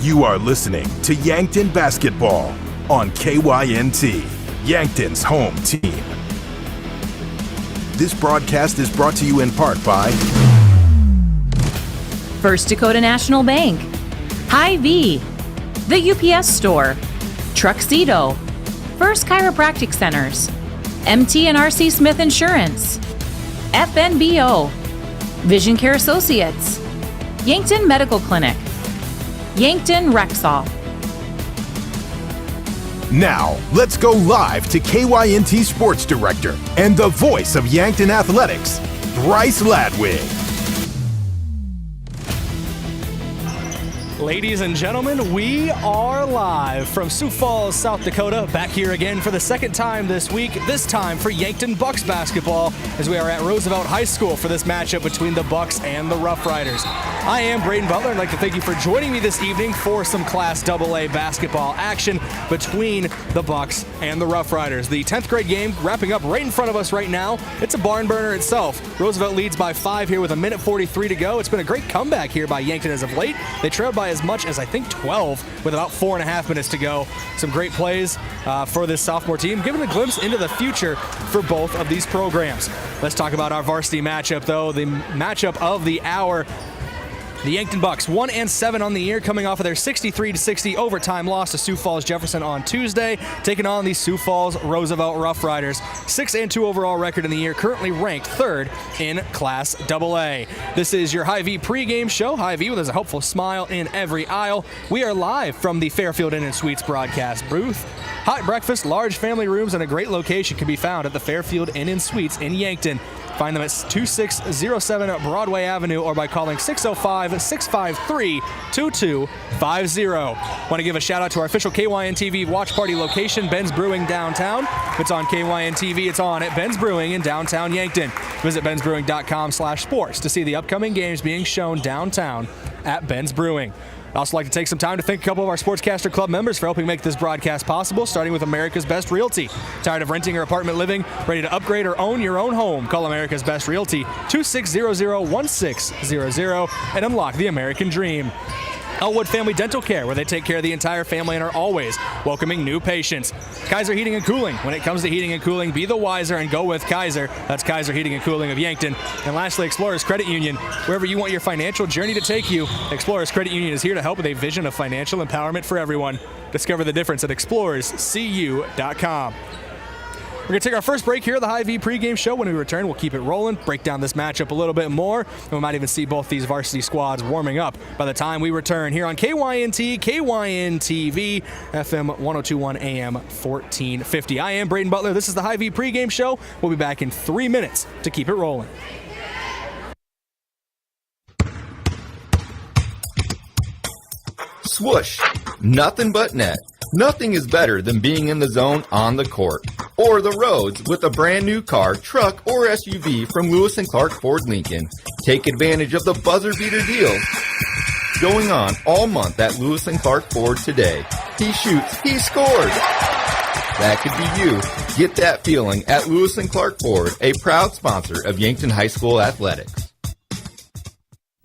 You are listening to Yankton Basketball on KYNT, Yankton's home team. This broadcast is brought to you in part by First Dakota National Bank, Hy-Vee, the UPS Store, Truxedo, First Chiropractic Centers, MT and RC Smith Insurance, FNBO, Vision Care Associates, Yankton Medical Clinic, Yankton Rexall. Now, let's go live to KYNT Sports Director and the voice of Yankton Athletics, Bryce Ladwig. Ladies and gentlemen, we are live from Sioux Falls, South Dakota, back here again for the second time this week, this time for Yankton Bucks basketball, as we are at Roosevelt High School for this matchup between the Bucks and the Rough Riders. I am Brayden Butler. I'd like to thank you for joining me this evening for some Class AA basketball action between the Bucks and the Rough Riders. The 10th grade game wrapping up right in front of us right now. It's a barn burner itself. Roosevelt leads by 5 here with 1:43 to go. It's been a great comeback here by Yankton as of late. They trailed by as much as I think 12 with about 4.5 minutes to go. Some great plays for this sophomore team, giving a glimpse into the future for both of these programs. Let's talk about our varsity matchup, though. The matchup of the hour. The Yankton Bucks, 1-7 on the year, coming off of their 63-60 overtime loss to Sioux Falls Jefferson on Tuesday, taking on the Sioux Falls Roosevelt Rough Riders. 6-2 overall record in the year, currently ranked 3rd in Class AA. This is your Hy-Vee pregame show. Hy-Vee with a hopeful smile in every aisle. We are live from the Fairfield Inn & Suites broadcast booth. Hot breakfast, large family rooms, and a great location can be found at the Fairfield Inn & Suites in Yankton. Find them at 2607 Broadway Avenue or by calling 605-653-2250. Want to give a shout out to our official KYNTV watch party location, Ben's Brewing downtown. If it's on KYNTV, it's on at Ben's Brewing in downtown Yankton. Visit bensbrewing.com/sports to see the upcoming games being shown downtown at Ben's Brewing. I'd also like to take some time to thank a couple of our Sportscaster Club members for helping make this broadcast possible, starting with America's Best Realty. Tired of renting or apartment living? Ready to upgrade or own your own home? Call America's Best Realty, 2600-1600, and unlock the American dream. Elwood Family Dental Care, where they take care of the entire family and are always welcoming new patients. Kaiser Heating and Cooling. When it comes to heating and cooling, be the wiser and go with Kaiser. That's Kaiser Heating and Cooling of Yankton. And lastly, Explorers Credit Union. Wherever you want your financial journey to take you, Explorers Credit Union is here to help with a vision of financial empowerment for everyone. Discover the difference at explorerscu.com. We're going to take our first break here at the Hy-Vee pregame show. When we return, we'll keep it rolling, break down this matchup a little bit more, and we might even see both these varsity squads warming up by the time we return here on KYNT, KYNTV, FM 102.1 AM 1450. I am Brayden Butler. This is the Hy-Vee pregame show. We'll be back in 3 minutes to keep it rolling. Swoosh. Nothing but net. Nothing is better than being in the zone on the court or the roads with a brand new car, truck, or SUV from Lewis & Clark Ford Lincoln. Take advantage of the buzzer beater deals going on all month at Lewis & Clark Ford today. He shoots, he scores. That could be you. Get that feeling at Lewis & Clark Ford, a proud sponsor of Yankton High School athletics.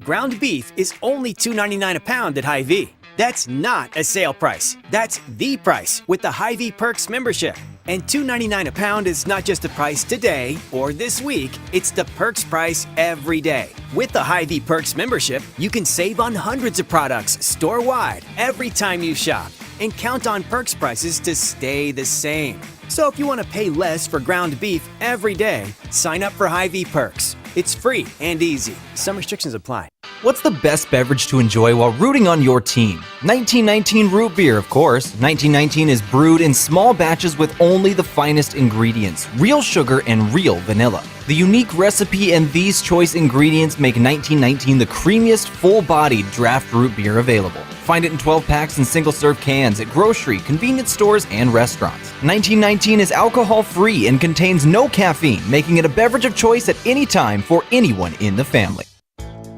Ground beef is only $2.99 a pound at Hy-Vee. That's not a sale price. That's the price with the Hy-Vee Perks membership. And $2.99 a pound is not just the price today or this week, it's the Perks price every day. With the Hy-Vee Perks membership, you can save on hundreds of products store-wide every time you shop and count on Perks prices to stay the same. So if you want to pay less for ground beef every day, sign up for Hy-Vee Perks. It's free and easy. Some restrictions apply. What's the best beverage to enjoy while rooting on your team? 1919 root beer, of course. 1919 is brewed in small batches with only the finest ingredients, real sugar and real vanilla. The unique recipe and these choice ingredients make 1919 the creamiest, full-bodied draft root beer available. Find it in 12 packs and single-serve cans at grocery, convenience stores, and restaurants. 1919 is alcohol-free and contains no caffeine, making it a beverage of choice at any time for anyone in the family.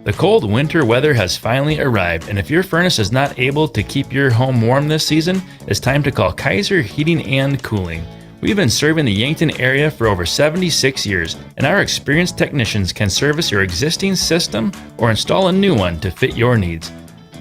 The cold winter weather has finally arrived, and if your furnace is not able to keep your home warm this season, it's time to call Kaiser Heating and Cooling. We've been serving the Yankton area for over 76 years, and our experienced technicians can service your existing system or install a new one to fit your needs.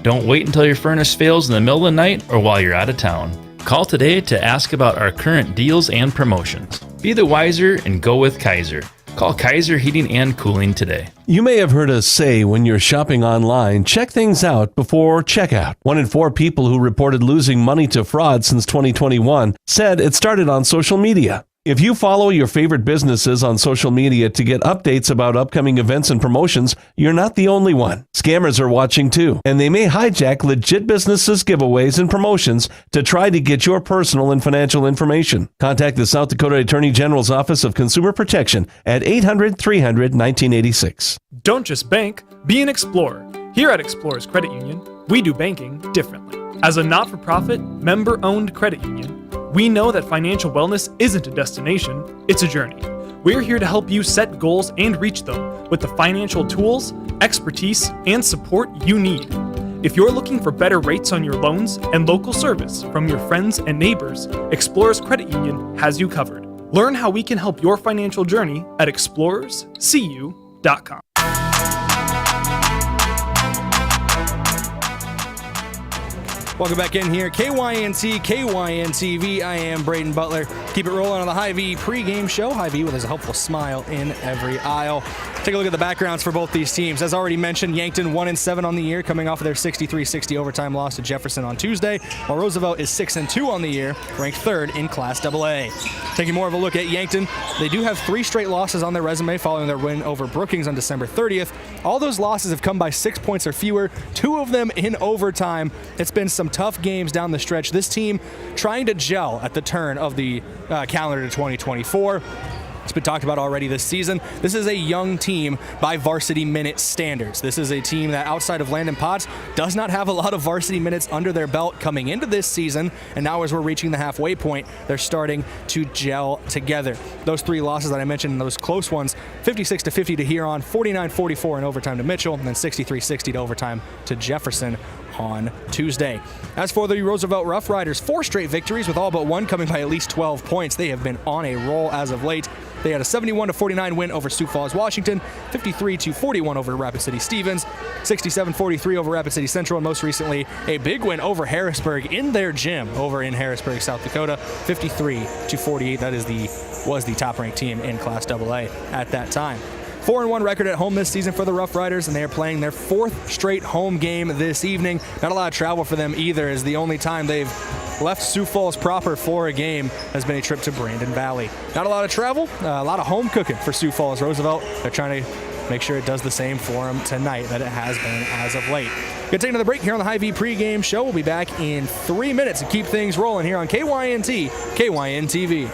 Don't wait until your furnace fails in the middle of the night or while you're out of town. Call today to ask about our current deals and promotions. Be the wiser and go with Kaiser. Call Kaiser Heating and Cooling today. You may have heard us say when you're shopping online, check things out before checkout. 1 in 4 people who reported losing money to fraud since 2021 said it started on social media. If you follow your favorite businesses on social media to get updates about upcoming events and promotions, you're not the only one. Scammers are watching too, and they may hijack legit businesses' giveaways and promotions to try to get your personal and financial information. Contact the South Dakota Attorney General's Office of Consumer Protection at 800-300-1986. Don't just bank, be an explorer. Here at Explorers Credit Union, we do banking differently. As a not-for-profit, member-owned credit union, we know that financial wellness isn't a destination, it's a journey. We're here to help you set goals and reach them with the financial tools, expertise, and support you need. If you're looking for better rates on your loans and local service from your friends and neighbors, Explorers Credit Union has you covered. Learn how we can help your financial journey at explorerscu.com. Welcome back in here. KYNT, KYNTV. I am Brayden Butler. Keep it rolling on the Hy-Vee pregame show. Hy-Vee with a helpful smile in every aisle. Take a look at the backgrounds for both these teams. As already mentioned, Yankton 1-7 on the year, coming off of their 63-60 overtime loss to Jefferson on Tuesday, while Roosevelt is 6-2 on the year, ranked 3rd in Class AA. Taking more of a look at Yankton, they do have 3 straight losses on their resume following their win over Brookings on December 30th. All those losses have come by 6 points or fewer, 2 of them in overtime. It's been some tough games down the stretch. This team trying to gel at the turn of the calendar to 2024. It's been talked about already this season. This is a young team by varsity minute standards. This is a team that outside of Landon Potts does not have a lot of varsity minutes under their belt coming into this season, and now as we're reaching the halfway point, they're starting to gel together. Those 3 losses that I mentioned, those close ones, 56-50 to Huron, 49-44 in overtime to Mitchell, and then 63-60 to overtime to Jefferson on Tuesday. As for the Roosevelt Rough Riders, 4 straight victories with all but one coming by at least 12 points. They have been on a roll as of late. They had a 71-49 win over Sioux Falls, Washington, 53-41 over Rapid City Stevens, 67-43 over Rapid City Central, and most recently a big win over Harrisburg in their gym over in Harrisburg, South Dakota, 53-48. That was the top-ranked team in Class AA at that time. 4-1 record at home this season for the Rough Riders, and they are playing their 4th straight home game this evening. Not a lot of travel for them either, as the only time they've left Sioux Falls proper for a game has been a trip to Brandon Valley. Not a lot of travel, a lot of home cooking for Sioux Falls Roosevelt. They're trying to make sure it does the same for them tonight that it has been as of late. Gonna take another break here on the Hy-Vee pregame show. We'll be back in 3 minutes and keep things rolling here on KYNT, KYNTV.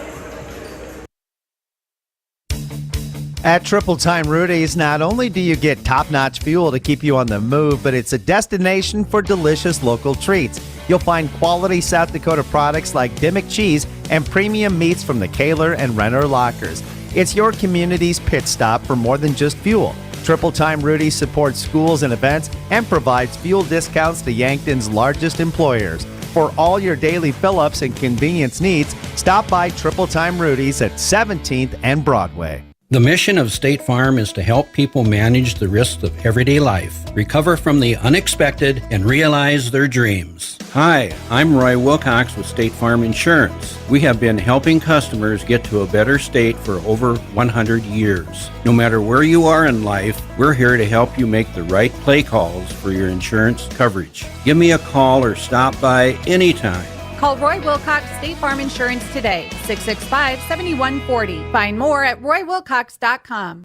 At Triple Time Rudy's, not only do you get top-notch fuel to keep you on the move, but it's a destination for delicious local treats. You'll find quality South Dakota products like Dimmick cheese and premium meats from the Kaler and Renner lockers. It's your community's pit stop for more than just fuel. Triple Time Rudy's supports schools and events and provides fuel discounts to Yankton's largest employers. For all your daily fill-ups and convenience needs, stop by Triple Time Rudy's at 17th and Broadway. The mission of State Farm is to help people manage the risks of everyday life, recover from the unexpected, and realize their dreams. Hi, I'm Roy Wilcox with State Farm Insurance. We have been helping customers get to a better state for over 100 years. No matter where you are in life, we're here to help you make the right play calls for your insurance coverage. Give me a call or stop by anytime. Call Roy Wilcox State Farm Insurance today, 665-7140. Find more at roywilcox.com.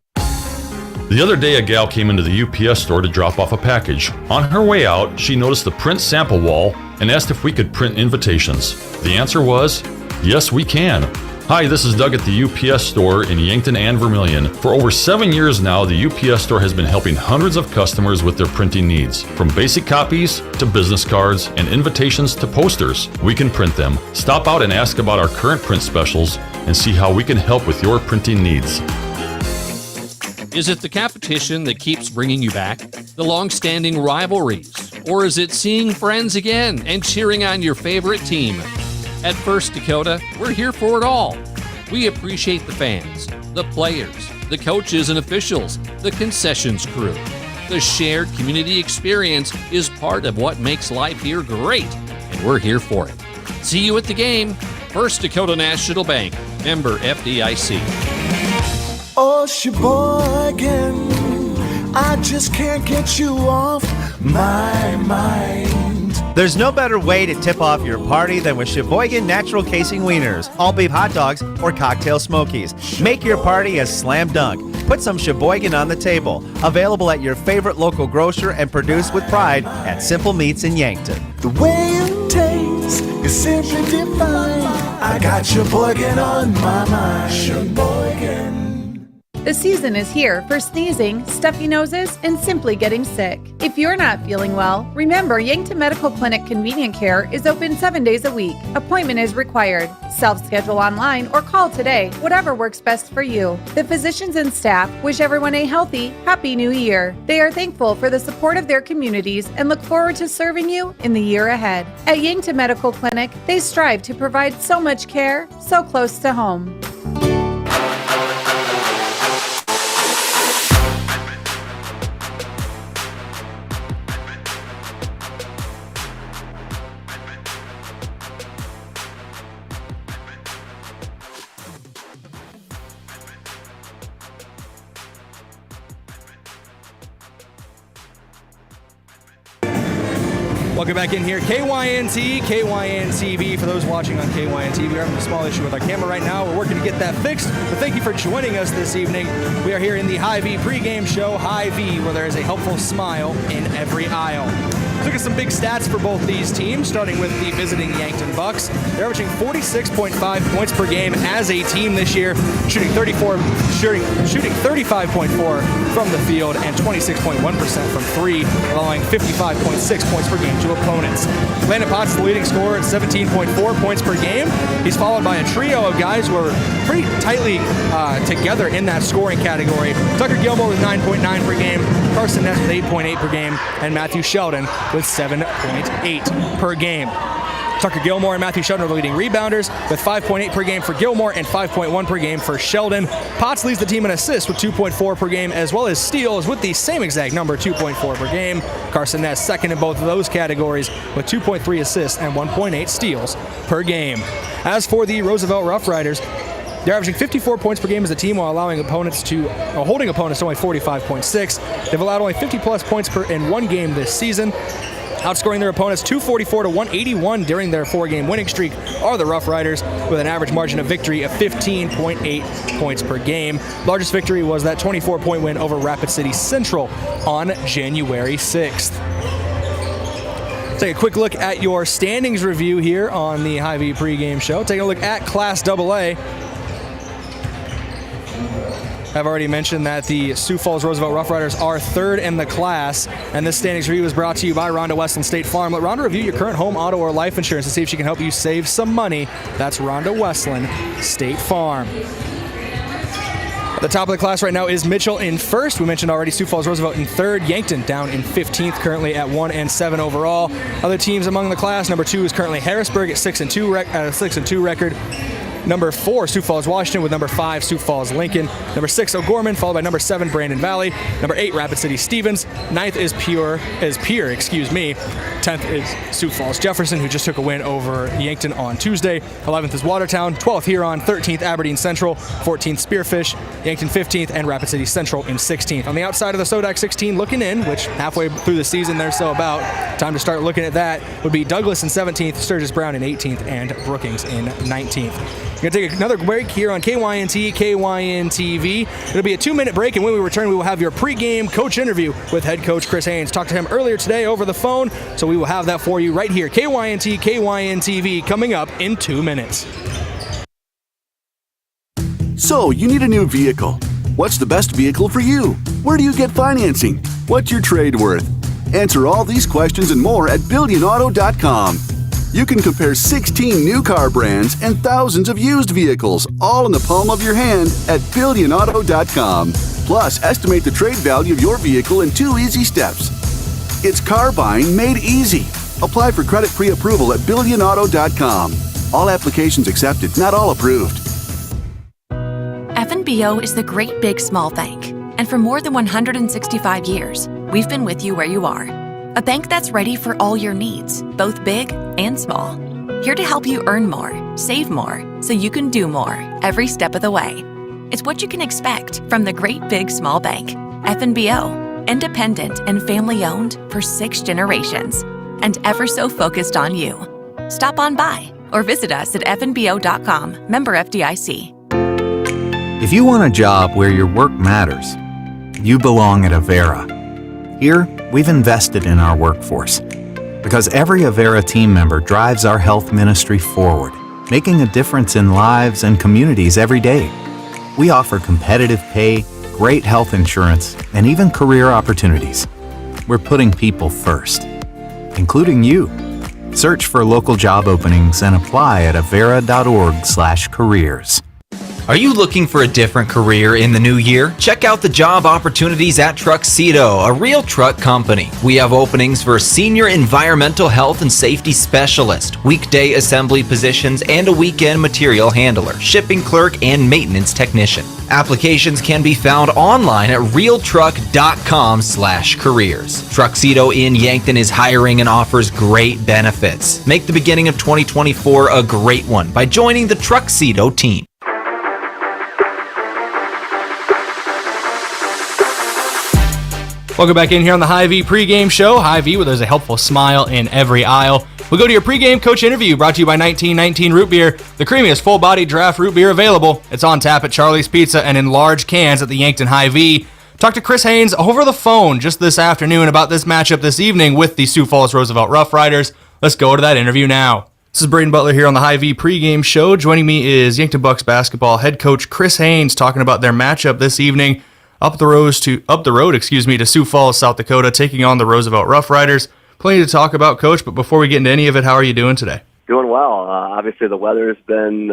The other day, a gal came into the UPS store to drop off a package. On her way out, she noticed the print sample wall and asked if we could print invitations. The answer was, yes, we can. Hi, this is Doug at the UPS store in Yankton and Vermilion. For over 7 years now, the UPS store has been helping hundreds of customers with their printing needs. From basic copies to business cards and invitations to posters, we can print them. Stop out and ask about our current print specials and see how we can help with your printing needs. Is it the competition that keeps bringing you back? The long-standing rivalries? Or is it seeing friends again and cheering on your favorite team? At First Dakota, we're here for it all. We appreciate the fans, the players, the coaches and officials, the concessions crew. The shared community experience is part of what makes life here great, and we're here for it. See you at the game. First Dakota National Bank, member FDIC. Oh, Sheboygan, I just can't get you off my mind. There's no better way to tip off your party than with Sheboygan Natural Casing Wieners, all beef hot dogs, or cocktail smokies. Make your party a slam dunk. Put some Sheboygan on the table. Available at your favorite local grocer and produced with pride at Simple Meats in Yankton. The way it tastes is simply divine. I got Sheboygan on my mind. Sheboygan. The season is here for sneezing, stuffy noses, and simply getting sick. If you're not feeling well, remember Yankton Medical Clinic Convenient Care is open 7 days a week. Appointment is required. Self-schedule online or call today, whatever works best for you. The physicians and staff wish everyone a healthy, happy new year. They are thankful for the support of their communities and look forward to serving you in the year ahead. At Yankton Medical Clinic, they strive to provide so much care, so close to home. Welcome back in here. KYNT, KYNTV. For those watching on KYNT, we're having a small issue with our camera right now. We're working to get that fixed. But thank you for joining us this evening. We are here in the Hy-Vee pregame show, Hy-Vee, where there is a helpful smile in every aisle. Let's look at some big stats for both these teams, starting with the visiting Yankton Bucks. They're averaging 46.5 points per game as a team this year, shooting 35.4 from the field and 26.1% from three, allowing 55.6 points per game to opponents. Landon Potts, the leading scorer at 17.4 points per game. He's followed by a trio of guys who are pretty tightly together in that scoring category. Tucker Gilmore with 9.9 per game, Carson Ness with 8.8 per game, and Matthew Sheldon with 7.8 per game. Tucker Gilmore and Matthew Sheldon are the leading rebounders with 5.8 per game for Gilmore and 5.1 per game for Sheldon. Potts leads the team in assists with 2.4 per game, as well as steals with the same exact number, 2.4 per game. Carson Ness second in both of those categories with 2.3 assists and 1.8 steals per game. As for the Roosevelt Rough Riders, they're averaging 54 points per game as a team while holding opponents to only 45.6. They've allowed only 50-plus points in one game this season. Outscoring their opponents 244 to 181 during their four-game winning streak are the Rough Riders with an average margin of victory of 15.8 points per game. Largest victory was that 24-point win over Rapid City Central on January 6th. Take a quick look at your standings review here on the Hy-Vee pregame show. Taking a look at Class AA. I've already mentioned that the Sioux Falls Roosevelt Rough Riders are third in the class, and this standings review is brought to you by Rhonda Westland State Farm. Let Rhonda review your current home, auto, or life insurance to see if she can help you save some money. That's Rhonda Westland State Farm. At the top of the class right now is Mitchell in first. We mentioned already Sioux Falls Roosevelt in third. Yankton down in 15th, currently at 1-7 overall. Other teams among the class, number 2 is currently Harrisburg at 6-2 record. Number 4, Sioux Falls, Washington, with number 5, Sioux Falls, Lincoln. Number 6, O'Gorman, followed by number 7, Brandon Valley. Number 8, Rapid City, Stevens. 9th is Pierre. 10th is Sioux Falls, Jefferson, who just took a win over Yankton on Tuesday. 11th is Watertown. 12th, Huron. 13th, Aberdeen Central. 14th, Spearfish. Yankton 15th, and Rapid City Central in 16th. On the outside of the Sodak 16, looking in, which halfway through the season they're so about, time to start looking at that, would be Douglas in 17th, Sturgis Brown in 18th, and Brookings in 19th. We're going to take another break here on KYNT, KYNTV. It'll be a 2-minute break, and when we return, we will have your pregame coach interview with head coach Chris Haynes. Talked to him earlier today over the phone, so we will have that for you right here. KYNT, KYNTV coming up in 2 minutes. So, you need a new vehicle. What's the best vehicle for you? Where do you get financing? What's your trade worth? Answer all these questions and more at BillionAuto.com. You can compare 16 new car brands and thousands of used vehicles, all in the palm of your hand at BillionAuto.com. Plus, estimate the trade value of your vehicle in 2 easy steps. It's car buying made easy. Apply for credit pre-approval at BillionAuto.com. All applications accepted, not all approved. FNBO is the great big small bank. And for more than 165 years, we've been with you where you are. A bank that's ready for all your needs, both big and small. Here to help you earn more, save more, so you can do more every step of the way. It's what you can expect from the great big small bank. FNBO, independent and family owned for 6 generations, and ever so focused on you. Stop on by or visit us at fnbo.com, member FDIC. If you want a job where your work matters, you belong at Avera. Here, we've invested in our workforce because every Avera team member drives our health ministry forward, making a difference in lives and communities every day. We offer competitive pay, great health insurance, and even career opportunities. We're putting people first, including you. Search for local job openings and apply at avera.org/careers. Are you looking for a different career in the new year? Check out the job opportunities at Truxedo, a real truck company. We have openings for senior environmental health and safety specialist, weekday assembly positions, and a weekend material handler, shipping clerk, and maintenance technician. Applications can be found online at realtruck.com/careers. Truxedo in Yankton is hiring and offers great benefits. Make the beginning of 2024 a great one by joining the Truxedo team. Welcome back in here on the Hy-Vee pregame show. Hy-Vee, where there's a helpful smile in every aisle. We go to your pregame coach interview, brought to you by 1919 Root Beer, the creamiest full-bodied draft root beer available. It's on tap at Charlie's Pizza and in large cans at the Yankton Hy-Vee. Talked to Chris Haynes over the phone just this afternoon about this matchup this evening with the Sioux Falls Roosevelt Rough Riders. Let's go to that interview now. This is Brayden Butler here on the Hy-Vee pregame show. Joining me is Yankton Bucks basketball head coach Chris Haynes talking about their matchup this evening. Up the road to Sioux Falls, South Dakota, taking on the Roosevelt Rough Riders. Plenty to talk about, Coach, but before we get into any of it, how are you doing today? Doing well. Obviously, the weather's been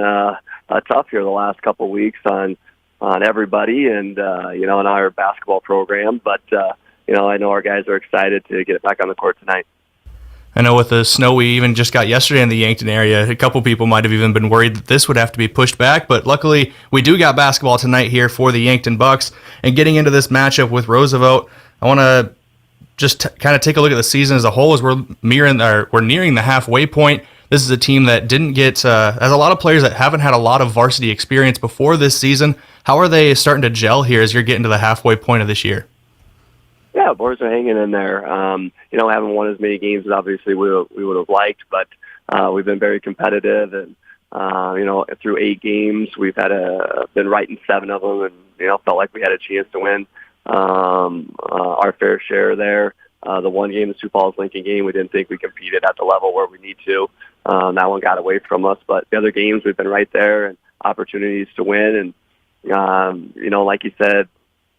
tough here the last couple of weeks on everybody and, in our basketball program. But, I know our guys are excited to get back on the court tonight. I know with the snow we even just got yesterday in the Yankton area, a couple people might have even been worried that this would have to be pushed back, but luckily we do got basketball tonight here for the Yankton Bucks. And getting into this matchup with Roosevelt, I want to just kind of take a look at the season as a whole as we're nearing the halfway point. This is a team that didn't get, has a lot of players that haven't had a lot of varsity experience before this season. How are they starting to gel here as you're getting to the halfway point of this year? Yeah, boys are hanging in there. Haven't won as many games as obviously we would have liked, but we've been very competitive, and through 8 games, we've been right in 7 of them, and felt like we had a chance to win our fair share there. The one game, the Sioux Falls Lincoln game, we didn't think we competed at the level where we need to. That one got away from us, but the other games we've been right there and opportunities to win. And like you said,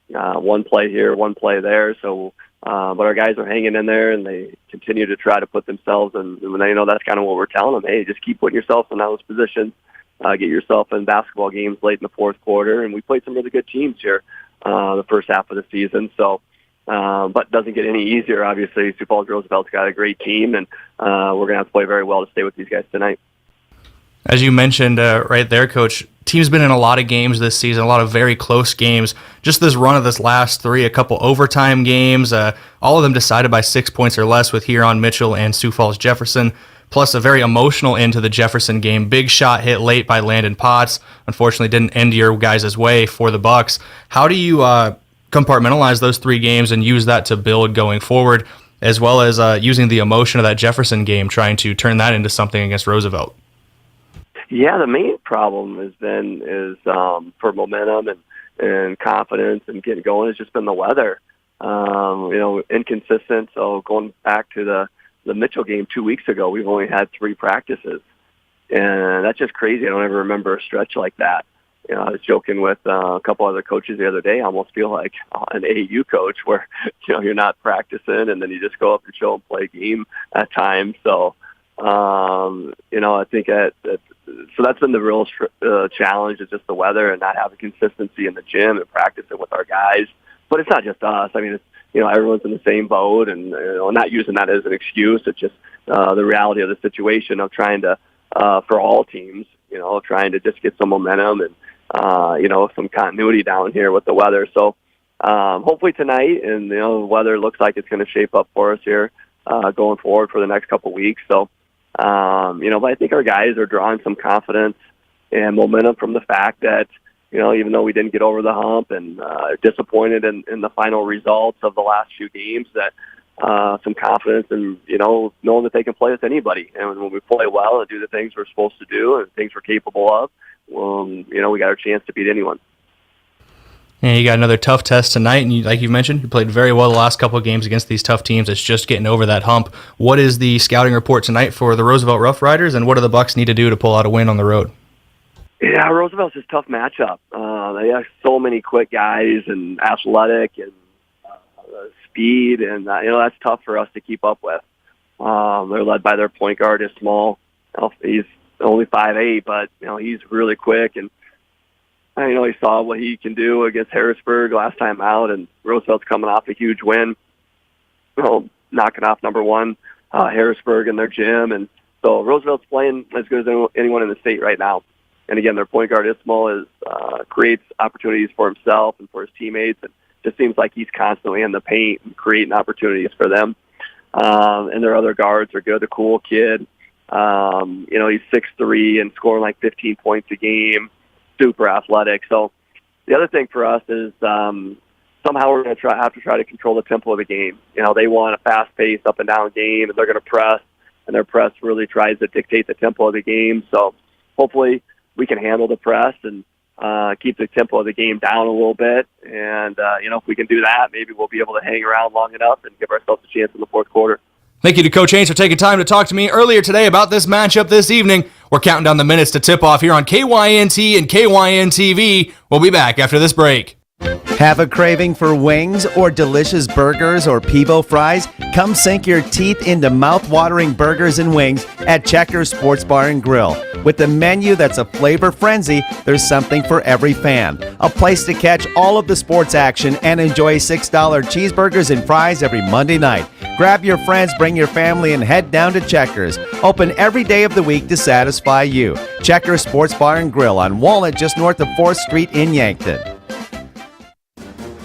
one play here, one play there. So, but our guys are hanging in there, and they continue to try to put themselves in. And that's kind of what we're telling them. Hey, just keep putting yourself in those positions. Get yourself in basketball games late in the fourth quarter. And we played some really good teams here the first half of the season. So, but it doesn't get any easier. Obviously, Sioux Falls Roosevelt's got a great team, and we're going to have to play very well to stay with these guys tonight. As you mentioned right there, Coach, team's been in a lot of games this season, a lot of very close games. Just this run of this last 3, a couple overtime games, all of them decided by 6 points or less with Huron, Mitchell, and Sioux Falls Jefferson, plus a very emotional end to the Jefferson game. Big shot hit late by Landon Potts. Unfortunately, didn't end your guys' way for the Bucks. How do you compartmentalize those 3 games and use that to build going forward, as well as using the emotion of that Jefferson game, trying to turn that into something against Roosevelt? Yeah, the main problem has been for momentum and confidence and getting going has just been the weather. Inconsistent. So going back to the Mitchell game 2 weeks ago, we've only had 3 practices, and that's just crazy. I don't ever remember a stretch like that. I was joking with a couple other coaches the other day. I almost feel like an AAU coach where you're not practicing and then you just go up and show and play a game at times. So I think so that's been the real challenge, is just the weather and not having consistency in the gym and practicing with our guys. But it's not just us. I mean, it's, everyone's in the same boat, and not using that as an excuse. It's just the reality of the situation of trying to, for all teams, trying to just get some momentum and, some continuity down here with the weather. So hopefully tonight, and the weather looks like it's going to shape up for us here going forward for the next couple weeks. So, but I think our guys are drawing some confidence and momentum from the fact that, even though we didn't get over the hump and disappointed in the final results of the last few games, that some confidence and, knowing that they can play with anybody. And when we play well and do the things we're supposed to do and things we're capable of, we got our chance to beat anyone. And you got another tough test tonight, and like you mentioned, you played very well the last couple of games against these tough teams. It's just getting over that hump. What is the scouting report tonight for the Roosevelt Rough Riders, and what do the Bucks need to do to pull out a win on the road? Yeah, Roosevelt's just a tough matchup. They have so many quick guys and athletic and speed, and that's tough for us to keep up with. They're led by their point guard, is small. He's only 5'8", but he's really quick, and he saw what he can do against Harrisburg last time out, and Roosevelt's coming off a huge win, knocking off number 1 Harrisburg in their gym, and so Roosevelt's playing as good as anyone in the state right now. And again, their point guard Ismail creates opportunities for himself and for his teammates, and just seems like he's constantly in the paint and creating opportunities for them. And their other guards are good. A cool kid. He's 6'3" and scoring like 15 points a game. Super athletic. So the other thing for us is somehow we're going to have to try to control the tempo of the game. They want a fast-paced, up-and-down game, and they're going to press, and their press really tries to dictate the tempo of the game. So hopefully we can handle the press and keep the tempo of the game down a little bit. And, if we can do that, maybe we'll be able to hang around long enough and give ourselves a chance in the fourth quarter. Thank you to Coach Haynes for taking time to talk to me earlier today about this matchup this evening. We're counting down the minutes to tip off here on KYNT and KYNTV. We'll be back after this break. Have a craving for wings or delicious burgers or Pivo fries? Come sink your teeth into mouth-watering burgers and wings at Checkers Sports Bar and Grill. With a menu that's a flavor frenzy, there's something for every fan. A place to catch all of the sports action and enjoy $6 cheeseburgers and fries every Monday night. Grab your friends, bring your family, and head down to Checkers. Open every day of the week to satisfy you. Checkers Sports Bar and Grill on Walnut, just north of 4th Street in Yankton.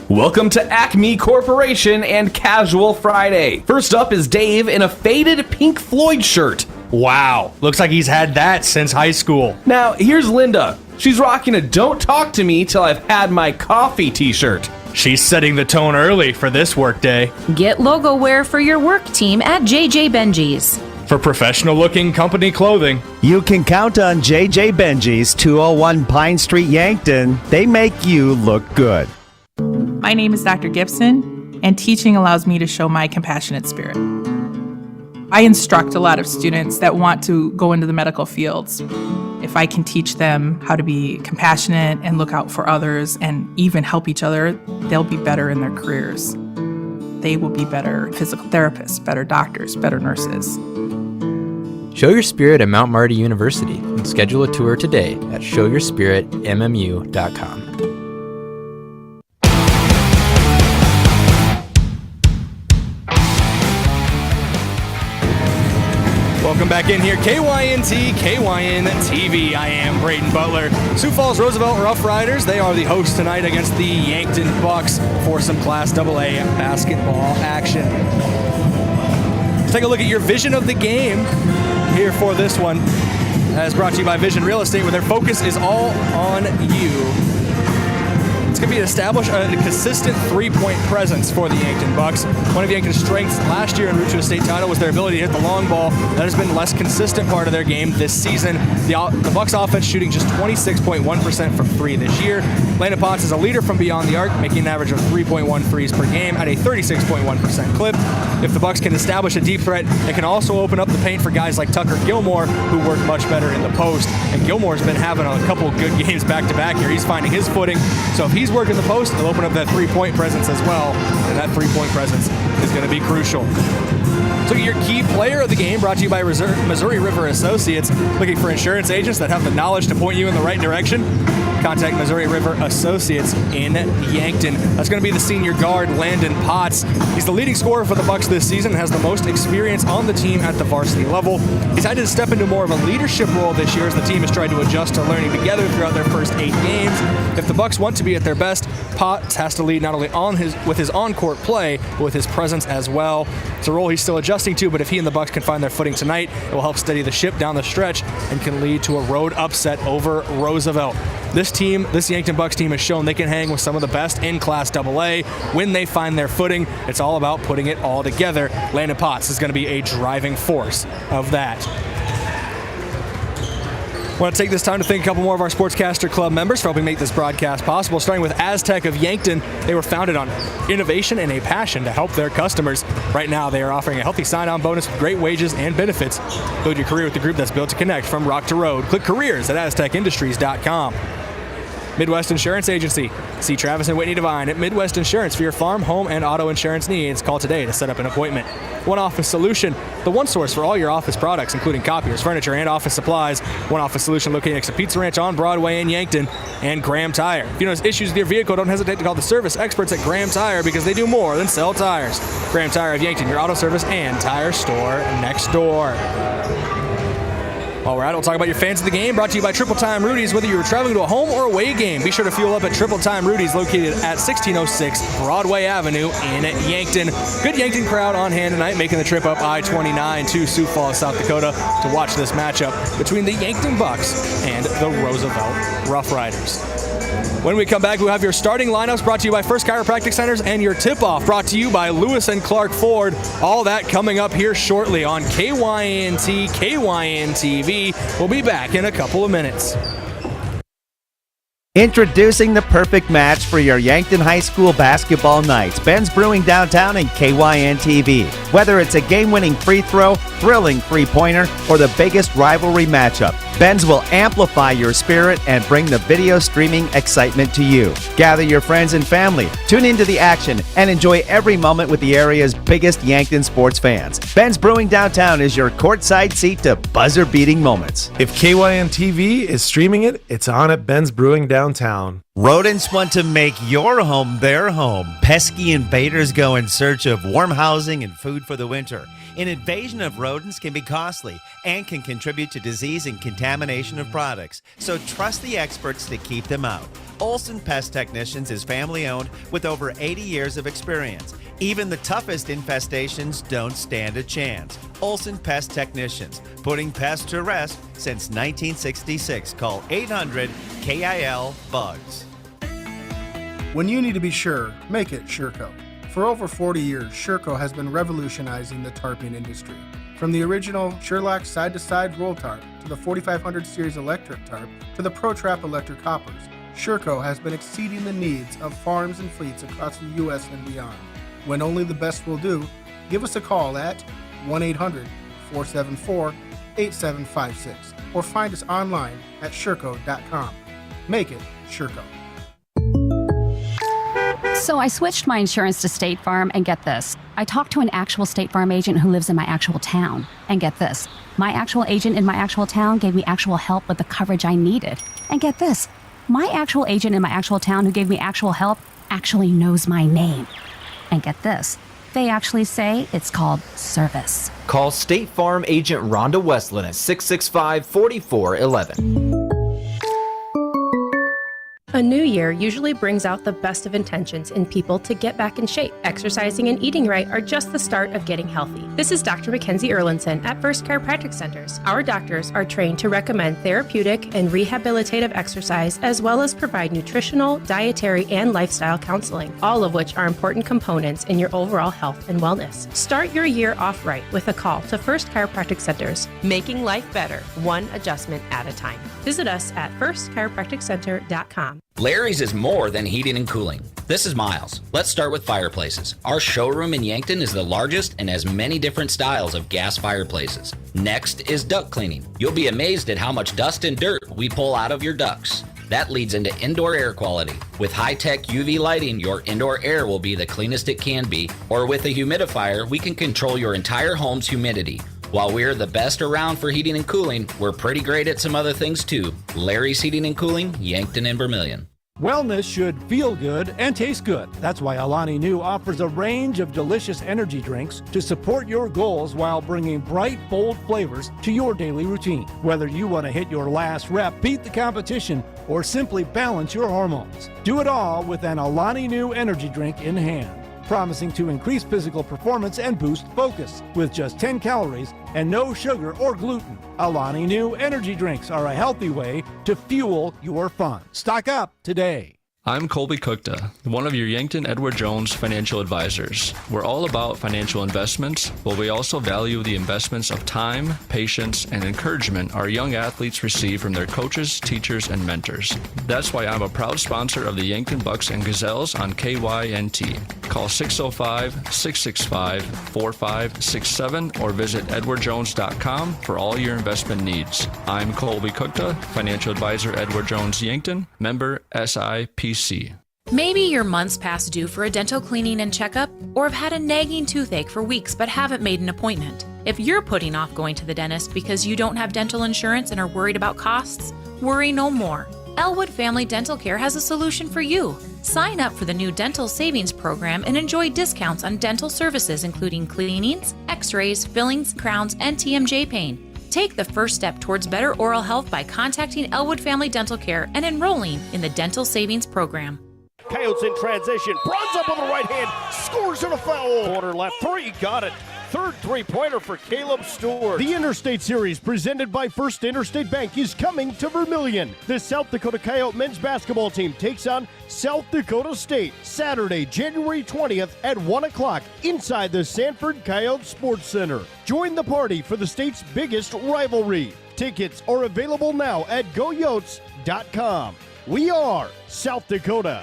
Welcome to Acme Corporation and Casual Friday. First up is Dave in a faded Pink Floyd shirt. Wow, looks like he's had that since high school. Now, here's Linda. She's rocking a Don't Talk to Me Till I've Had My Coffee t-shirt. She's setting the tone early for this workday. Get logo wear for your work team at JJ Benji's. For professional-looking company clothing, you can count on JJ Benji's, 201 Pine Street, Yankton. They make you look good. My name is Dr. Gibson, and teaching allows me to show my compassionate spirit. I instruct a lot of students that want to go into the medical fields. If I can teach them how to be compassionate and look out for others and even help each other, they'll be better in their careers. They will be better physical therapists, better doctors, better nurses. Show your spirit at Mount Marty University and schedule a tour today at showyourspiritmmu.com. Welcome back in here, KYNT, KYNTV. I am Brayden Butler. Sioux Falls Roosevelt Rough Riders, they are the hosts tonight against the Yankton Bucks for some Class AA basketball action. Let's take a look at your vision of the game here for this one, as brought to you by Vision Real Estate, where their focus is all on you. It's going to be establish a consistent three-point presence for the Yankton Bucks. One of Yankton's strengths last year in route to a state title was their ability to hit the long ball. That has been less consistent part of their game this season. The Bucks offense shooting just 26.1% from three this year. Landon Potts is a leader from beyond the arc, making an average of 3.1 threes per game at a 36.1% clip. If the Bucks can establish a deep threat, it can also open up the paint for guys like Tucker Gilmore, who work much better in the post. And Gilmore's been having a couple good games back-to-back here. He's finding his footing. So if he's working the post, he'll open up that three-point presence as well. And that three-point presence is going to be crucial. So your key player of the game, brought to you by Missouri River Associates, looking for insurance agents that have the knowledge to point you in the right direction. contact Missouri River Associates in Yankton. That's going to be the senior guard, Landon Potts. He's the leading scorer for the Bucks this season, has the most experience on the team at the varsity level. He's had to step into more of a leadership role this year as the team has tried to adjust to learning together throughout their first 8 games. If the Bucks want to be at their best, Potts has to lead not only with his on-court play, but with his presence as well. It's a role he's still adjusting to, but if he and the Bucks can find their footing tonight, it will help steady the ship down the stretch and can lead to a road upset over Roosevelt. This Yankton Bucks team has shown they can hang with some of the best in Class AA. When they find their footing, it's all about putting it all together. Landon Potts is going to be a driving force of that. I want to take this time to thank a couple more of our Sportscaster Club members for helping make this broadcast possible, starting with Aztec of Yankton. They were founded on innovation and a passion to help their customers. Right now, they are offering a healthy sign-on bonus with great wages and benefits. Build your career with the group that's built to connect from rock to road. Click careers at aztecindustries.com. Midwest Insurance Agency. See Travis and Whitney Devine at Midwest Insurance for your farm, home, and auto insurance needs. Call today to set up an appointment. One Office Solution, the one source for all your office products, including copiers, furniture, and office supplies. One Office Solution located next to Pizza Ranch on Broadway in Yankton. And Graham Tire. If you notice issues with your vehicle, don't hesitate to call the service experts at Graham Tire because they do more than sell tires. Graham Tire of Yankton, your auto service and tire store next door. While we're at it, we'll talk about your fans of the game, brought to you by Triple Time Rudy's. Whether you're traveling to a home or away game, be sure to fuel up at Triple Time Rudy's, located at 1606 Broadway Avenue in Yankton. Good Yankton crowd on hand tonight, making the trip up I-29 to Sioux Falls, South Dakota, to watch this matchup between the Yankton Bucks and the Roosevelt Rough Riders. When we come back, we'll have your starting lineups brought to you by First Chiropractic Centers and your tip-off brought to you by Lewis and Clark Ford. All that coming up here shortly on KYNT, KYNTV. We'll be back in a couple of minutes. Introducing the perfect match for your Yankton High School basketball nights. Ben's Brewing Downtown and KYNTV. Whether it's a game-winning free throw, thrilling three-pointer, or the biggest rivalry matchup, Ben's will amplify your spirit and bring the video streaming excitement to you. Gather your friends and family, tune into the action, and enjoy every moment with the area's biggest Yankton sports fans. Ben's Brewing Downtown is your courtside seat to buzzer-beating moments. If KYNTV is streaming it, it's on at Ben's Brewing Downtown. Rodents want to make your home their home. Pesky invaders go in search of warm housing and food for the winter. An invasion of rodents can be costly and can contribute to disease and contamination of products. So trust the experts to keep them out. Olson Pest Technicians is family-owned with over 80 years of experience. Even the toughest infestations don't stand a chance. Olson Pest Technicians, putting pests to rest since 1966. Call 800-KIL-BUGS. When you need to be sure, make it Sureco. For over 40 years, Sureco has been revolutionizing the tarping industry. From the original Sherlock side-to-side roll tarp to the 4500 series electric tarp to the ProTrap electric hoppers, Sureco has been exceeding the needs of farms and fleets across the U.S. and beyond. When only the best will do, give us a call at 1-800-474-8756 or find us online at Sureco.com. Make it Sureco. So I switched my insurance to State Farm, and get this. I talked to an actual State Farm agent who lives in my actual town. And get this. My actual agent in my actual town gave me actual help with the coverage I needed. And get this. My actual agent in my actual town who gave me actual help actually knows my name. And get this. They actually say it's called service. Call State Farm agent Rhonda Westland at 665-4411. A new year usually brings out the best of intentions in people to get back in shape. Exercising and eating right are just the start of getting healthy. This is Dr. Mackenzie Erlinson at First Chiropractic Centers. Our doctors are trained to recommend therapeutic and rehabilitative exercise, as well as provide nutritional, dietary, and lifestyle counseling, all of which are important components in your overall health and wellness. Start your year off right with a call to First Chiropractic Centers, making life better, one adjustment at a time. Visit us at firstchiropracticcenter.com. Larry's is more than heating and cooling. This is Miles. Let's start with fireplaces. Our showroom in Yankton is the largest and has many different styles of gas fireplaces. Next is duct cleaning. You'll be amazed at how much dust and dirt we pull out of your ducts. That leads into indoor air quality. With high-tech UV lighting, your indoor air will be the cleanest it can be. Or with a humidifier, we can control your entire home's humidity. While we're the best around for heating and cooling, we're pretty great at some other things too. Larry's Heating and Cooling, Yankton and Vermilion. Wellness should feel good and taste good. That's why Alani Nu offers a range of delicious energy drinks to support your goals while bringing bright, bold flavors to your daily routine. Whether you want to hit your last rep, beat the competition, or simply balance your hormones, do it all with an Alani Nu energy drink in hand, promising to increase physical performance and boost focus with just 10 calories and no sugar or gluten. Alani Nu energy drinks are a healthy way to fuel your fun. Stock up today. I'm Colby Kukta, one of your Yankton Edward Jones financial advisors. We're all about financial investments, but we also value the investments of time, patience, and encouragement our young athletes receive from their coaches, teachers, and mentors. That's why I'm a proud sponsor of the Yankton Bucks and Gazelles on KYNT. Call 605-665-4567 or visit edwardjones.com for all your investment needs. I'm Colby Kukta, financial advisor Edward Jones Yankton, member SIPC. Maybe you're months past due for a dental cleaning and checkup, or have had a nagging toothache for weeks but haven't made an appointment. If you're putting off going to the dentist because you don't have dental insurance and are worried about costs, worry no more. Elwood Family Dental Care has a solution for you. Sign up for the new Dental Savings Program and enjoy discounts on dental services including cleanings, x-rays, fillings, crowns, and TMJ pain. Take the first step towards better oral health by contacting Elwood Family Dental Care and enrolling in the Dental Savings Program. Coyotes in transition. Bruns up with the right hand. Scores in a foul. Corner left. Three. Got it. Third three-pointer for Caleb Stewart. The Interstate Series presented by First Interstate Bank is coming to Vermilion. The South Dakota Coyote men's basketball team takes on South Dakota State Saturday, January 20th at 1 o'clock inside the Sanford Coyote Sports Center. Join the party for the state's biggest rivalry. Tickets are available now at goyotes.com. We are South Dakota.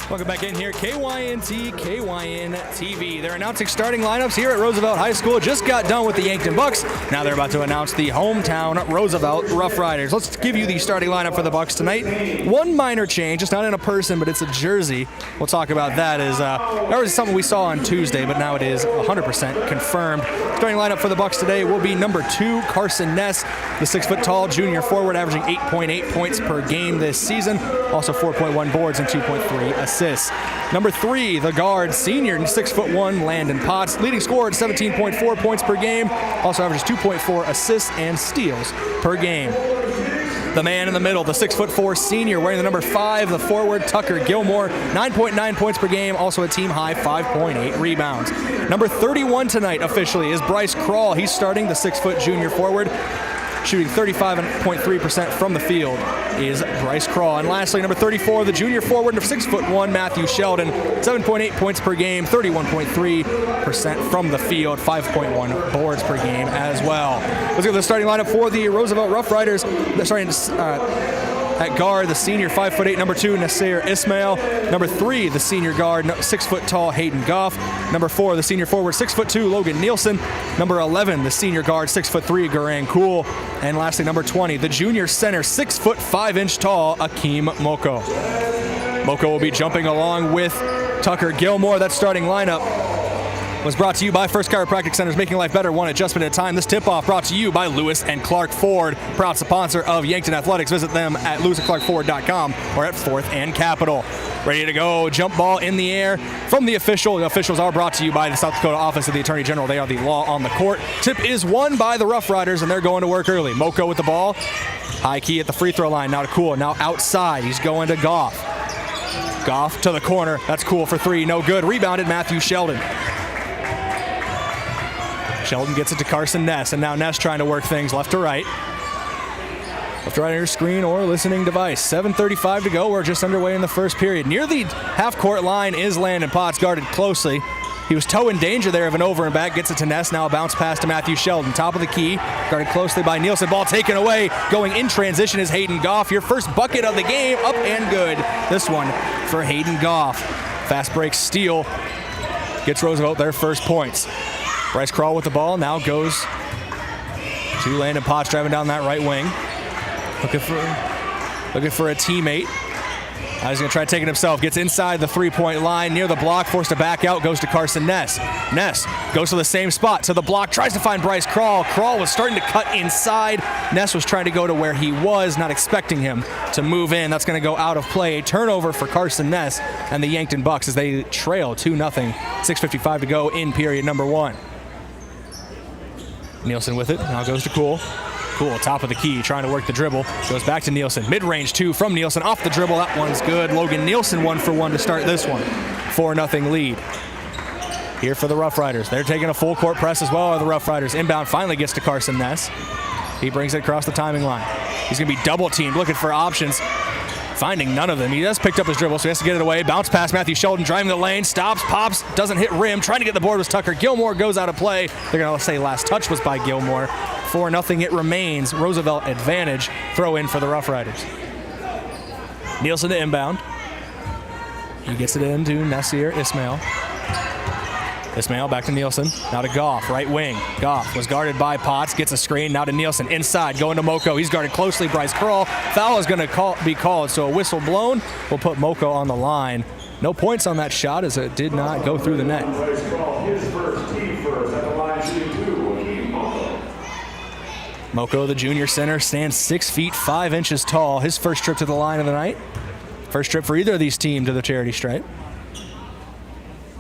Welcome back in here, KYNT, KYNTV. They're announcing starting lineups here at Roosevelt High School. Just got done with the Yankton Bucks. Now they're about to announce the hometown Roosevelt Rough Riders. Let's give you the starting lineup for the Bucks tonight. One minor change. It's not in a person, but it's a jersey. We'll talk about that. That was something we saw on Tuesday, but now it is 100% confirmed. Starting lineup for the Bucks today will be number 2, Carson Ness, the 6-foot-tall junior forward, averaging 8.8 points per game this season. Also 4.1 boards and 2.3 assists. Number 3, the guard, senior, 6'1", Landon Potts, leading scorer at 17.4 points per game. Also averages 2.4 assists and steals per game. The man in the middle, the 6'4" senior, wearing the number 5, the forward, Tucker Gilmore, 9.9 points per game, also a team high 5.8 rebounds. Number 31 tonight officially is Bryce Krall. He's starting, the 6-foot junior forward. Shooting 35.3% from the field is Bryce Krall. And lastly, number 34, the junior forward of 6'1", Matthew Sheldon, 7.8 points per game, 31.3% from the field, 5.1 boards per game as well. Let's go to the starting lineup for the Roosevelt Rough Riders. They're starting at guard, the senior 5'8", number 2, Nasir Ismail. Number 3, the senior guard, 6-foot-tall Hayden Goff. Number 4, the senior forward, 6'2", Logan Nielsen. Number 11, the senior guard, 6'3", Garang Kuhl. And lastly, number 20, the junior center, 6'5" tall, Akeem Moko. Moko will be jumping along with Tucker Gilmore. That starting lineup was brought to you by First Chiropractic Centers, making life better one adjustment at a time. This tip-off brought to you by Lewis and Clark Ford, proud sponsor of Yankton Athletics. Visit them at lewisandclarkford.com or at 4th and Capitol. Ready to go, jump ball in the air from the official. The officials are brought to you by the South Dakota Office of the Attorney General. They are the law on the court. Tip is won by the Rough Riders, and they're going to work early. Moko with the ball. High key at the free throw line. Now to Kuhl. Now outside. He's going to Goff. Goff to the corner. That's Kuhl for 3. No good. Rebounded Matthew Sheldon. Sheldon gets it to Carson Ness, and now Ness trying to work things left to right. Left to right on your screen or listening device. 7:35 to go. We're just underway in the first period. Near the half-court line is Landon Potts, guarded closely. He was toe in danger there of an over and back. Gets it to Ness. Now a bounce pass to Matthew Sheldon. Top of the key. Guarded closely by Nielsen. Ball taken away. Going in transition is Hayden Goff. Your first bucket of the game. Up and good. This one for Hayden Goff. Fast break steal. Gets Roosevelt their first points. Bryce Krall with the ball. Now goes to Landon Potts driving down that right wing. Looking for a teammate. He's going to try to take it himself. Gets inside the three-point line, near the block, forced to back out, goes to Carson Ness. Ness goes to the same spot, to the block, tries to find Bryce Krall. Krall was starting to cut inside. Ness was trying to go to where he was, not expecting him to move in. That's going to go out of play. A turnover for Carson Ness and the Yankton Bucks as they trail 2-0. 6:55 to go in period number 1. Nielsen with it, now goes to Cool. Cool, top of the key, trying to work the dribble. Goes back to Nielsen. Mid-range 2 from Nielsen. Off the dribble, that one's good. Logan Nielsen 1-for-1 to start this one. 4-0 lead. Here for the Rough Riders. They're taking a full court press as well. The Rough Riders inbound finally gets to Carson Ness. He brings it across the timing line. He's going to be double teamed, looking for options. Finding none of them. He just picked up his dribble, so he has to get it away. Bounce pass, Matthew Sheldon driving the lane. Stops, pops, doesn't hit rim. Trying to get the board was Tucker Gilmore. Goes out of play. They're going to say last touch was by Gilmore. 4-0 it remains. Roosevelt advantage. Throw in for the Rough Riders. Nielsen to inbound. He gets it into Nasir Ismail. Ismail back to Nielsen. Now to Goff, right wing. Goff was guarded by Potts. Gets a screen. Now to Nielsen. Inside, going to Moko. He's guarded closely. Bryce Krall. Foul is going to be called, so a whistle blown will put Moko on the line. No points on that shot as it did not go through the net. Moko, the junior center, stands 6 feet 5 inches tall. His first trip to the line of the night. First trip for either of these teams to the charity stripe.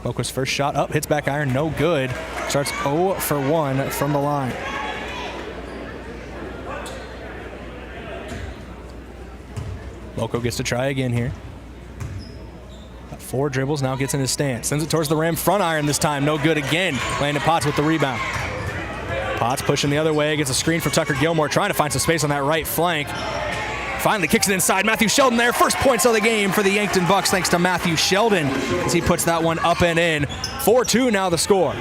Moko's first shot up, hits back iron, no good. Starts 0-for-1 from the line. Moko gets to try again here. Got 4 dribbles, now gets in his stance. Sends it towards the rim, front iron this time, no good again. Landon Potts with the rebound. Potts pushing the other way, gets a screen from Tucker Gilmore, trying to find some space on that right flank. Finally kicks it inside. Matthew Sheldon there. First points of the game for the Yankton Bucks thanks to Matthew Sheldon as he puts that one up and in. 4-2 now the score.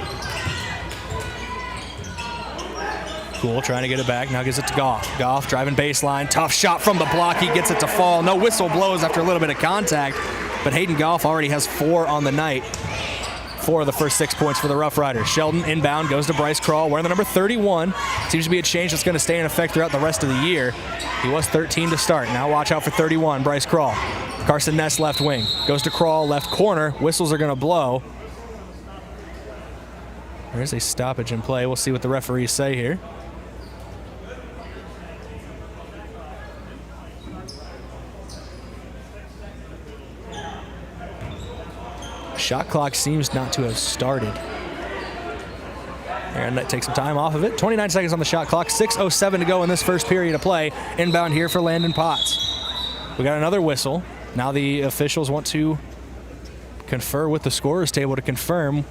Cool trying to get it back. Now gives it to Goff. Goff driving baseline. Tough shot from the block. He gets it to fall. No whistle blows after a little bit of contact. But Hayden Goff already has 4 on the night. 4 of the first 6 points for the Rough Riders. Sheldon inbound, goes to Bryce Krall, wearing the number 31. Seems to be a change that's going to stay in effect throughout the rest of the year. He was 13 to start. Now watch out for 31, Bryce Krall. Carson Ness left wing. Goes to Krall, left corner. Whistles are going to blow. There's a stoppage in play. We'll see what the referees say here. Shot clock seems not to have started. And that takes some time off of it. 29 seconds on the shot clock. 6:07 to go in this first period of play. Inbound here for Landon Potts. We got another whistle. Now the officials want to confer with the scorer's table to confirm.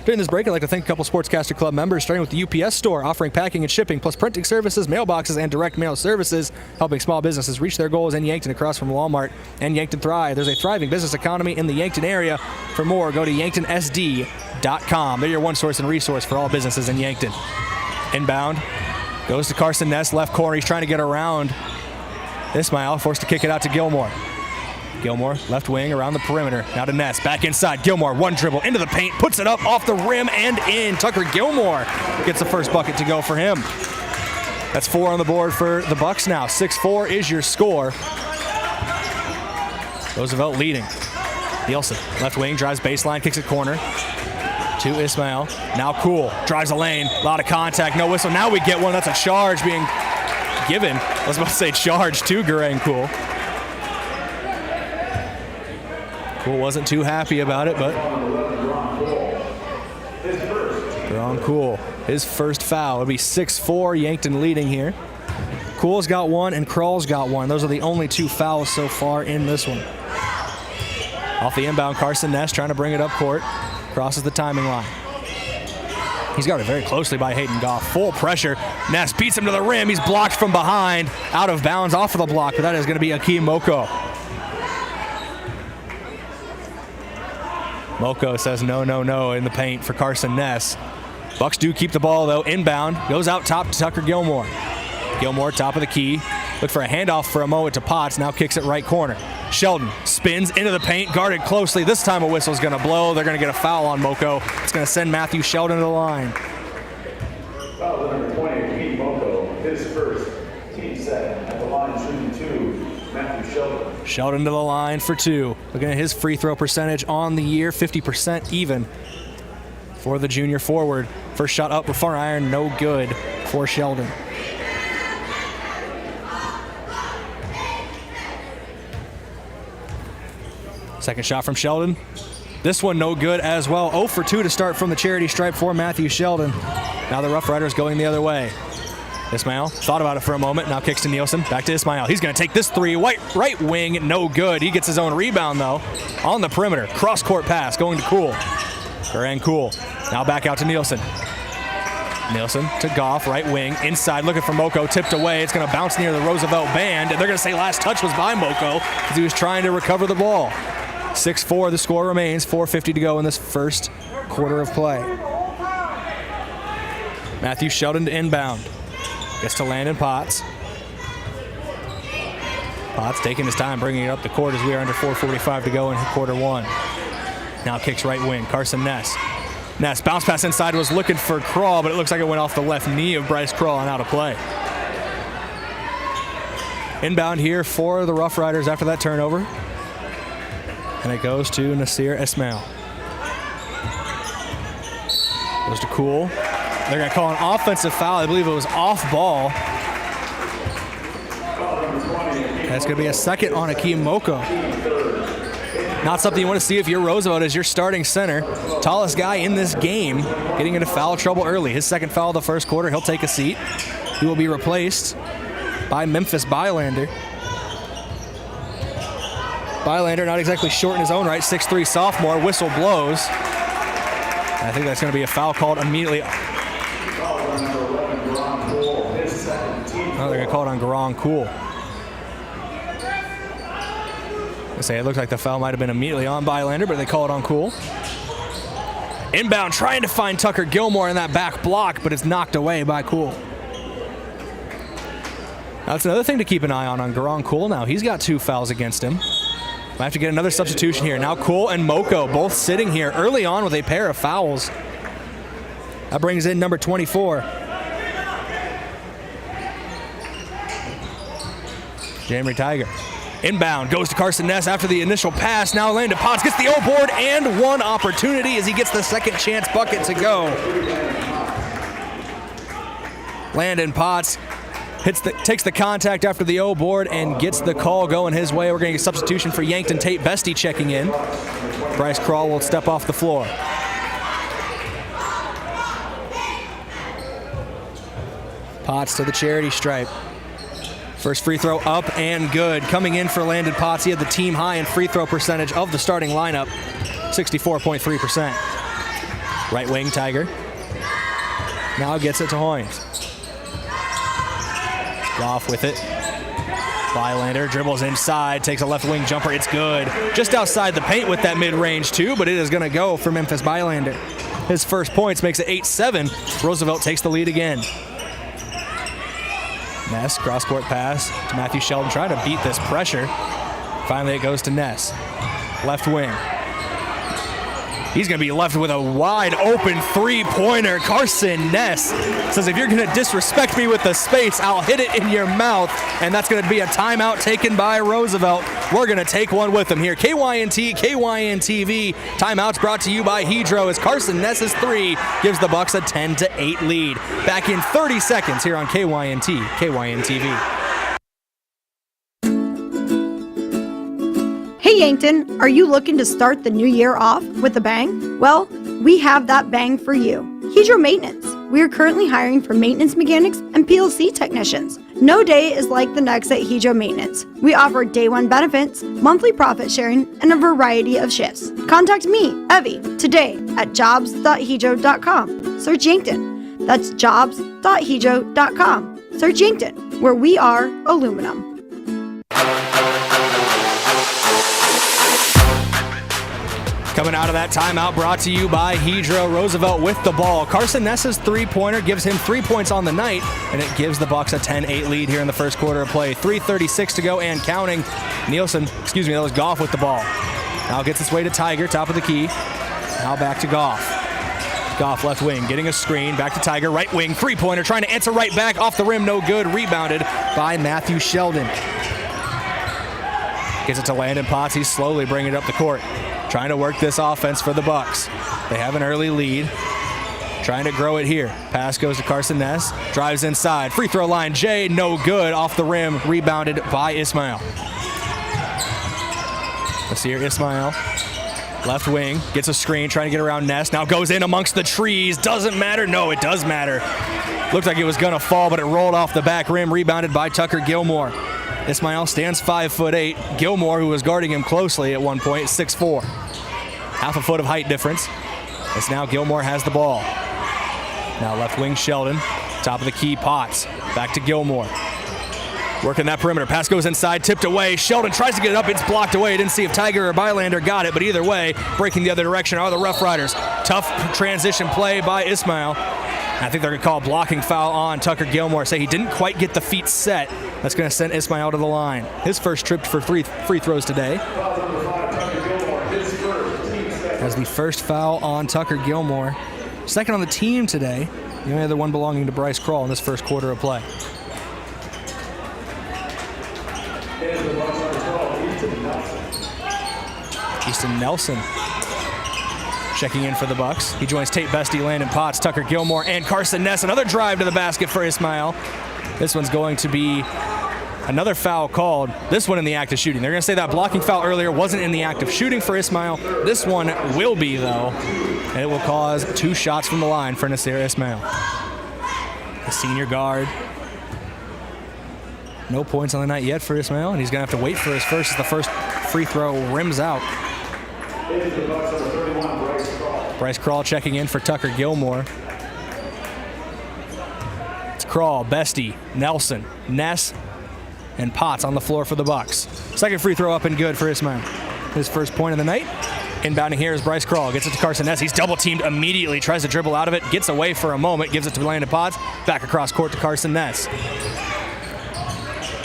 During this break, I'd like to thank a couple Sportscaster Club members, starting with the UPS store, offering packing and shipping, plus printing services, mailboxes, and direct mail services, helping small businesses reach their goals in Yankton across from Walmart and Yankton Thrive. There's a thriving business economy in the Yankton area. For more, go to yanktonsd.com. They're your one source and resource for all businesses in Yankton. Inbound, goes to Carson Ness, left corner. He's trying to get around Ismail, forced to kick it out to Gilmore. Gilmore, left wing, around the perimeter. Now to Ness, back inside. Gilmore, one dribble, into the paint, puts it up, off the rim, and in. Tucker Gilmore gets the first bucket to go for him. That's 4 on the board for the Bucks now. 6-4 is your score. Roosevelt leading. Nielsen, left wing, drives baseline, kicks it corner. To Ismail. Now Cool, drives a lane, a lot of contact, no whistle. Now we get one. That's a charge being given. I was about to say charge to Garang Cool. Cool wasn't too happy about it, but Ron Cool, his first foul. It'll be 6-4, Yankton leading here. Cool's got 1 and Krall's got 1. Those are the only 2 fouls so far in this one. Off the inbound, Carson Ness trying to bring it up court. Crosses the timing line. He's guarded very closely by Hayden Goff. Full pressure. Ness beats him to the rim. He's blocked from behind. Out of bounds off of the block, but that is going to be Akeem Moko. Moko says no, no, no in the paint for Carson Ness. Bucks do keep the ball, though. Inbound. Goes out top to Tucker Gilmore. Gilmore, top of the key. Look for a handoff for a moment to Potts. Now kicks it right corner. Sheldon spins into the paint. Guarded closely. This time a whistle's going to blow. They're going to get a foul on Moko. It's going to send Matthew Sheldon to the line. Foul number 20, Akeem Moko. His first, team set at the line, shooting 2. Sheldon to the line for two. Looking at his free throw percentage on the year, 50% even for the junior forward. First shot up with far iron, no good for Sheldon. Second shot from Sheldon. This one no good as well. 0 for 2 to start from the charity stripe for Matthew Sheldon. Now the Rough Riders going the other way. Ismail thought about it for a moment, now kicks to Nielsen. Back to Ismail. He's going to take this three. Right wing, no good. He gets his own rebound, though, on the perimeter. Cross-court pass going to Cool. Duran Cool. Now back out to Nielsen. Nielsen to Goff, right wing. Inside, looking for Moko. Tipped away. It's going to bounce near the Roosevelt band. And they're going to say last touch was by Moko because he was trying to recover the ball. 6-4, the score remains. 4:50 to go in this first quarter of play. Matthew Sheldon to inbound. Gets to Landon Potts. Potts taking his time, bringing it up the court as we are under 4:45 to go in quarter one. Now kicks right wing. Carson Ness. Ness, bounce pass inside, was looking for Crawl, but it looks like it went off the left knee of Bryce Crawl and out of play. Inbound here for the Rough Riders after that turnover. And it goes to Nasir Ismail. Goes to Cool. They're going to call an offensive foul. I believe it was off ball. That's going to be a second on Akeem Moko. Not something you want to see if you're Roosevelt as your starting center. Tallest guy in this game, getting into foul trouble early. His second foul of the first quarter. He'll take a seat. He will be replaced by Memphis Bylander. Bylander, not exactly short in his own right, 6'3" sophomore. Whistle blows. I think that's going to be a foul called immediately. Oh, they're going to call it on Garang Cool. I say it looks like the foul might have been immediately on Bylander, but they call it on Cool. Inbound, trying to find Tucker Gilmore in that back block, but it's knocked away by Cool. Now, that's another thing to keep an eye on Garang Cool now. He's got 2 fouls against him. Might have to get another substitution here. Now Cool and Moko both sitting here early on with a pair of fouls. That brings in number 24. Jamry Tiger. Inbound, goes to Carson Ness after the initial pass. Now Landon Potts gets the O board and one opportunity as he gets the second chance bucket to go. Landon Potts takes the contact after the O board and gets the call going his way. We're going to get a substitution for Yankton. Tate Bestie checking in. Bryce Crawl will step off the floor. Potts to the charity stripe. First free throw up and good. Coming in for Landon Potts. He had the team high in free throw percentage of the starting lineup, 64.3%. Right wing, Tiger. Now gets it to Hoynes. Goff with it. Bylander dribbles inside, takes a left wing jumper. It's good. Just outside the paint with that mid-range too, but it is going to go for Memphis Bylander. His first points makes it 8-7. Roosevelt takes the lead again. Ness, cross-court pass to Matthew Sheldon, trying to beat this pressure. Finally, it goes to Ness. Left wing. He's going to be left with a wide open three-pointer. Carson Ness says, if you're going to disrespect me with the space, I'll hit it in your mouth. And that's going to be a timeout taken by Roosevelt. We're going to take one with them here. KYNT, KYNTV. Timeouts brought to you by Hedro as Carson Ness's three gives the Bucks a 10-8 lead. Back in 30 seconds here on KYNT, KYNTV. Hey Yankton, are you looking to start the new year off with a bang? Well, we have that bang for you. Hedro Maintenance. We are currently hiring for maintenance mechanics and PLC technicians. No day is like the next at Hedro Maintenance. We offer day one benefits, monthly profit sharing, and a variety of shifts. Contact me, Evie, today at jobs.hedro.com. Search Yankton. That's jobs.hedro.com. Search Yankton, where we are aluminum. Coming out of that timeout brought to you by Hedro. Roosevelt with the ball. Carson Ness's three-pointer gives him 3 points on the night, and it gives the Bucks a 10-8 lead here in the first quarter of play. 3:36 to go and counting. That was Goff with the ball. Now gets its way to Tiger, top of the key. Now back to Goff. Goff left wing, getting a screen. Back to Tiger, right wing, three-pointer, trying to answer right back. Off the rim, no good. Rebounded by Matthew Sheldon. Gets it to Landon Potts. He's slowly bringing it up the court. Trying to work this offense for the Bucks. They have an early lead. Trying to grow it here. Pass goes to Carson Ness. Drives inside. Free throw line. Jay, no good. Off the rim. Rebounded by Ismail. Let's see here. Ismail. Left wing. Gets a screen. Trying to get around Ness. Now goes in amongst the trees. Doesn't matter. No, it does matter. Looked like it was going to fall, but it rolled off the back rim. Rebounded by Tucker Gilmore. Ismail stands 5'8". Gilmore, who was guarding him closely at one point, 6'4". Half a foot of height difference. As now Gilmore has the ball. Now left wing Sheldon. Top of the key, Potts. Back to Gilmore. Working that perimeter. Pass goes inside, tipped away. Sheldon tries to get it up. It's blocked away. Didn't see if Tiger or Bylander got it, but either way, breaking the other direction are the Rough Riders. Tough transition play by Ismail. I think they're going to call a blocking foul on Tucker Gilmore. Say he didn't quite get the feet set. That's going to send Ismail to the line. His first trip for free throws today. As the first foul on Tucker Gilmore. Second on the team today. The only other one belonging to Bryce Krall in this first quarter of play. Easton Nelson checking in for the Bucks. He joins Tate Bestie, Landon Potts, Tucker Gilmore, and Carson Ness. Another drive to the basket for Ismail. This one's going to be another foul called. This one in the act of shooting. They're going to say that blocking foul earlier wasn't in the act of shooting for Ismail. This one will be, though. And it will cause 2 shots from the line for Nasir Ismail. The senior guard. No points on the night yet for Ismail, and he's going to have to wait for his first as the first free throw rims out. Bryce Krall checking in for Tucker Gilmore. It's Krall, Bestie, Nelson, Ness, and Potts on the floor for the Bucks. Second free throw up and good for Ismail. His first point of the night. Inbounding here is Bryce Krall. Gets it to Carson Ness. He's double teamed immediately. Tries to dribble out of it. Gets away for a moment. Gives it to Landon Potts. Back across court to Carson Ness.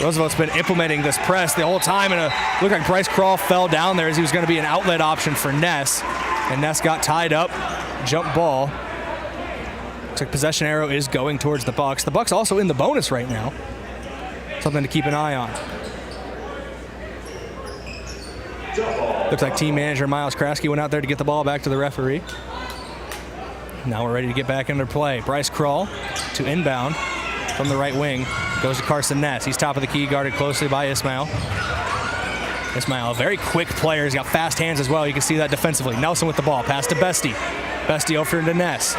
Roosevelt's been implementing this press the whole time, and it looked like Bryce Krall fell down there as he was going to be an outlet option for Ness. And Ness got tied up. Jump ball. Looks like possession arrow is going towards the Bucks. The Bucks also in the bonus right now. Something to keep an eye on. Looks like team manager Miles Kraske went out there to get the ball back to the referee. Now we're ready to get back into play. Bryce Krall to inbound from the right wing. Goes to Carson Ness. He's top of the key, guarded closely by Ismail. Ismail, a very quick player. He's got fast hands as well. You can see that defensively. Nelson with the ball. Pass to Bestie. Bestie over to Ness.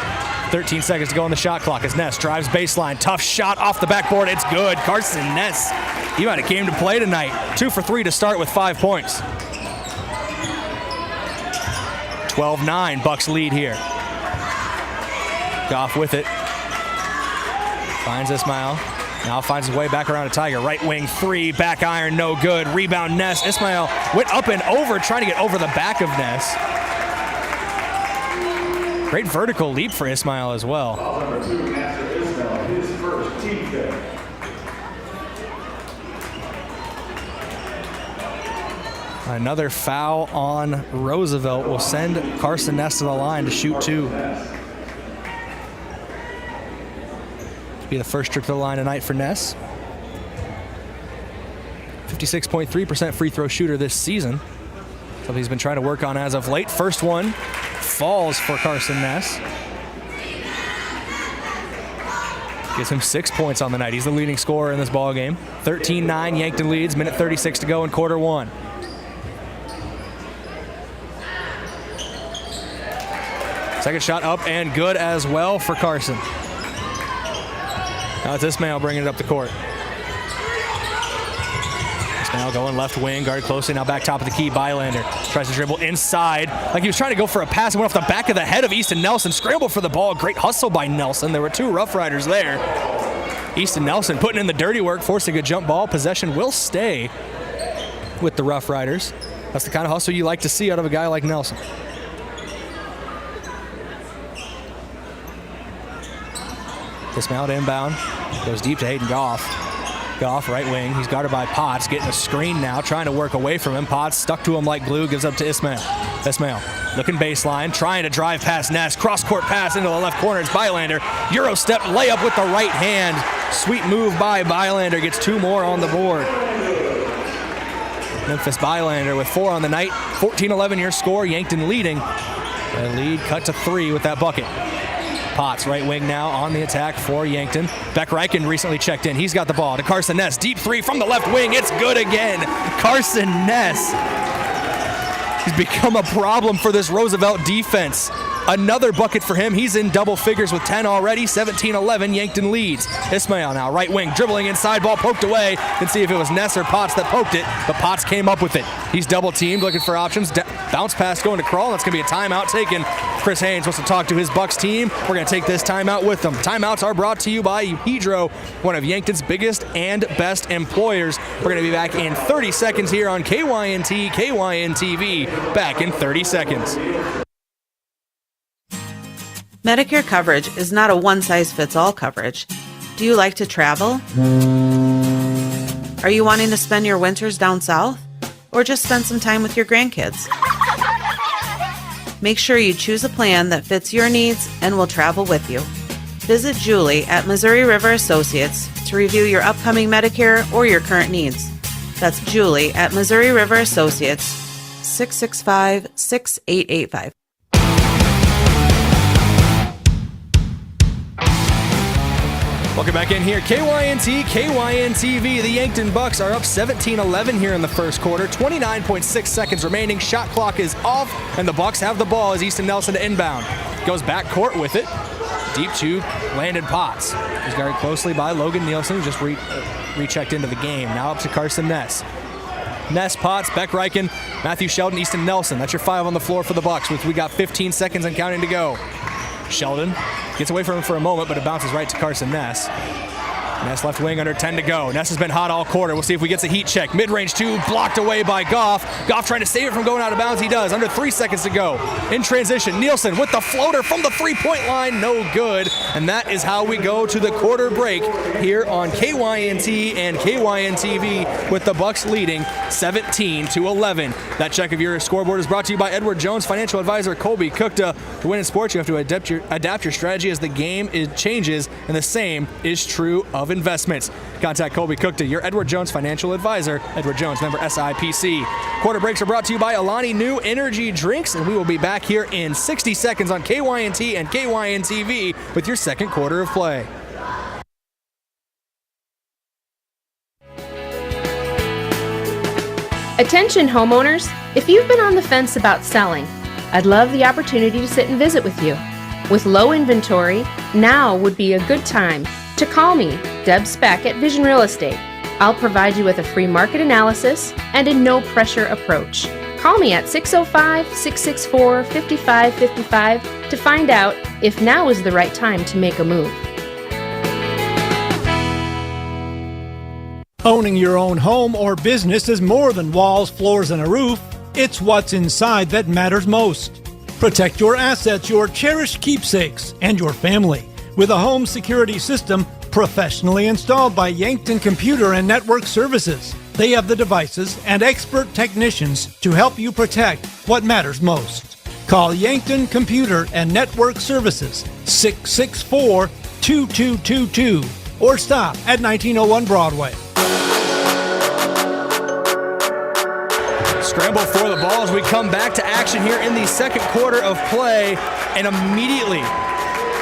13 seconds to go on the shot clock as Ness drives baseline. Tough shot off the backboard. It's good. Carson Ness, he might have came to play tonight. 2 for 3 to start with 5 points. 12-9, Bucks lead here. Goff with it. Finds Ismail. Now finds his way back around to Tiger. Right wing 3, back iron, no good. Rebound Ness. Ismail went up and over, trying to get over the back of Ness. Great vertical leap for Ismail as well. Another foul on Roosevelt will send Carson Ness to the line to shoot 2. Be the first trip to the line tonight for Ness. 56.3% free throw shooter this season. Something he's been trying to work on as of late. First one falls for Carson Ness. Gives him 6 points on the night. He's the leading scorer in this ball game. 13-9, Yankton leads. Minute 36 to go in quarter 1. Second shot up and good as well for Carson. Now it's Ismail bringing it up the court. Ismail going left wing, guarded closely. Now back top of the key, Bylander. Tries to dribble inside. Like he was trying to go for a pass. It went off the back of the head of Easton Nelson. Scrambled for the ball. Great hustle by Nelson. There were 2 Rough Riders there. Easton Nelson putting in the dirty work, forcing a jump ball. Possession will stay with the Rough Riders. That's the kind of hustle you like to see out of a guy like Nelson. Ismail to inbound. Goes deep to Hayden Goff. Goff, right wing. He's guarded by Potts. Getting a screen now. Trying to work away from him. Potts stuck to him like glue. Gives up to Ismail. Ismail looking baseline. Trying to drive past Ness. Cross-court pass into the left corner. It's Bylander. Euro step layup with the right hand. Sweet move by Bylander. Gets 2 more on the board. Memphis Bylander with 4 on the night. 14-11 your score. Yankton leading. A lead cut to 3 with that bucket. Potts, right wing now on the attack for Yankton. Beck Reichen recently checked in. He's got the ball to Carson Ness. Deep 3 from the left wing. It's good again. Carson Ness. He's become a problem for this Roosevelt defense. Another bucket for him. He's in double figures with 10 already. 17-11, Yankton leads. Ismail now, right wing, dribbling inside, ball poked away. Didn't see if it was Ness or Potts that poked it, but Potts came up with it. He's double teamed, looking for options. Bounce pass going to Kroll. That's going to be a timeout taken. Chris Haynes wants to talk to his Bucks team. We're going to take this timeout with them. Timeouts are brought to you by Hydro, one of Yankton's biggest and best employers. We're going to be back in 30 seconds here on KYNT, KYNTV. Back in 30 seconds. Medicare coverage is not a one-size-fits-all coverage. Do you like to travel? Are you wanting to spend your winters down south? Or just spend some time with your grandkids? Make sure you choose a plan that fits your needs and will travel with you. Visit Julie at Missouri River Associates to review your upcoming Medicare or your current needs. That's Julie at Missouri River Associates, 665-6885. Welcome back in here. KYNT, KYNTV. The Yankton Bucks are up 17-11 here in the first quarter. 29.6 seconds remaining. Shot clock is off, and the Bucks have the ball as Easton Nelson to inbound. Goes back court with it. Deep to Landon Potts. He's guarded closely by Logan Nielsen, who just rechecked into the game. Now up to Carson Ness. Ness, Potts, Beck Reichen, Matthew Sheldon, Easton Nelson. That's your 5 on the floor for the Bucks. We got 15 seconds and counting to go. Sheldon gets away from him for a moment, but it bounces right to Carson Ness. Ness left wing, under 10 to go. Ness has been hot all quarter. We'll see if we get a heat check. Mid-range 2, blocked away by Goff. Goff trying to save it from going out of bounds. He does. Under 3 seconds to go. In transition, Nielsen with the floater from the three-point line. No good. And that is how we go to the quarter break here on KYNT and KYNTV, with the Bucks leading 17-11. That check of your scoreboard is brought to you by Edward Jones, financial advisor Colby Cookta. To win in sports, you have to adapt your strategy as the game changes, and the same is true of investments. Contact Colby Cookta, your Edward Jones financial advisor. Edward Jones, member SIPC. Quarter breaks are brought to you by Alani New Energy Drinks, and we will be back here in 60 seconds on KYNT and KYNTV with your second quarter of play. Attention homeowners, if you've been on the fence about selling, I'd love the opportunity to sit and visit with you. With low inventory, now would be a good time to call me, Deb Speck at Vision Real Estate. I'll provide you with a free market analysis and a no-pressure approach. Call me at 605-664-5555 to find out if now is the right time to make a move. Owning your own home or business is more than walls, floors, and a roof. It's what's inside that matters most. Protect your assets, your cherished keepsakes, and your family with a home security system professionally installed by Yankton Computer and Network Services. They have the devices and expert technicians to help you protect what matters most. Call Yankton Computer and Network Services, 664-2222, or stop at 1901 Broadway. Scramble for the ball as we come back to action here in the second quarter of play, and immediately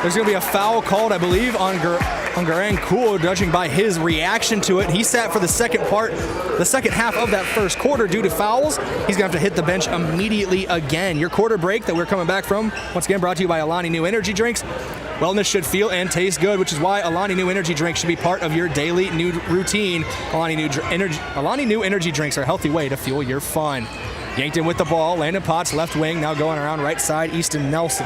there's going to be a foul called, I believe, on Garang Kuo, judging by his reaction to it. He sat for the second half of that first quarter due to fouls. He's going to have to hit the bench immediately again. Your quarter break that we're coming back from, once again, brought to you by Alani New Energy Drinks. Wellness should feel and taste good, which is why Alani New Energy Drinks should be part of your daily new routine. Alani New Energy Drinks are a healthy way to fuel your fun. Yankton with the ball. Landon Potts, left wing, now going around right side. Easton Nelson.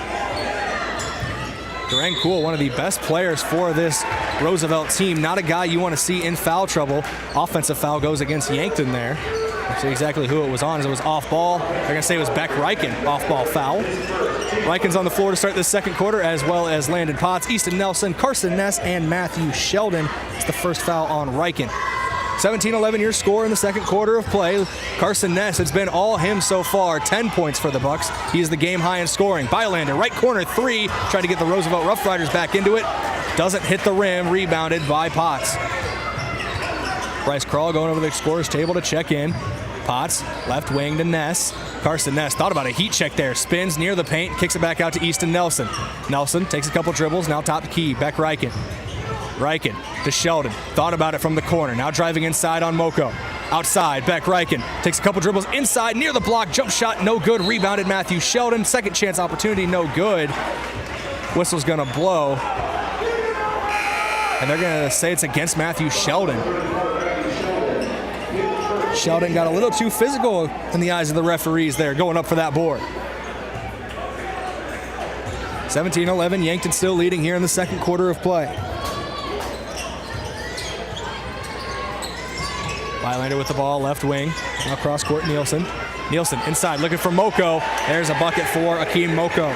Garang Kuo, one of the best players for this Roosevelt team. Not a guy you want to see in foul trouble. Offensive foul goes against Yankton there. I'll say exactly who it was on, as it was off ball. They're going to say it was Beck Reichen, off ball foul. Reichen's on the floor to start this second quarter, as well as Landon Potts, Easton Nelson, Carson Ness, and Matthew Sheldon. It's the first foul on Reichen. 17-11 your score in the second quarter of play. Carson Ness, it's been all him so far. 10 points for the Bucks. He is the game high in scoring. Bylander, right corner 3, trying to get the Roosevelt Rough Riders back into it. Doesn't hit the rim, rebounded by Potts. Bryce Kroll going over the scorer's table to check in. Potts, left wing to Ness. Carson Ness thought about a heat check there. Spins near the paint, kicks it back out to Easton Nelson. Nelson takes a couple dribbles, now top key. Beck Reichen. Reichen to Sheldon. Thought about it from the corner. Now driving inside on Moko. Outside, Beck Reichen takes a couple dribbles inside, near the block. Jump shot, no good. Rebounded Matthew Sheldon. Second chance opportunity, no good. Whistle's going to blow. And they're going to say it's against Matthew Sheldon. Sheldon got a little too physical in the eyes of the referees there, going up for that board. 17-11, Yankton still leading here in the second quarter of play. Bylander with the ball, left wing. Now cross court, Nielsen. Nielsen inside, looking for Moko. There's a bucket for Akeem Moko.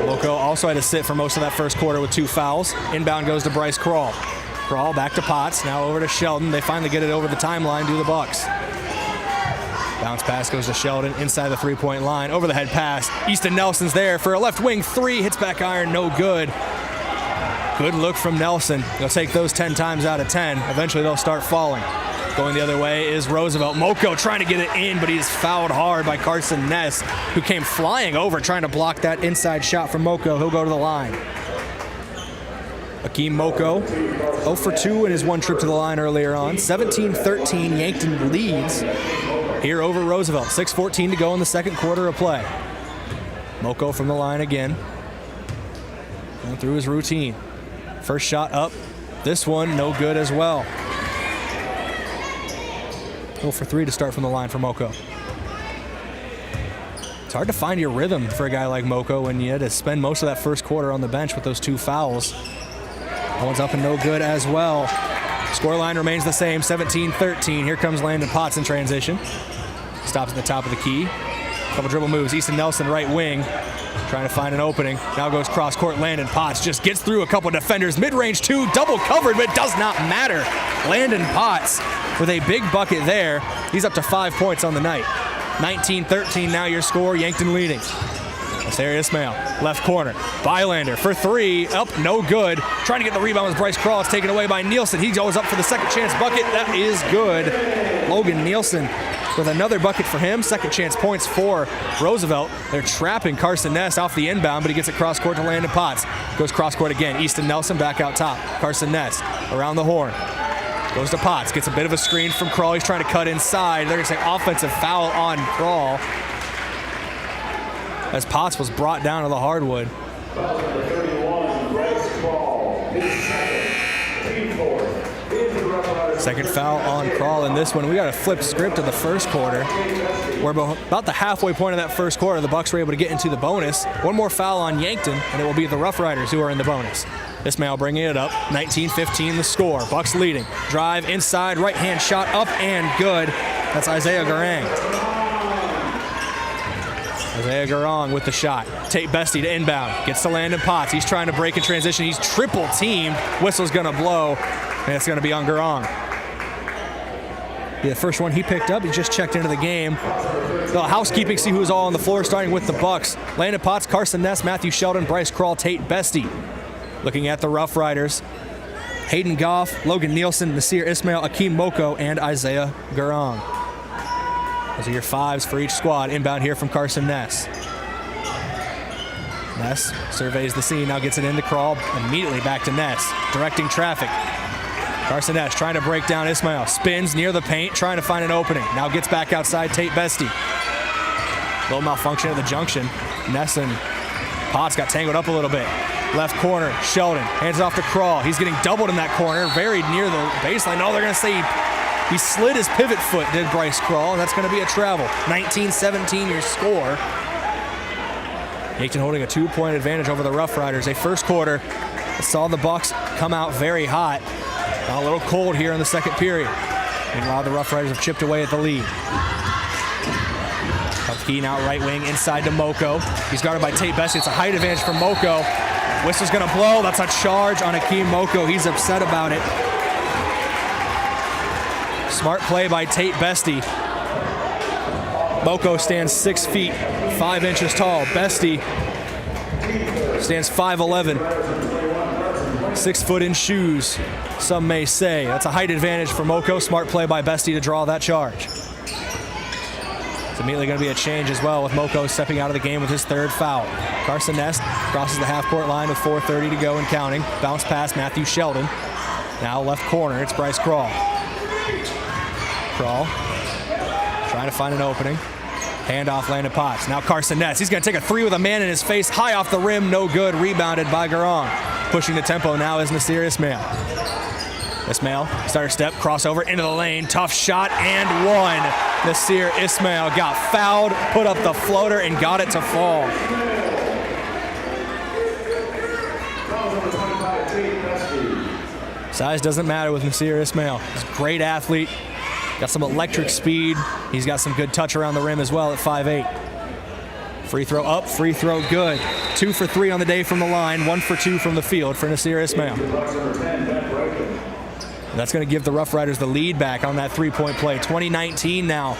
Moko also had to sit for most of that first quarter with 2 fouls. Inbound goes to Bryce Krall. Krall back to Potts, now over to Sheldon. They finally get it over the timeline to the Bucks. Bounce pass goes to Sheldon inside the three-point line. Over the head pass. Easton Nelson's there for a left wing 3. Hits back iron, no good. Good look from Nelson. They'll take those 10 times out of 10. Eventually they'll start falling. Going the other way is Roosevelt. Moko trying to get it in, but he is fouled hard by Carson Ness, who came flying over trying to block that inside shot from Moko. He'll go to the line. Akeem Moko, 0 for 2 in his one trip to the line earlier on. 17-13, Yankton leads here over Roosevelt. 6:14 to go in the second quarter of play. Moko from the line again. Going through his routine. First shot up. This one, no good as well. 0 for 3 to start from the line for Moko. It's hard to find your rhythm for a guy like Moko when you had to spend most of that first quarter on the bench with those 2 fouls. That one's up and no good as well. Scoreline remains the same, 17-13. Here comes Landon Potts in transition. Stops at the top of the key. Couple dribble moves. Easton Nelson, right wing. Trying to find an opening. Now goes cross court. Landon Potts just gets through a couple defenders. Mid-range 2, double covered, but it does not matter. Landon Potts with a big bucket there. He's up to 5 points on the night. 19-13 now your score. Yankton leading. Isaiah Ismail, left corner. Bylander for 3, up, no good. Trying to get the rebound with Bryce Krall. It's taken away by Nielsen. He goes up for the second chance bucket. That is good. Logan Nielsen with another bucket for him. Second chance points for Roosevelt. They're trapping Carson Ness off the inbound, but he gets it cross court to Landon Potts. Goes cross court again. Easton Nelson back out top. Carson Ness around the horn. Goes to Potts. Gets a bit of a screen from Krall. He's trying to cut inside. They're going to say offensive foul on Krall, as Potts was brought down to the hardwood. Second foul on Krall in this one. We got a flipped script of the first quarter. We're about the halfway point of that first quarter. The Bucks were able to get into the bonus. One more foul on Yankton, and it will be the Rough Riders who are in the bonus. Ismail bringing it up. 19-15 the score. Bucks leading. Drive inside, right-hand shot up and good. That's Isaiah Garang. Isaiah Garang with the shot. Tate Bestie to inbound. Gets to Landon Potts. He's trying to break in transition. He's triple teamed. Whistle's going to blow, and it's going to be on Garang. The first one he picked up, he just checked into the game. The housekeeping, see who's all on the floor, starting with the Bucks. Landon Potts, Carson Ness, Matthew Sheldon, Bryce Krall, Tate Bestie. Looking at the Rough Riders, Hayden Goff, Logan Nielsen, Nasir Ismail, Akeem Moko, and Isaiah Garang. Those are your 5s for each squad. Inbound here from Carson Ness. Ness surveys the scene, now gets it into Krall, immediately back to Ness, directing traffic. Carson Ness trying to break down Ismail, spins near the paint, trying to find an opening. Now gets back outside, Tate Bestie. Little malfunction at the junction. Ness and Potts got tangled up a little bit. Left corner, Sheldon hands it off to Krall. He's getting doubled in that corner, very near the baseline. No, they're going to say he slid his pivot foot, did Bryce Krall, and that's going to be a travel. 19-17 your score. Yankton holding a 2-point advantage over the Rough Riders. A first quarter that saw the Bucks come out very hot. Got a little cold here in the second period. Meanwhile, the Rough Riders have chipped away at the lead. Key now right wing inside to Moko. He's guarded by Tate Bestie. It's a height advantage for Moko. Whistle's going to blow. That's a charge on Akeem Moko. He's upset about it. Smart play by Tate Bestie. Moko stands 6 feet, 5 inches tall. Bestie stands 5'11", 6 foot in shoes. some may say. That's a height advantage for Moco. Smart play by Bestie to draw that charge. It's immediately going to be a change as well with Moco stepping out of the game with his third foul. Carson Nest crosses the half-court line with 4:30 to go and counting. Bounce pass, Matthew Sheldon. Now left corner, it's Bryce Krall. Krall trying to find an opening. Handoff, Landon Potts. Now Carson Ness. He's going to take a three with a man in his face. High off the rim. No good. Rebounded by Garong. Pushing the tempo now is Nasir Ismail. Ismail, starter step, crossover into the lane. Tough shot and one. Nasir Ismail got fouled, put up the floater, and got it to fall. Size doesn't matter with Nasir Ismail. He's a great athlete. Got some electric speed. He's got some good touch around the rim as well at 5'8". Free throw up, free throw good. 2 for 3 on the day from the line, 1 for 2 from the field for Nasir Ismail. That's going to give the Rough Riders the lead back on that three-point play. 2019 now.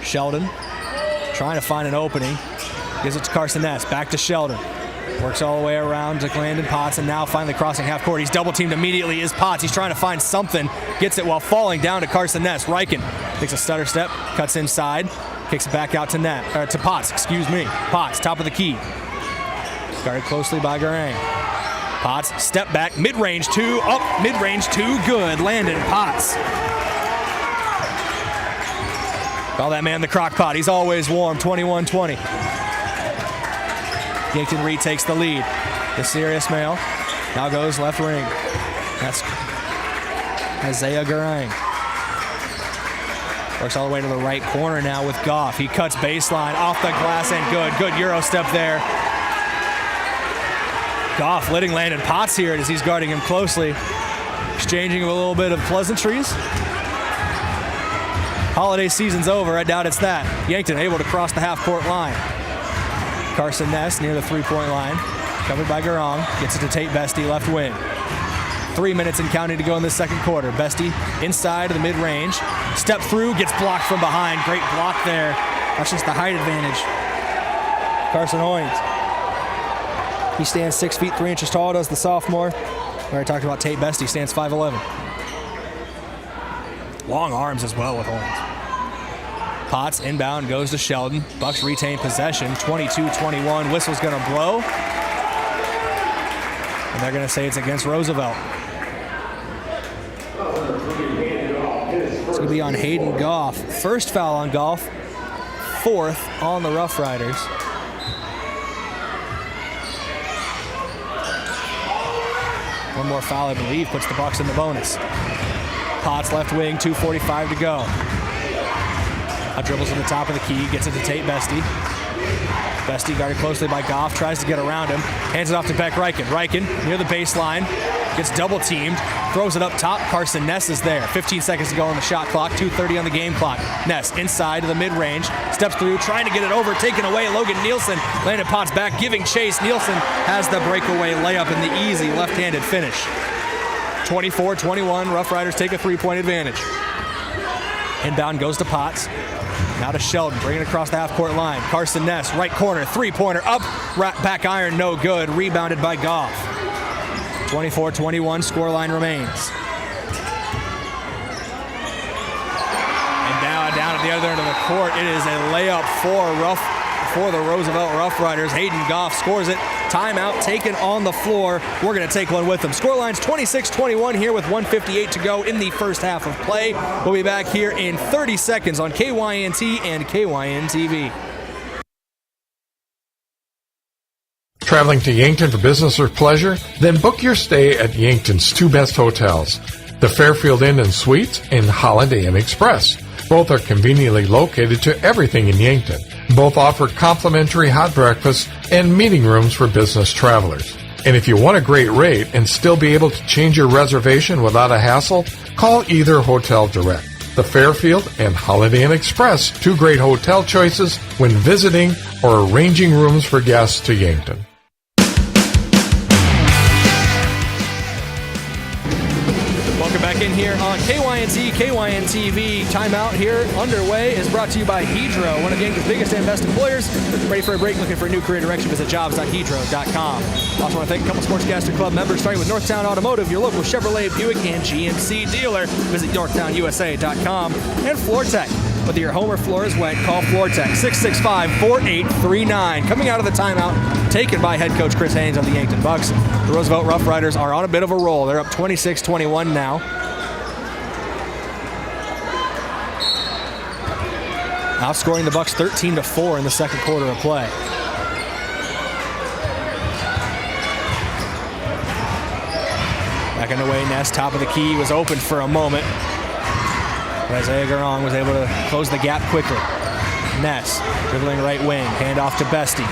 Sheldon trying to find an opening. Gives it to Carson Ness. Back to Sheldon. Works all the way around to Landon Potts, and now finally crossing half court. He's double teamed immediately, is Potts. He's trying to find something. Gets it while falling down to Carson Ness. Riken takes a stutter step, cuts inside, kicks it back out to Potts, Potts, top of the key. Guarded closely by Garang. Potts, step back, mid-range two, up, mid-range two, good. Landon Potts. Call that man the crock pot. He's always warm, 21-20. Yankton retakes the lead. Nasir Ismail now goes left wing. That's Isaiah Garang. Works all the way to the right corner now with Goff. He cuts baseline off the glass and good. Good Euro step there. Goff letting Landon Potts hear it as he's guarding him closely. Exchanging a little bit of pleasantries. Holiday season's over. I doubt it's that. Yankton able to cross the half-court line. Carson Ness near the three-point line. Covered by Garong. Gets it to Tate Bestie, left wing. 3 minutes and counting to go in the second quarter. Bestie inside of the mid-range. Step through, gets blocked from behind. Great block there. That's just the height advantage. Carson Hoynes. He stands 6 feet 3 inches tall, does the sophomore. We already talked about Tate Bestie, stands 5'11". Long arms as well with Hoynes. Potts inbound, goes to Sheldon. Bucks retain possession, 22-21. Whistle's going to blow. And they're going to say it's against Roosevelt. It's going to be on Hayden Goff. First foul on Goff, 4th on the Rough Riders. One more foul, I believe, puts the Bucks in the bonus. Potts left wing, 2:45 to go. Dribbles to the top of the key, gets it to Tate Bestie. Bestie guarded closely by Goff, tries to get around him, hands it off to Beck Riken. Riken near the baseline, gets double teamed, throws it up top. Carson Ness is there. 15 seconds to go on the shot clock, 2:30 on the game clock. Ness inside to the mid-range, steps through, trying to get it over, taken away. Logan Nielsen, Landon Potts back, giving chase. Nielsen has the breakaway layup and the easy left-handed finish. 24-21, Rough Riders take a three-point advantage. Inbound goes to Potts. Now to Sheldon, bringing it across the half-court line. Carson Ness, right corner, three-pointer up, back iron, no good. Rebounded by Goff. 24-21, scoreline remains. And now down at the other end of the court, it is a layup for the Roosevelt Rough Riders. Hayden Goff scores it. Timeout taken on the floor. We're going to take one with them. Scoreline's 26-21 here with 1:58 to go in the first half of play. We'll be back here in 30 seconds on KYNT and KYNTV. Traveling to Yankton for business or pleasure? Then book your stay at Yankton's two best hotels, the Fairfield Inn and Suites and Holiday Inn Express. Both are conveniently located to everything in Yankton. Both offer complimentary hot breakfast and meeting rooms for business travelers. And if you want a great rate and still be able to change your reservation without a hassle, call either hotel direct. The Fairfield and Holiday Inn Express, two great hotel choices when visiting or arranging rooms for guests to Yankton. Welcome back check-in here on KYNT, KYNTV. Timeout here underway is brought to you by Hedro, one of Yankton's biggest and best employers. Ready for a break? Looking for a new career direction? Visit jobs.hedro.com. Also want to thank a couple Sportscaster Club members, starting with Northtown Automotive, your local Chevrolet, Buick, and GMC dealer. Visit NorthtownUSA.com. And FloorTech. Whether your home or floor is wet, call FloorTech, 665-4839. Coming out of the timeout, taken by head coach Chris Haynes of the Yankton Bucks. The Roosevelt Rough Riders are on a bit of a roll. They're up 26-21 now. Outscoring the Bucks 13-4 in the second quarter of play. Back underway, Ness, top of the key, was open for a moment. Isaiah Garong was able to close the gap quickly. Ness, dribbling right wing, hand off to Bestie.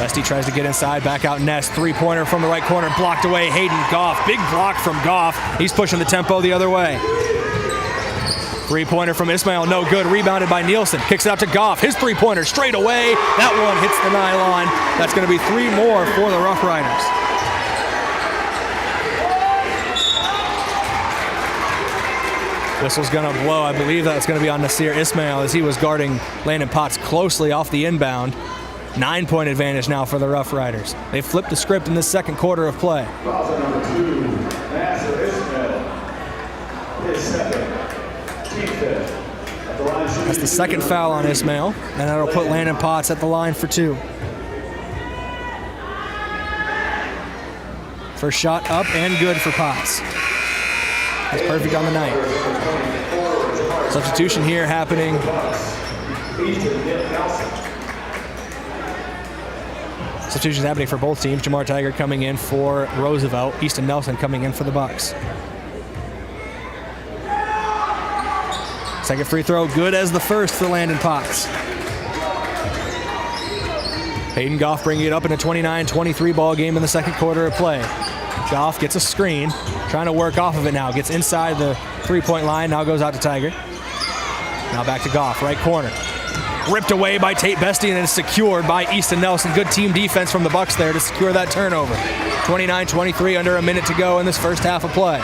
Bestie tries to get inside, back out Ness, three-pointer from the right corner, blocked away, Hayden Goff. Big block from Goff. He's pushing the tempo the other way. Three-pointer from Ismail, no good, rebounded by Nielsen. Kicks it out to Goff, his three-pointer straight away. That one hits the nylon. That's going to be 3 more for the Rough Riders. Whistle's going to blow. I believe that's going to be on Nasir Ismail as he was guarding Landon Potts closely off the inbound. 9-point advantage now for the Rough Riders. They flipped the script in this second quarter of play. That's the second foul on Ismail, and that'll put Landon Potts at the line for 2. First shot up and good for Potts. That's perfect on the night. Substitution here happening. Substitutions happening for both teams. Jamar Tiger coming in for Roosevelt. Easton Nelson coming in for the Bucks. Second free throw, good as the first for Landon Potts. Hayden Goff bringing it up in a 29-23 ball game in the second quarter of play. Goff gets a screen, trying to work off of it now. Gets inside the three-point line, now goes out to Tiger. Now back to Goff, right corner. Ripped away by Tate Bestie and is secured by Easton Nelson. Good team defense from the Bucks there to secure that turnover. 29-23, under a minute to go in this first half of play.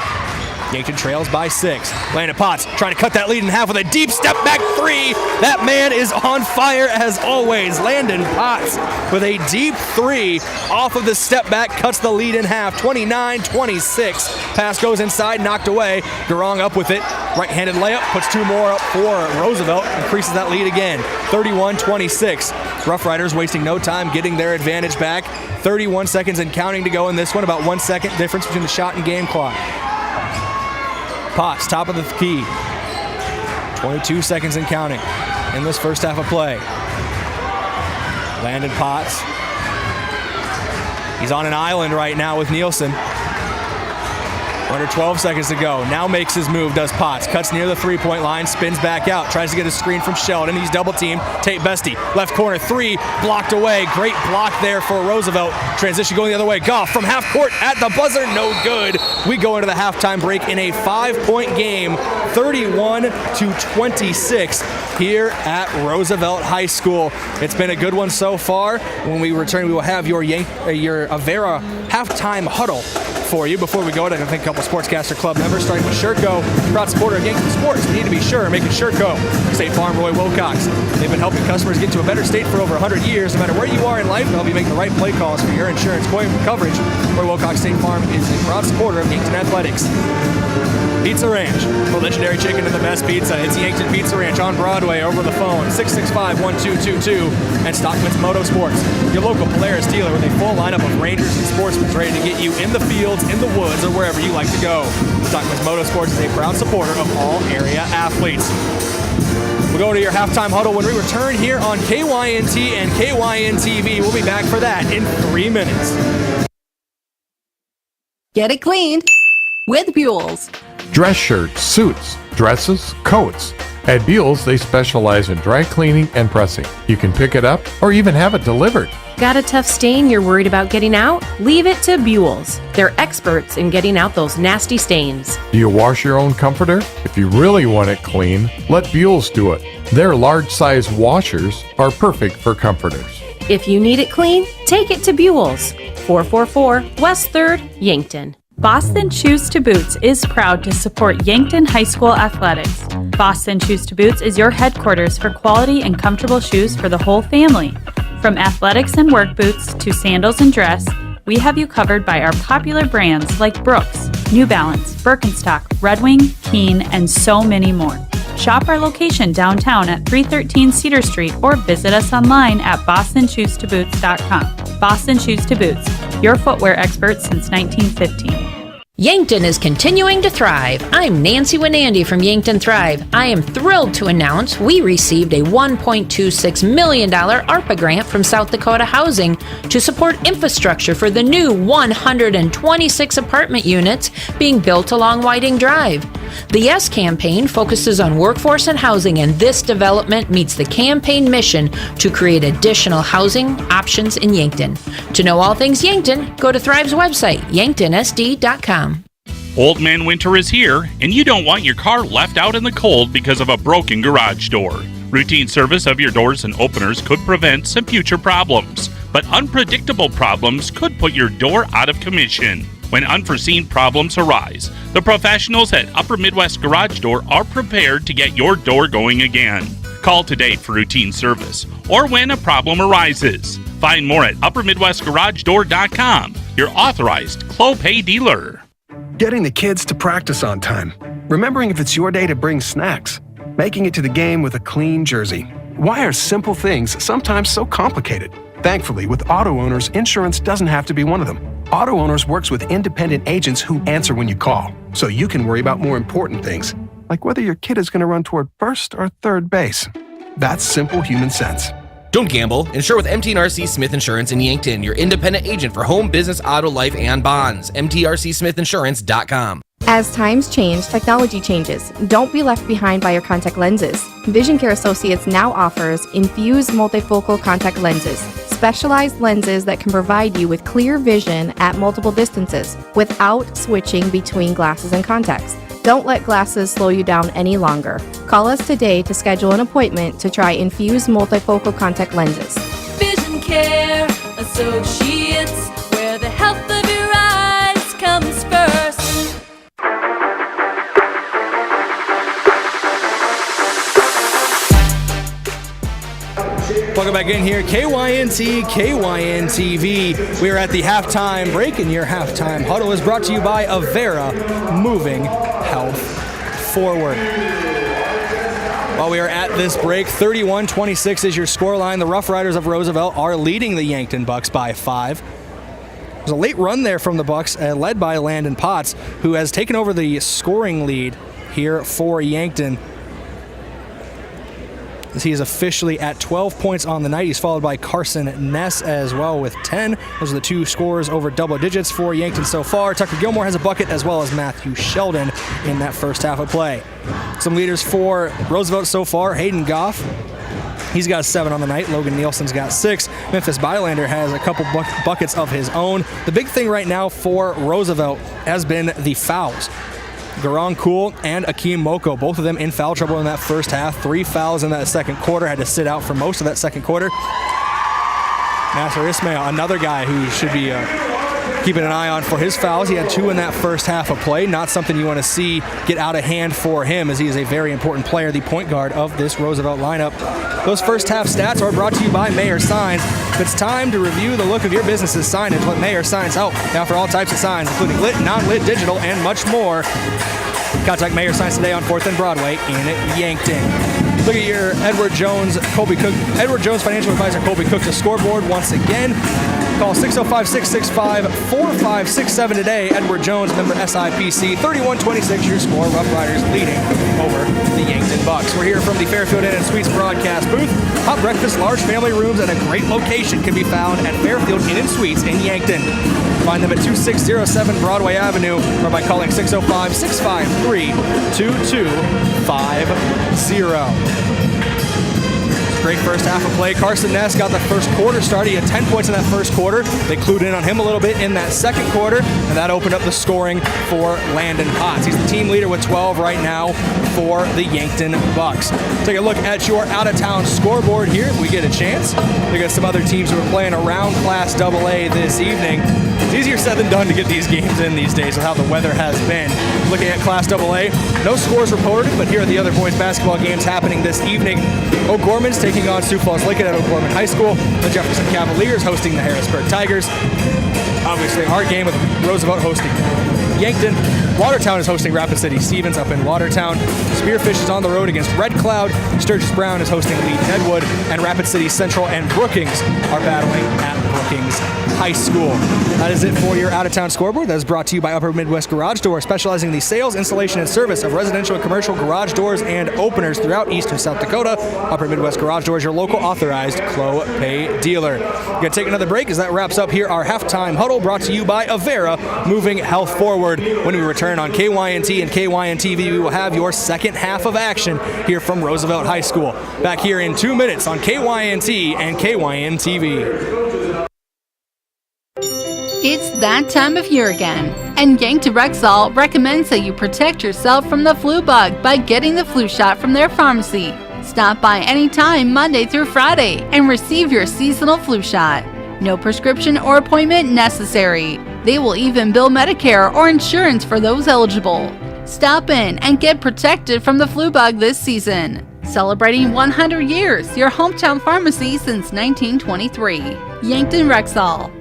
Yankton trails by 6. Landon Potts trying to cut that lead in half with a deep step back 3. That man is on fire as always. Landon Potts with a deep 3 off of the step back, cuts the lead in half. 29-26. Pass goes inside, knocked away. Garong up with it. Right-handed layup, puts 2 more up for Roosevelt, increases that lead again. 31-26. Rough Riders wasting no time getting their advantage back. 31 seconds and counting to go in this one. About 1 second difference between the shot and game clock. Potts, top of the key. 22 seconds and counting in this first half of play. Landon Potts. He's on an island right now with Nielsen. Under 12 seconds to go. Now makes his move, does Potts. Cuts near the three-point line, spins back out. Tries to get a screen from Sheldon. He's double-teamed. Tate Bestie, left corner 3, blocked away. Great block there for Roosevelt. Transition going the other way. Goff from half court at the buzzer, no good. We go into the halftime break in a 5-point game, 31-26 here at Roosevelt High School. It's been a good one so far. When we return, we will have your Avera halftime huddle for you. Before we go, I thank a couple Sportscaster Club members, starting with Sherco, proud supporter of Yankton Sports. We need to be sure, making Sherco. State Farm, Roy Wilcox. They've been helping customers get to a better state for over 100 years. No matter where you are in life, they'll help you make the right play calls for your insurance coverage. Roy Wilcox State Farm is a proud supporter of Yankton Athletics. Pizza Ranch, the legendary chicken and the best pizza. It's Yankton Pizza Ranch on Broadway over the phone, 665-1222. And Stockman's Motorsports, your local Polaris dealer with a full lineup of Rangers and Sportsmen ready to get you in the fields, in the woods, or wherever you like to go. Stockman's Motorsports is a proud supporter of all area athletes. We'll go to your halftime huddle when we return here on KYNT and KYNTV. We'll be back for that in 3 minutes. Get it cleaned with Buell's. Dress shirts, suits, dresses, coats. At Buell's, they specialize in dry cleaning and pressing. You can pick it up or even have it delivered. Got a tough stain you're worried about getting out? Leave it to Buell's. They're experts in getting out those nasty stains. Do you wash your own comforter? If you really want it clean, let Buell's do it. Their large-size washers are perfect for comforters. If you need it clean, take it to Buell's. 444 West 3rd, Yankton. Boston Shoes to Boots is proud to support Yankton High School athletics. Boston Shoes to Boots is your headquarters for quality and comfortable shoes for the whole family. From athletics and work boots to sandals and dress, we have you covered by our popular brands like Brooks, New Balance, Birkenstock, Red Wing, Keen, and so many more. Shop our location downtown at 313 Cedar Street or visit us online at bostonshoestoboots.com. Boston Shoes to Boots, your footwear experts since 1915. Yankton is continuing to thrive. I'm Nancy Winandy from Yankton Thrive. I am thrilled to announce we received a $1.26 million ARPA grant from South Dakota Housing to support infrastructure for the new 126 apartment units being built along Whiting Drive. The Yes campaign focuses on workforce and housing, and this development meets the campaign mission to create additional housing options in Yankton. To know all things Yankton, go to Thrive's website, yanktonsd.com. Old Man Winter is here, and you don't want your car left out in the cold because of a broken garage door. Routine service of your doors and openers could prevent some future problems, but unpredictable problems could put your door out of commission. When unforeseen problems arise, the professionals at Upper Midwest Garage Door are prepared to get your door going again. Call today for routine service or when a problem arises. Find more at uppermidwestgaragedoor.com, your authorized Clopay dealer. Getting the kids to practice on time. Remembering if it's your day to bring snacks. Making it to the game with a clean jersey. Why are simple things sometimes so complicated? Thankfully, with Auto Owners, insurance doesn't have to be one of them. Auto Owners works with independent agents who answer when you call, so you can worry about more important things, like whether your kid is going to run toward first or third base. That's simple human sense. Don't gamble. Insure with MT&RC Smith Insurance in Yankton, your independent agent for home, business, auto, life, and bonds. MTRCSmithInsurance.com. As times change, technology changes. Don't be left behind by your contact lenses. Vision Care Associates now offers infused multifocal contact lenses, specialized lenses that can provide you with clear vision at multiple distances without switching between glasses and contacts. Don't let glasses slow you down any longer. Call us today to schedule an appointment to try infused multifocal contact lenses. Vision Care Associates, where the health of your eyes comes first. Welcome back in here, KYNT, KYNTV. We are at the halftime break, and your halftime huddle is brought to you by Avera, moving health forward. While we are at this break, 31-26 is your scoreline. The Rough Riders of Roosevelt are leading the Yankton Bucks by 5. There's a late run there from the Bucks, led by Landon Potts, who has taken over the scoring lead here for Yankton. He is officially at 12 points on the night. He's followed by Carson Ness as well with 10. Those are the two scores over double digits for Yankton so far. Tucker Gilmore has a bucket, as well as Matthew Sheldon in that first half of play. Some leaders for Roosevelt so far: Hayden Goff, he's got 7 on the night. Logan Nielsen's got 6. Memphis Bylander has a couple buckets of his own. The big thing right now for Roosevelt has been the fouls. Garang Kuhl and Akeem Moko, both of them in foul trouble in that first half. 3 fouls in that second quarter. Had to sit out for most of that second quarter. Nasser Ismail, another guy who should be keeping an eye on for his fouls. He had 2 in that first half of play. Not something you want to see get out of hand for him, as he is a very important player, the point guard of this Roosevelt lineup. Those first half stats are brought to you by Mayor Signs. If it's time to review the look of your business's signage, let Mayor Signs help. Now for all types of signs, including lit, non-lit, digital, and much more. Contact Mayor Signs today on 4th and Broadway in Yankton. Look at your Edward Jones Financial Advisor Colby Cook to scoreboard once again. Call 605-665-4567 today. Edward Jones, member SIPC. 31-26, your score. Rough Riders leading over the Yankton Bucks. We're here from the Fairfield Inn & Suites broadcast booth. Hot breakfast, large family rooms, and a great location can be found at Fairfield Inn & Suites in Yankton. Find them at 2607 Broadway Avenue or by calling 605-653-2250. Great first half of play. Carson Ness got the first quarter started. He had 10 points in that first quarter. They clued in on him a little bit in that second quarter, and that opened up the scoring for Landon Potts. He's the team leader with 12 right now for the Yankton Bucks. Take a look at your out-of-town scoreboard here if we get a chance. We got some other teams who are playing around Class AA this evening. It's easier said than done to get these games in these days with how the weather has been. Looking at Class AA, no scores reported, but here are the other boys basketball games happening this evening. O'Gorman's taking on Sioux Falls Lincoln at O'Gorman High School. The Jefferson Cavaliers hosting the Harrisburg Tigers. Obviously, our game with Roosevelt hosting Yankton. Watertown is hosting Rapid City Stevens up in Watertown. Spearfish is on the road against Red Cloud. Sturgis Brown is hosting Lee Deadwood. And Rapid City Central and Brookings are battling at Brookings High School. That is it for your out-of-town scoreboard. That is brought to you by Upper Midwest Garage Door, specializing in the sales, installation, and service of residential and commercial garage doors and openers throughout Eastern South Dakota. Upper Midwest Garage Door is your local authorized Clopay dealer. We're going to take another break as that wraps up here our halftime huddle, brought to you by Avera, moving health forward. When we return on KYNT and KYNTV, we will have your second half of action here from Roosevelt High School. Back here in 2 minutes on KYNT and KYNTV. It's that time of year again, and Yankton Rexall recommends that you protect yourself from the flu bug by getting the flu shot from their pharmacy. Stop by anytime Monday through Friday and receive your seasonal flu shot. No prescription or appointment necessary. They will even bill Medicare or insurance for those eligible. Stop in and get protected from the flu bug this season. Celebrating 100 years, your hometown pharmacy since 1923. Yankton Rexall.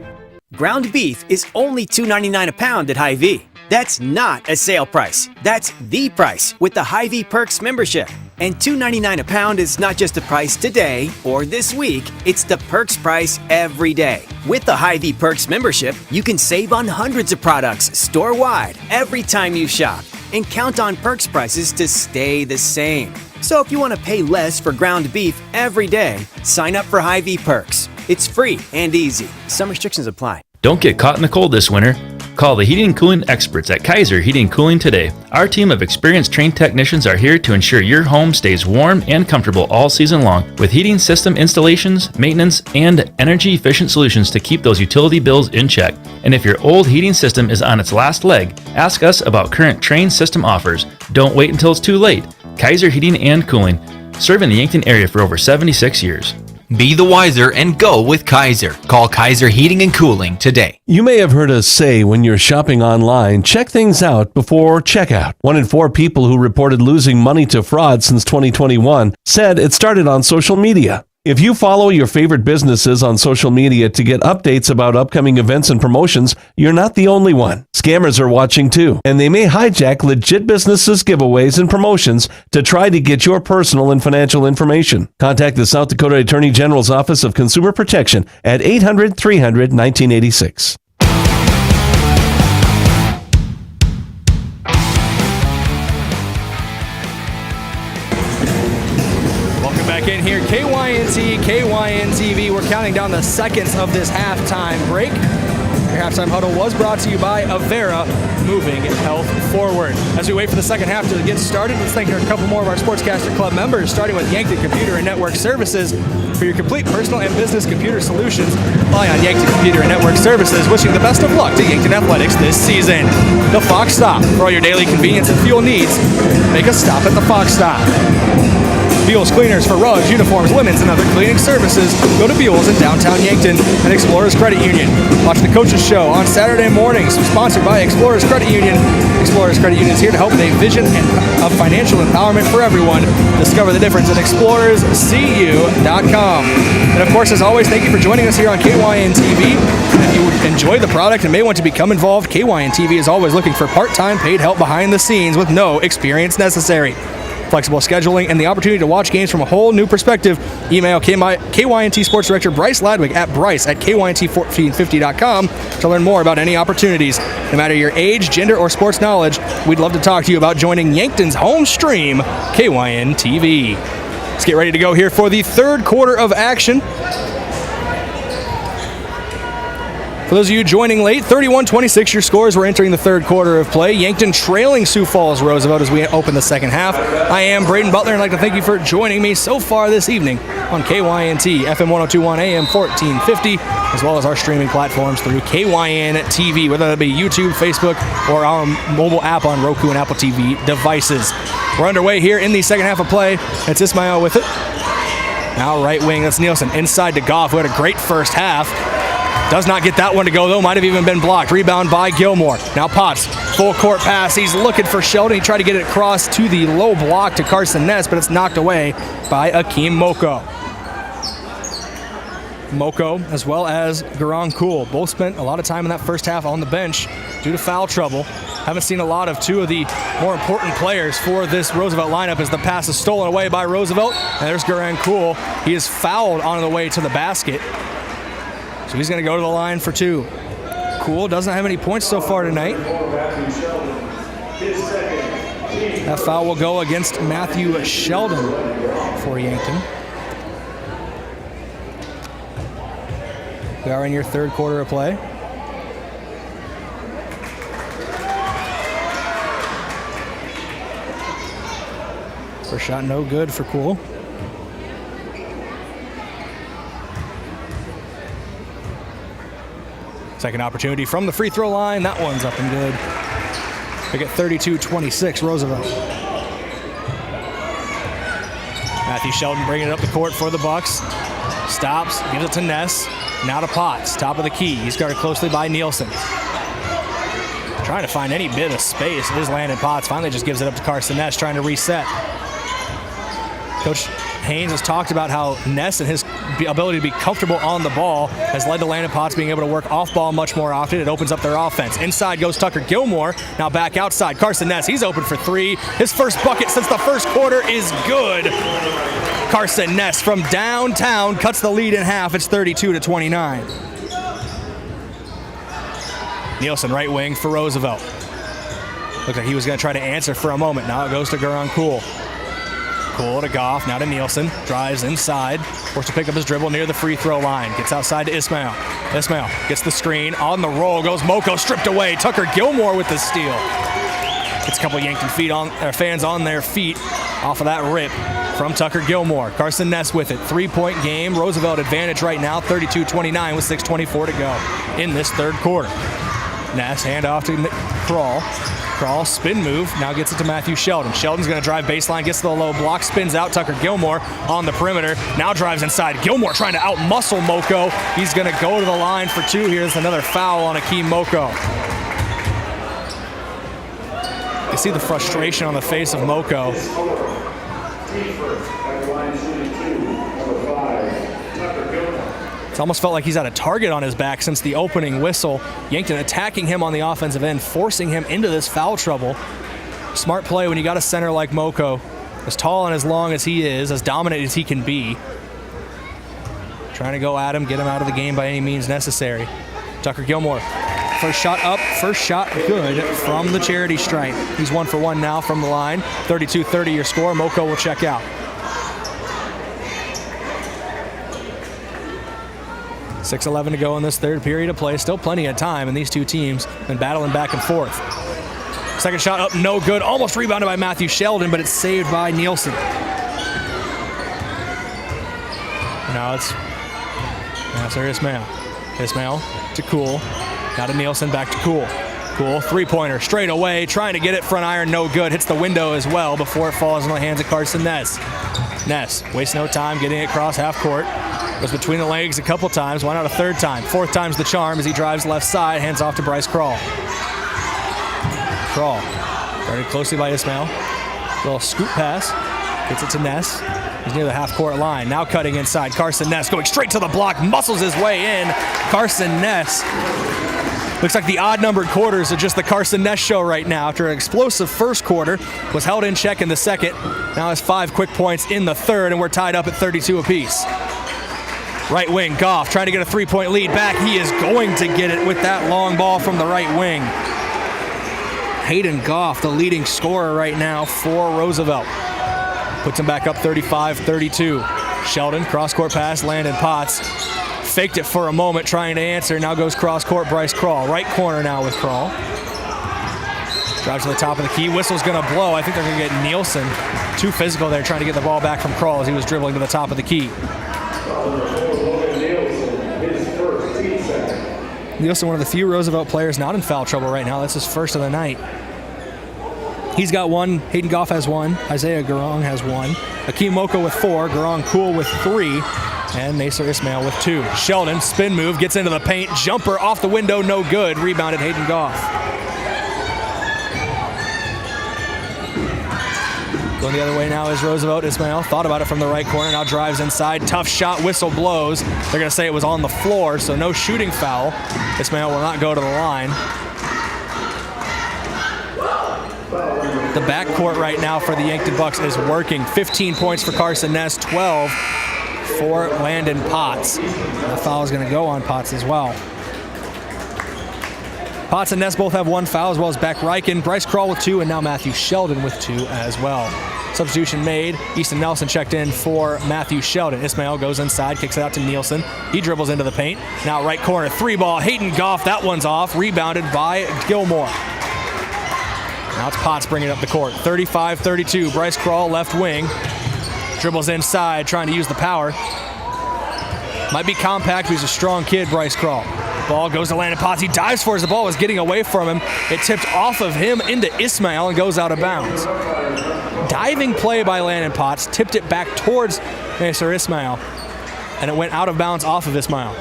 Ground beef is only $2.99 a pound at Hy-Vee. That's not a sale price. That's the price with the Hy-Vee Perks membership. And $2.99 a pound is not just the price today or this week, it's the Perks price every day. With the Hy-Vee Perks membership, you can save on hundreds of products store-wide every time you shop and count on Perks prices to stay the same. So if you want to pay less for ground beef every day, sign up for Hy-Vee Perks. It's free and easy. Some restrictions apply. Don't get caught in the cold this winter. Call the heating and cooling experts at Kaiser Heating and Cooling today. Our team of experienced trained technicians are here to ensure your home stays warm and comfortable all season long with heating system installations, maintenance, and energy-efficient solutions to keep those utility bills in check. And if your old heating system is on its last leg, ask us about current Train system offers. Don't wait until it's too late. Kaiser Heating and Cooling, serving the Yankton area for over 76 years. Be the wiser and go with Kaiser. Call Kaiser Heating and Cooling today. You may have heard us say when you're shopping online, check things out before checkout. 1 in 4 people who reported losing money to fraud since 2021 said it started on social media. If you follow your favorite businesses on social media to get updates about upcoming events and promotions, you're not the only one. Scammers are watching too, and they may hijack legit businesses' giveaways and promotions to try to get your personal and financial information. Contact the South Dakota Attorney General's Office of Consumer Protection at 800-300-1986. Back in here, KYNT, KYNTV. We're counting down the seconds of this halftime break. Your halftime huddle was brought to you by Avera, moving health forward. As we wait for the second half to get started, let's thank a couple more of our Sportscaster Club members, starting with Yankton Computer and Network Services. For your complete personal and business computer solutions, rely on Yankton Computer and Network Services, wishing the best of luck to Yankton Athletics this season. The Fox Stop. For all your daily convenience and fuel needs, make a stop at the Fox Stop. Buell's Cleaners for rugs, uniforms, linens, and other cleaning services. Go to Buell's in downtown Yankton and Explorers Credit Union. Watch the Coaches Show on Saturday mornings, sponsored by Explorers Credit Union. Explorers Credit Union is here to help with a vision of financial empowerment for everyone. Discover the difference at explorerscu.com. And of course, as always, thank you for joining us here on KYNTV. If you enjoy the product and may want to become involved, KYNTV is always looking for part-time paid help behind the scenes with no experience necessary. Flexible scheduling and the opportunity to watch games from a whole new perspective. Email KYNT Sports Director Bryce Ladwig at bryce@kynt1450.com to learn more about any opportunities. No matter your age, gender, or sports knowledge, we'd love to talk to you about joining Yankton's home stream, KYNTV. Let's get ready to go here for the third quarter of action. For For those of you joining late, 31-26 your scores. We're entering the third quarter of play. Yankton trailing Sioux Falls Roosevelt as we open the second half. I am Brayden Butler, and I'd like to thank you for joining me so far this evening on KYNT, FM 102.1 AM 1450, as well as our streaming platforms through KYNTV, whether that be YouTube, Facebook, or our mobile app on Roku and Apple TV devices. We're underway here in the second half of play. It's Ismail with it. Now right wing, that's Nielsen. Inside to Goff, who had a great first half. Does not get that one to go, though. Might have even been blocked. Rebound by Gilmore. Now Potts, full court pass. He's looking for Sheldon. He tried to get it across to the low block to Carson Ness, but it's knocked away by Akeem Moko. Moko, as well as Garang Kul, both spent a lot of time in that first half on the bench due to foul trouble. Haven't seen a lot of two of the more important players for this Roosevelt lineup as the pass is stolen away by Roosevelt. And there's Garang Kul. He is fouled on the way to the basket. So he's going to go to the line for two. Kul doesn't have any points so far tonight. That foul will go against Matthew Sheldon for Yankton. We are in your third quarter of play. First shot no good for Kul. Second opportunity from the free throw line. That one's up and good. They get 32-26 Roosevelt. Matthew Sheldon bringing it up the court for the Bucks. Stops, gives it to Ness. Now to Potts, top of the key. He's guarded closely by Nielsen. Trying to find any bit of space. It is Landon Potts. Finally just gives it up to Carson Ness, trying to reset. Coach Haynes has talked about how Ness and his ability to be comfortable on the ball has led to Landon Potts being able to work off ball much more often. It opens up their offense. Inside goes Tucker Gilmore. Now back outside. Carson Ness, he's open for three. His first bucket since the first quarter is good. Carson Ness from downtown cuts the lead in half. It's 32-29. Nielsen, right wing for Roosevelt. Looked like he was going to try to answer for a moment. Now it goes to Garang Kul. Kul to Goff, now to Nielsen. Drives inside. Forced to pick up his dribble near the free throw line. Gets outside to Ismail. Ismail gets the screen. On the roll goes Moko, stripped away. Tucker Gilmore with the steal. Gets a couple Yankton fans on their feet off of that rip from Tucker Gilmore. Carson Ness with it. 3-point game. Roosevelt advantage right now, 32-29 with 6:24 to go in this third quarter. Ness, handoff to Crawl. Crawl, spin move, now gets it to Matthew Sheldon. Sheldon's going to drive baseline, gets to the low block, spins out. Tucker Gilmore on the perimeter, now drives inside. Gilmore trying to out-muscle Moko. He's going to go to the line for two. Here's another foul on Akeem Moko. You see the frustration on the face of Moko. It's almost felt like he's had a target on his back since the opening whistle. Yankton attacking him on the offensive end, forcing him into this foul trouble. Smart play when you got a center like Moko, as tall and as long as he is, as dominant as he can be. Trying to go at him, get him out of the game by any means necessary. Tucker Gilmore, first shot up, first shot good from the charity stripe. He's 1 for 1 now from the line. 32-30 your score. Moko will check out. 6:11 to go in this third period of play. Still plenty of time, and these two teams been battling back and forth. Second shot up, no good. Almost rebounded by Matthew Sheldon, but it's saved by Nielsen. Now it's Ismail. Ismail to Kul. Now to Nielsen, back to Kul. Kul, three-pointer, straight away, trying to get it front iron, no good. Hits the window as well before it falls into the hands of Carson Ness. Ness wastes no time getting it across half court. Goes between the legs a couple times. Why not a third time? Fourth time's the charm as he drives left side. Hands off to Bryce Crawl. Crawl. Guarded closely by Ismail. Little scoop pass. Gets it to Ness. He's near the half-court line. Now cutting inside. Carson Ness going straight to the block. Muscles his way in. Carson Ness. Looks like the odd-numbered quarters are just the Carson Ness show right now. After an explosive first quarter, was held in check in the second. Now has 5 quick points in the third, and we're tied up at 32 apiece. Right wing, Goff trying to get a 3-point lead back. He is going to get it with that long ball from the right wing. Hayden Goff, the leading scorer right now for Roosevelt. Puts him back up 35-32. Sheldon, cross-court pass, Landon Potts. faked it for a moment, trying to answer. Now goes cross court, Bryce Krall. Right corner now with Krall. Drives to the top of the key. Whistle's going to blow. I think they're going to get Nielsen. Too physical there, trying to get the ball back from Krall as he was dribbling to the top of the key. Nielsen, one of the few Roosevelt players not in foul trouble right now. That's his first of the night. He's got one. Hayden Goff has one. Isaiah Garong has one. Akeem Moko with 4. Garong Cool with 3. And Nasir Ismail with 2. Sheldon, spin move, gets into the paint. Jumper off the window, no good. Rebounded Hayden Goff. Going the other way now is Roosevelt. Ismail thought about it from the right corner. Now drives inside. Tough shot. Whistle blows. They're going to say it was on the floor, so no shooting foul. Ismail will not go to the line. The backcourt right now for the Yankton Bucks is working. 15 points for Carson Ness, 12 for Landon Potts. The foul is going to go on Potts as well. Potts and Ness both have 1 foul, as well as Beck Reichen. Bryce Krall with 2, and now Matthew Sheldon with 2 as well. Substitution made. Easton Nelson checked in for Matthew Sheldon. Ismail goes inside, kicks it out to Nielsen. He dribbles into the paint. Now right corner, 3 ball. Hayden Goff, that one's off. Rebounded by Gilmore. Now it's Potts bringing up the court. 35-32. Bryce Krall, left wing. Dribbles inside, trying to use the power. Might be compact, but he's a strong kid, Bryce Krall. Ball goes to Landon Potts. He dives for it as the ball was getting away from him. It tipped off of him into Ismail and goes out of bounds. Diving play by Landon Potts. Tipped it back towards Nasir Ismail. And it went out of bounds off of Ismail.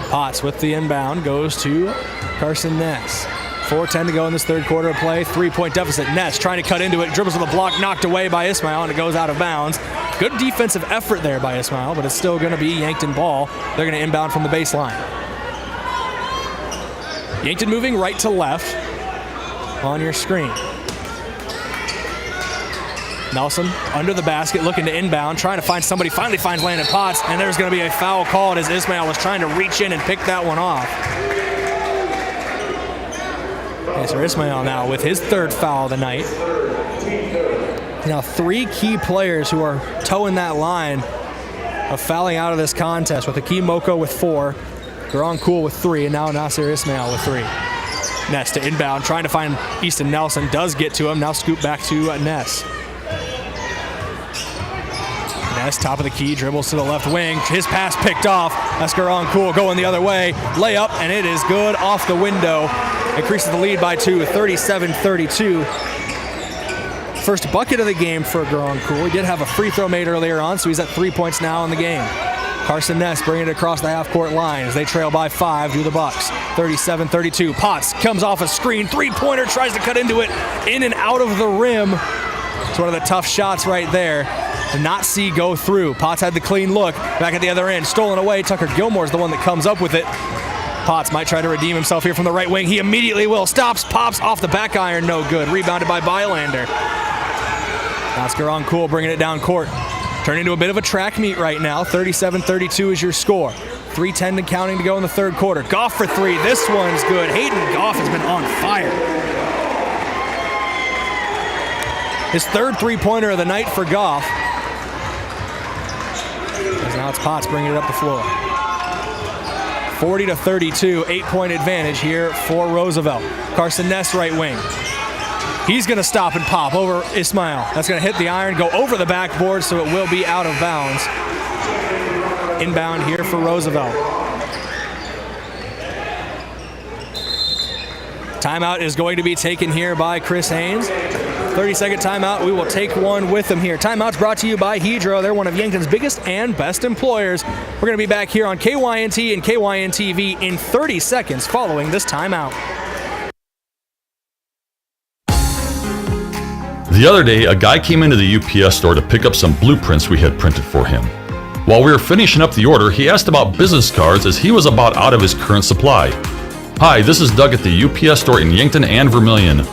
Potts with the inbound goes to Carson Ness. 4:10 to go in this third quarter of play. 3-point deficit. Ness trying to cut into it. Dribbles with a block, knocked away by Ismail, and it goes out of bounds. Good defensive effort there by Ismail, but it's still going to be Yankton ball. They're going to inbound from the baseline. Yankton moving right to left on your screen. Nelson under the basket, looking to inbound, trying to find somebody, finally finds Landon Potts, and there's going to be a foul called as Ismail was trying to reach in and pick that one off. Nasir Ismail now with his 3rd foul of the night. Now 3 key players who are toeing that line of fouling out of this contest, with Akeem Moko with 4, Garong Cool with 3, and now Nasir Ismail with 3. Ness to inbound, trying to find Easton Nelson, does get to him, now scoop back to Ness. Ness, top of the key, dribbles to the left wing. His pass picked off. That's Garong Cool going the other way. Layup, and it is good off the window. Increases the lead by 2, 37-32. First bucket of the game for Garong Cool. He did have a free throw made earlier on, so he's at 3 points now in the game. Carson Ness bringing it across the half-court line as they trail by 5 to the Bucks. 37-32. Potts comes off a screen. 3-pointer, tries to cut into it. In and out of the rim. It's one of the tough shots right there to not see go through. Potts had the clean look. Back at the other end. Stolen away. Tucker Gilmore's the one that comes up with it. Potts might try to redeem himself here from the right wing. He immediately will. Stops, pops off the back iron. No good. Rebounded by Bylander. Oscar on Cool bringing it down court. Turning into a bit of a track meet right now. 37-32 is your score. 3:10 and counting to go in the third quarter. Goff for 3. This one's good. Hayden Goff has been on fire. His 3rd 3-pointer of the night for Goff. As now it's Potts bringing it up the floor. 40-32, 8-point advantage here for Roosevelt. Carson Ness, right wing. He's going to stop and pop over Ismail. That's going to hit the iron, go over the backboard, so it will be out of bounds. Inbound here for Roosevelt. Timeout is going to be taken here by Chris Haynes. 30-second timeout. We will take one with him here. Timeout's brought to you by Hedro. They're one of Yankton's biggest and best employers. We're going to be back here on KYNT and KYNTV in 30 seconds following this timeout. The other day, a guy came into the UPS store to pick up some blueprints we had printed for him. While we were finishing up the order, he asked about business cards as he was about out of his current supply. Hi, this is Doug at the UPS store in Yankton and Vermilion.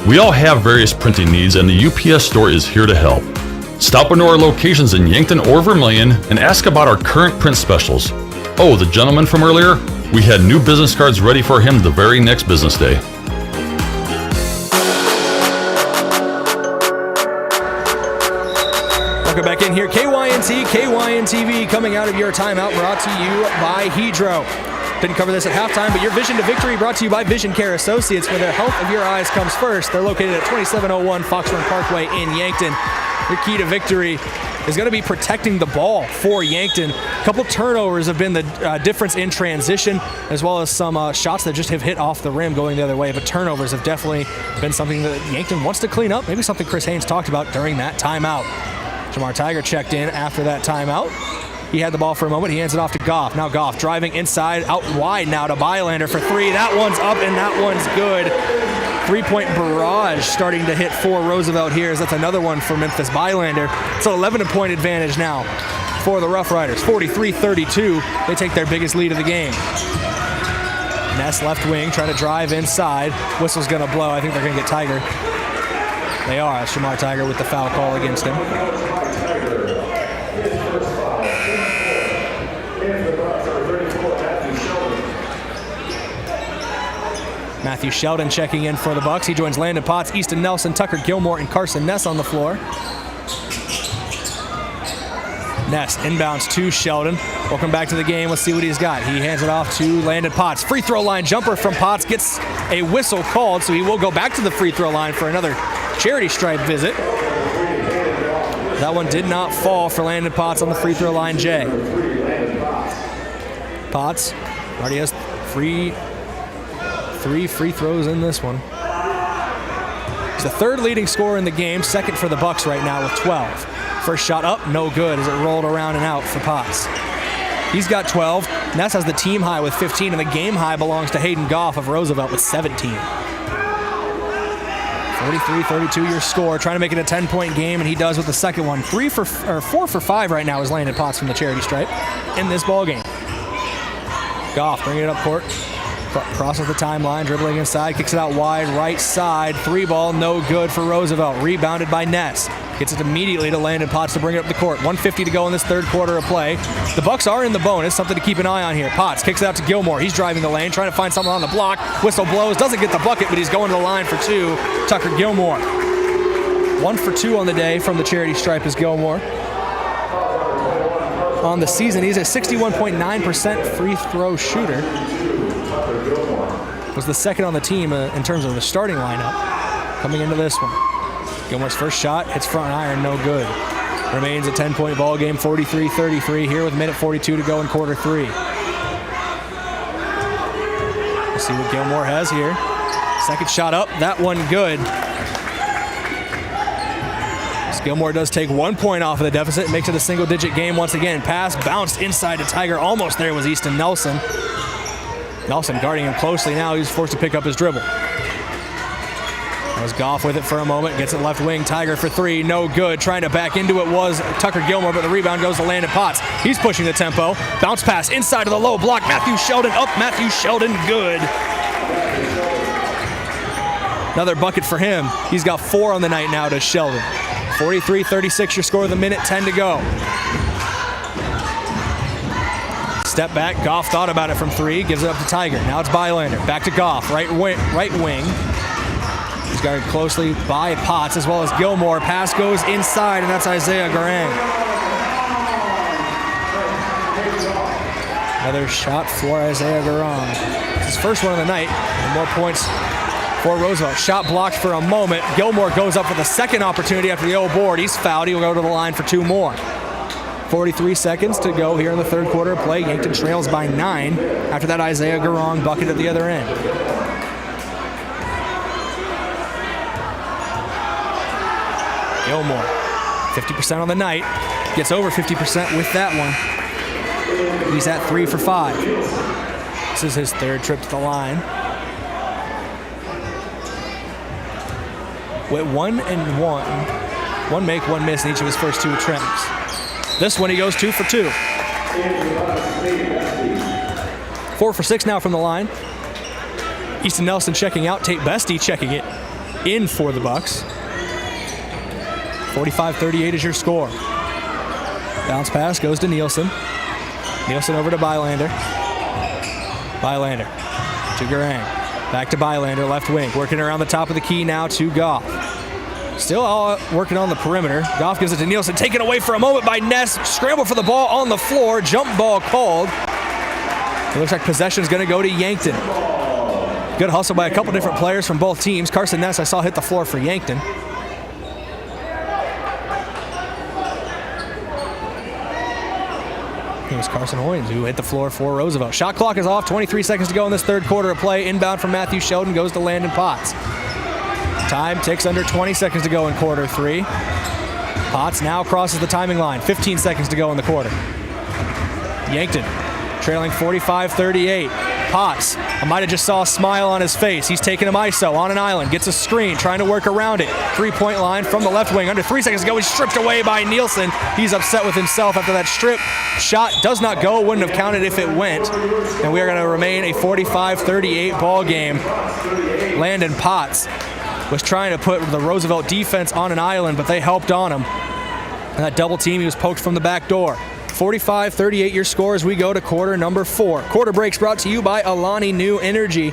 We all have various printing needs and the UPS store is here to help. Stop into our locations in Yankton or Vermilion and ask about our current print specials. Oh, the gentleman from earlier? We had new business cards ready for him the very next business day. Welcome back in here. KYNT, KYNTV coming out of your timeout, brought to you by Hedro. Didn't cover this at halftime, but your vision to victory brought to you by Vision Care Associates, where the health of your eyes comes first. They're located at 2701 Fox Run Parkway in Yankton. Your key to victory is going to be protecting the ball for Yankton. A couple turnovers have been the difference in transition, as well as some shots that just have hit off the rim going the other way. But turnovers have definitely been something that Yankton wants to clean up. Maybe something Chris Haynes talked about during that timeout. Jamar Tiger checked in after that timeout. He had the ball for a moment. He hands it off to Goff. Now Goff driving inside, out wide now to Bylander for three. That one's up and that one's good. 3-point barrage starting to hit for Roosevelt here, as that's another one for Memphis Bylander. It's an 11-point advantage now for the Rough Riders. 43-32. They take their biggest lead of the game. Ness left wing, trying to drive inside. Whistle's going to blow. I think they're going to get Tiger. They are. That's Jamar Tiger with the foul call against him. Matthew Sheldon checking in for the Bucks. He joins Landon Potts, Easton Nelson, Tucker Gilmore, and Carson Ness on the floor. Ness inbounds to Sheldon. Welcome back to the game. Let's see what he's got. He hands it off to Landon Potts. Free throw line jumper from Potts gets a whistle called, so he will go back to the free throw line for another charity stripe visit. That one did not fall for Landon Potts on the free throw line, Jay. Potts already has three free throws in this one. He's the third leading scorer in the game, second for the Bucks right now with 12. First shot up, no good as it rolled around and out for Potts. He's got 12. Ness has the team high with 15, and the game high belongs to Hayden Goff of Roosevelt with 17. 43-32 your score, trying to make it a 10-point game, and he does with the second one. 4 for 5 right now is Landon Potts from the charity stripe in this ball game. Goff bringing it up court. Crosses the timeline, dribbling inside, kicks it out wide, right side. 3-ball, no good for Roosevelt. Rebounded by Ness. Gets it immediately to Landon Potts to bring it up the court. 1:50 to go in this third quarter of play. The Bucks are in the bonus, something to keep an eye on here. Potts kicks it out to Gilmore. He's driving the lane, trying to find someone on the block. Whistle blows, doesn't get the bucket, but he's going to the line for two. Tucker Gilmore. 1 for 2 on the day from the charity stripe is Gilmore. On the season, he's a 61.9% free throw shooter. Was the second on the team in terms of the starting lineup coming into this one. Gilmore's first shot hits front iron, no good. Remains a 10-point ball game, 43-33 here with 1:42 to go in quarter 3. We'll see what Gilmore has here. Second shot up, that one good. So Gilmore does take 1 point off of the deficit, makes it a single-digit game once again. Pass bounced inside to Tiger, almost there was Easton Nelson. Nelson guarding him closely now. He's forced to pick up his dribble. That was Goff with it for a moment. Gets it left wing. Tiger for 3. No good. Trying to back into it was Tucker Gilmore, but the rebound goes to Landon Potts. He's pushing the tempo. Bounce pass inside to the low block. Matthew Sheldon up. Matthew Sheldon good. Another bucket for him. He's got 4 on the night now to Sheldon. 43-36 your score with 1:10 to go. Step back, Goff thought about it from 3, gives it up to Tiger. Now it's Bylander, back to Goff, right wing. He's guarded closely by Potts as well as Gilmore. Pass goes inside, and that's Isaiah Garang. Another shot for Isaiah Garang. It's his first one of the night, and more points for Roosevelt. Shot blocked for a moment. Gilmore goes up with a second opportunity after the old board. He's fouled. He'll go to the line for 2 more. 43 seconds to go here in the third quarter of play. Yankton trails by 9 after that Isaiah Garang bucket at the other end. Gilmore, 50% on the night. Gets over 50% with that one. He's at 3 for 5. This is his third trip to the line. With 1 and 1. 1 make, 1 miss in each of his first 2 attempts. This one he goes 2 for 2. 4 for 6 now from the line. Easton Nelson checking out. Tate Bestie checking it in for the Bucks. 45-38 is your score. Bounce pass goes to Nielsen. Nielsen over to Bylander. Bylander to Garang. Back to Bylander, left wing. Working around the top of the key now to Goff. Still all working on the perimeter. Goff gives it to Nielsen, taken away for a moment by Ness. Scramble for the ball on the floor. Jump ball called. It looks like possession's going to go to Yankton. Good hustle by a couple different players from both teams. Carson Ness I saw hit the floor for Yankton. It was Carson Hoynes who hit the floor for Roosevelt. Shot clock is off. 23 seconds to go in this third quarter of play. Inbound from Matthew Sheldon goes to Landon Potts. Time ticks under 20 seconds to go in quarter three. Potts now crosses the timing line. 15 seconds to go in the quarter. Yankton trailing 45-38. Potts, I might have just saw a smile on his face. He's taking him ISO on an island, gets a screen, trying to work around it. Three-point line from the left wing. Under 3 seconds to go, he's stripped away by Nielsen. He's upset with himself after that strip. Shot does not go, wouldn't have counted if it went. And we are going to remain a 45-38 ball game. Landon Potts was trying to put the Roosevelt defense on an island, but they helped on him. And that double team, he was poked from the back door. 45-38 your score as we go to quarter number 4. Quarter breaks brought to you by Alani New Energy.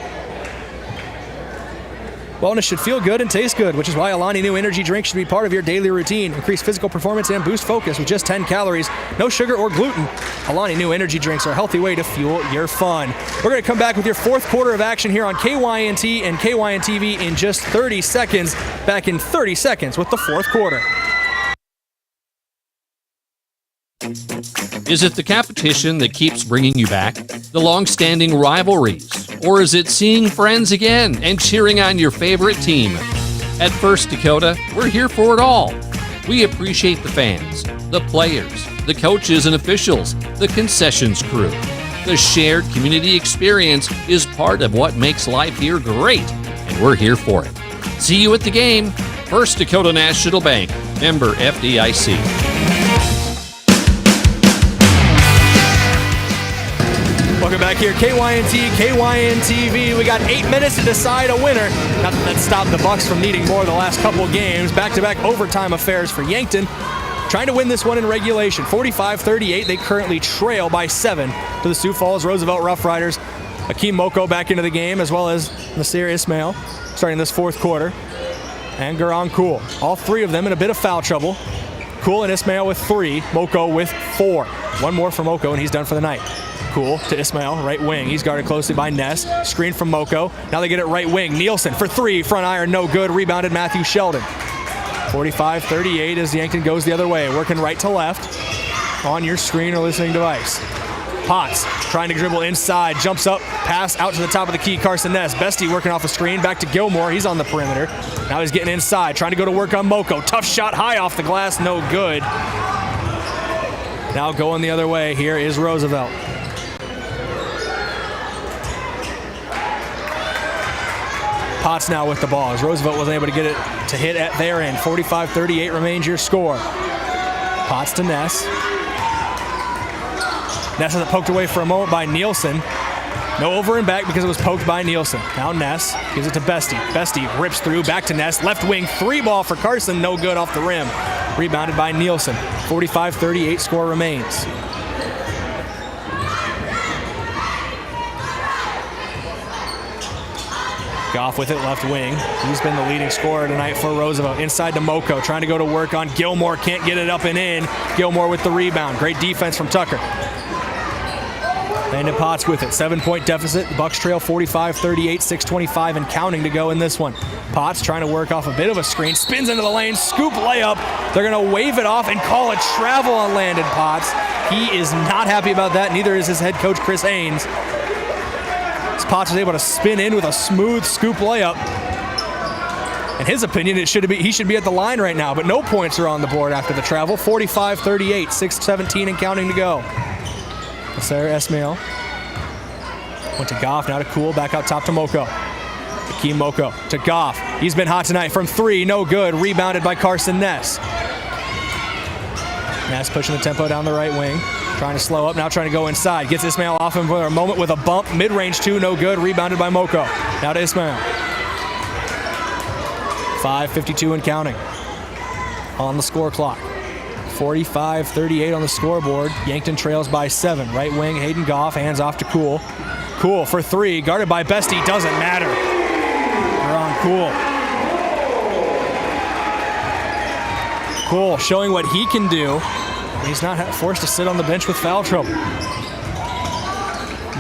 Wellness should feel good and taste good, which is why Alani New Energy drink should be part of your daily routine. Increase physical performance and boost focus with just 10 calories, no sugar or gluten. Alani New Energy drinks are a healthy way to fuel your fun. We're going to come back with your fourth quarter of action here on KYNT and KYNTV in just 30 seconds. Back in 30 seconds with the fourth quarter. Is it the competition that keeps bringing you back? The long-standing rivalries? Or is it seeing friends again and cheering on your favorite team? At First Dakota, we're here for it all. We appreciate the fans, the players, the coaches and officials, the concessions crew. The shared community experience is part of what makes life here great, and we're here for it. See you at the game. First Dakota National Bank, member FDIC. Welcome back here, KYNT, KYNTV. We got 8 minutes to decide a winner. Not that stopped the Bucks from needing more the last couple of games. Back-to-back overtime affairs for Yankton. Trying to win this one in regulation. 45-38, they currently trail by 7 to the Sioux Falls Roosevelt Rough Riders. Akeem Moko back into the game, as well as Nasir Ismail, starting this fourth quarter. And Garan Cool. All three of them in a bit of foul trouble. Cool and Ismail with 3, Moko with 4. One more for Moko, and he's done for the night. Cool to Ismail, right wing. He's guarded closely by Ness. Screen from Moko. Now they get it right wing. Nielsen for 3. Front iron, no good. Rebounded Matthew Sheldon. 45-38 as Yankton goes the other way. Working right to left on your screen or listening device. Potts trying to dribble inside. Jumps up. Pass out to the top of the key. Carson Ness. Bestie working off the screen. Back to Gilmore. He's on the perimeter. Now he's getting inside. Trying to go to work on Moko. Tough shot high off the glass. No good. Now going the other way. Here is Roosevelt. Potts now with the ball as Roosevelt wasn't able to get it to hit at their end. 45-38 remains your score. Potts to Ness. Ness has it poked away for a moment by Nielsen. No over and back because it was poked by Nielsen. Now Ness gives it to Bestie. Bestie rips through, back to Ness. Left wing 3 ball for Carson, no good off the rim. Rebounded by Nielsen. 45-38 score remains. Goff with it, left wing. He's been the leading scorer tonight for Roosevelt. Inside to Moko, trying to go to work on Gilmore. Can't get it up and in. Gilmore with the rebound. Great defense from Tucker. Landon Potts with it. 7-point deficit. The Bucks trail 45-38, 6:25 and counting to go in this one. Potts trying to work off a bit of a screen. Spins into the lane. Scoop layup. They're going to wave it off and call a travel on Landon Potts. He is not happy about that. Neither is his head coach, Chris Ains. Potts was able to spin in with a smooth scoop layup. In his opinion, he should be at the line right now, but no points are on the board after the travel. 45-38, 6:17 and counting to go. Sarah Esmail went to Goff, now to Cool, back out top to Moko. Akeem Moko to Goff. He's been hot tonight from 3, no good. Rebounded by Carson Ness. Ness pushing the tempo down the right wing. Trying to slow up, now trying to go inside. Gets Ismail off him for a moment with a bump. Mid-range 2, no good. Rebounded by Moko. Now to Ismail. 5:52 and counting on the score clock. 45-38 on the scoreboard. Yankton trails by 7. Right wing, Hayden Goff, hands off to Cool. Cool for 3, guarded by Bestie. Doesn't matter. They're on Cool. Cool showing what he can do. He's not forced to sit on the bench with foul trouble.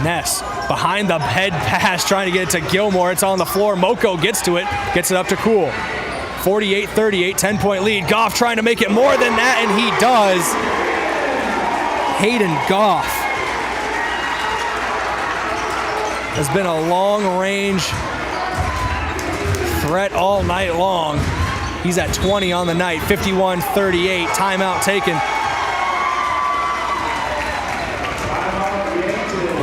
Ness behind the head pass, trying to get it to Gilmore. It's on the floor. Moko gets to it, gets it up to Cool. 48-38, 10-point lead. Goff trying to make it more than that, and he does. Hayden Goff has been a long-range threat all night long. He's at 20 on the night, 51-38, timeout taken.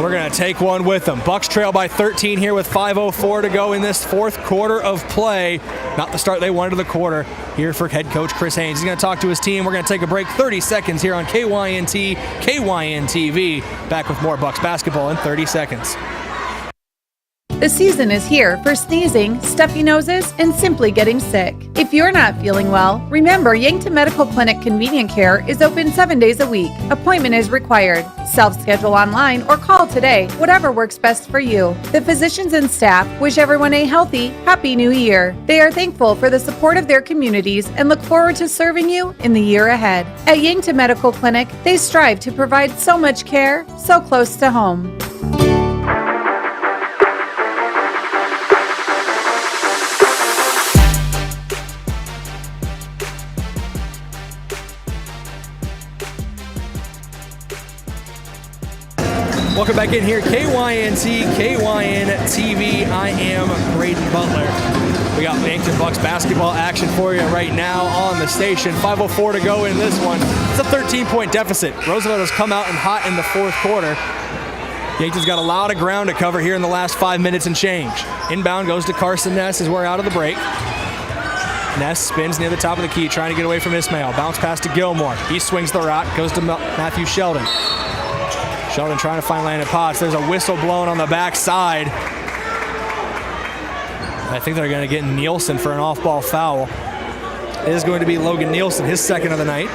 We're going to take one with them. Bucks trail by 13 here with 5:04 to go in this fourth quarter of play. Not the start they wanted to the quarter here for head coach Chris Haynes. He's going to talk to his team. We're going to take a break, 30 seconds here on KYNT, KYNTV. Back with more Bucks basketball in 30 seconds. The season is here for sneezing, stuffy noses, and simply getting sick. If you're not feeling well, remember Yankton Medical Clinic Convenient Care is open 7 days a week. Appointment is required. Self-schedule online or call today, whatever works best for you. The physicians and staff wish everyone a healthy, happy new year. They are thankful for the support of their communities and look forward to serving you in the year ahead. At Yankton Medical Clinic, they strive to provide so much care, so close to home. Welcome back in here, KYNT, KYNTV. I am Brayden Butler. We got Yankton Bucks basketball action for you right now on the station. 5:04 to go in this one. It's a 13-point deficit. Roosevelt has come out and hot in the fourth quarter. Yankton's got a lot of ground to cover here in the last 5 minutes and change. Inbound goes to Carson Ness as we're out of the break. Ness spins near the top of the key, trying to get away from Ismail. Bounce pass to Gilmore. He swings the rock, goes to Matthew Sheldon. Sheldon trying to find Landon Potts. There's a whistle blown on the backside. I think they're going to get Nielsen for an off-ball foul. It is going to be Logan Nielsen, his second of the night.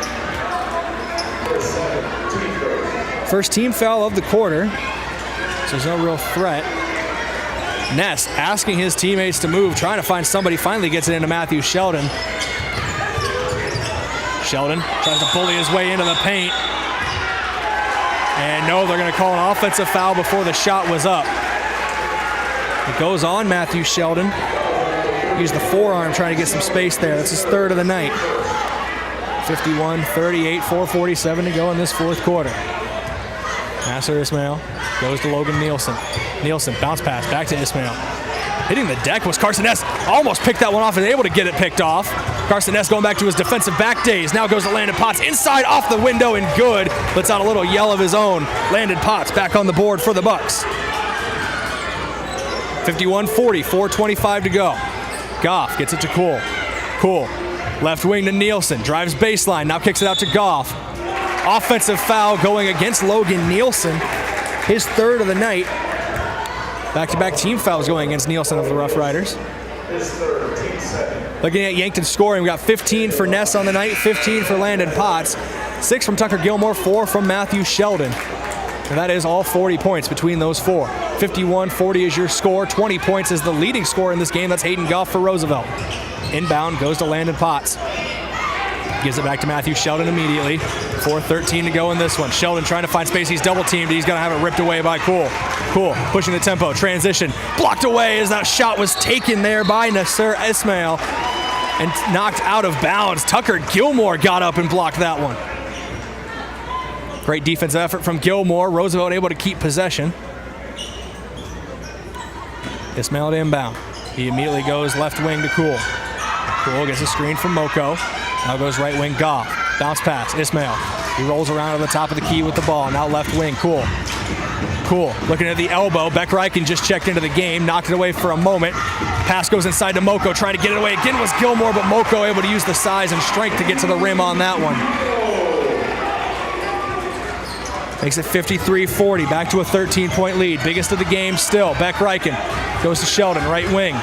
First team foul of the quarter, so there's no real threat. Ness asking his teammates to move, trying to find somebody, finally gets it into Matthew Sheldon. Sheldon tries to bully his way into the paint. And no, they're going to call an offensive foul before the shot was up. It goes on Matthew Sheldon. Used the forearm trying to get some space there. That's his third of the night. 51-38, 4:47 to go in this fourth quarter. Nasser Ismail goes to Logan Nielsen. Nielsen, bounce pass, back to Ismail. Hitting the deck was Carson Ness. Almost picked that one off and able to get it picked off. Carson Ness going back to his defensive back days. Now goes to Landon Potts. Inside, off the window, and good. Lets out a little yell of his own. Landon Potts back on the board for the Bucks. 51-40, 4:25 to go. Goff gets it to Cool. Cool. Left wing to Nielsen. Drives baseline. Now kicks it out to Goff. Offensive foul going against Logan Nielsen. His third of the night. Back-to-back team fouls going against Nielsen of the Rough Riders. Looking at Yankton scoring, we got 15 for Ness on the night, 15 for Landon Potts, 6 from Tucker Gilmore, 4 from Matthew Sheldon. And that is all 40 points between those four. 51-40 is your score. 20 points is the leading scorer in this game. That's Hayden Goff for Roosevelt. Inbound goes to Landon Potts. Gives it back to Matthew Sheldon immediately. 4:13 to go in this one. Sheldon trying to find space. He's double teamed. He's going to have it ripped away by Cool. Cool pushing the tempo. Transition. Blocked away as that shot was taken there by Nasser Ismail and knocked out of bounds. Tucker Gilmore got up and blocked that one. Great defensive effort from Gilmore. Roosevelt able to keep possession. Ismail to inbound. He immediately goes left wing to Cool. Cool gets a screen from Moko. Now goes right wing Goff. Bounce pass, Ismail. He rolls around to the top of the key with the ball. Now left wing, Cool. Cool, looking at the elbow. Beck Reichen just checked into the game, knocked it away for a moment. Pass goes inside to Moko, trying to get it away. Again was Gilmore, but Moko able to use the size and strength to get to the rim on that one. Makes it 53-40, back to a 13-point lead. Biggest of the game still. Beck Reichen goes to Sheldon, right wing.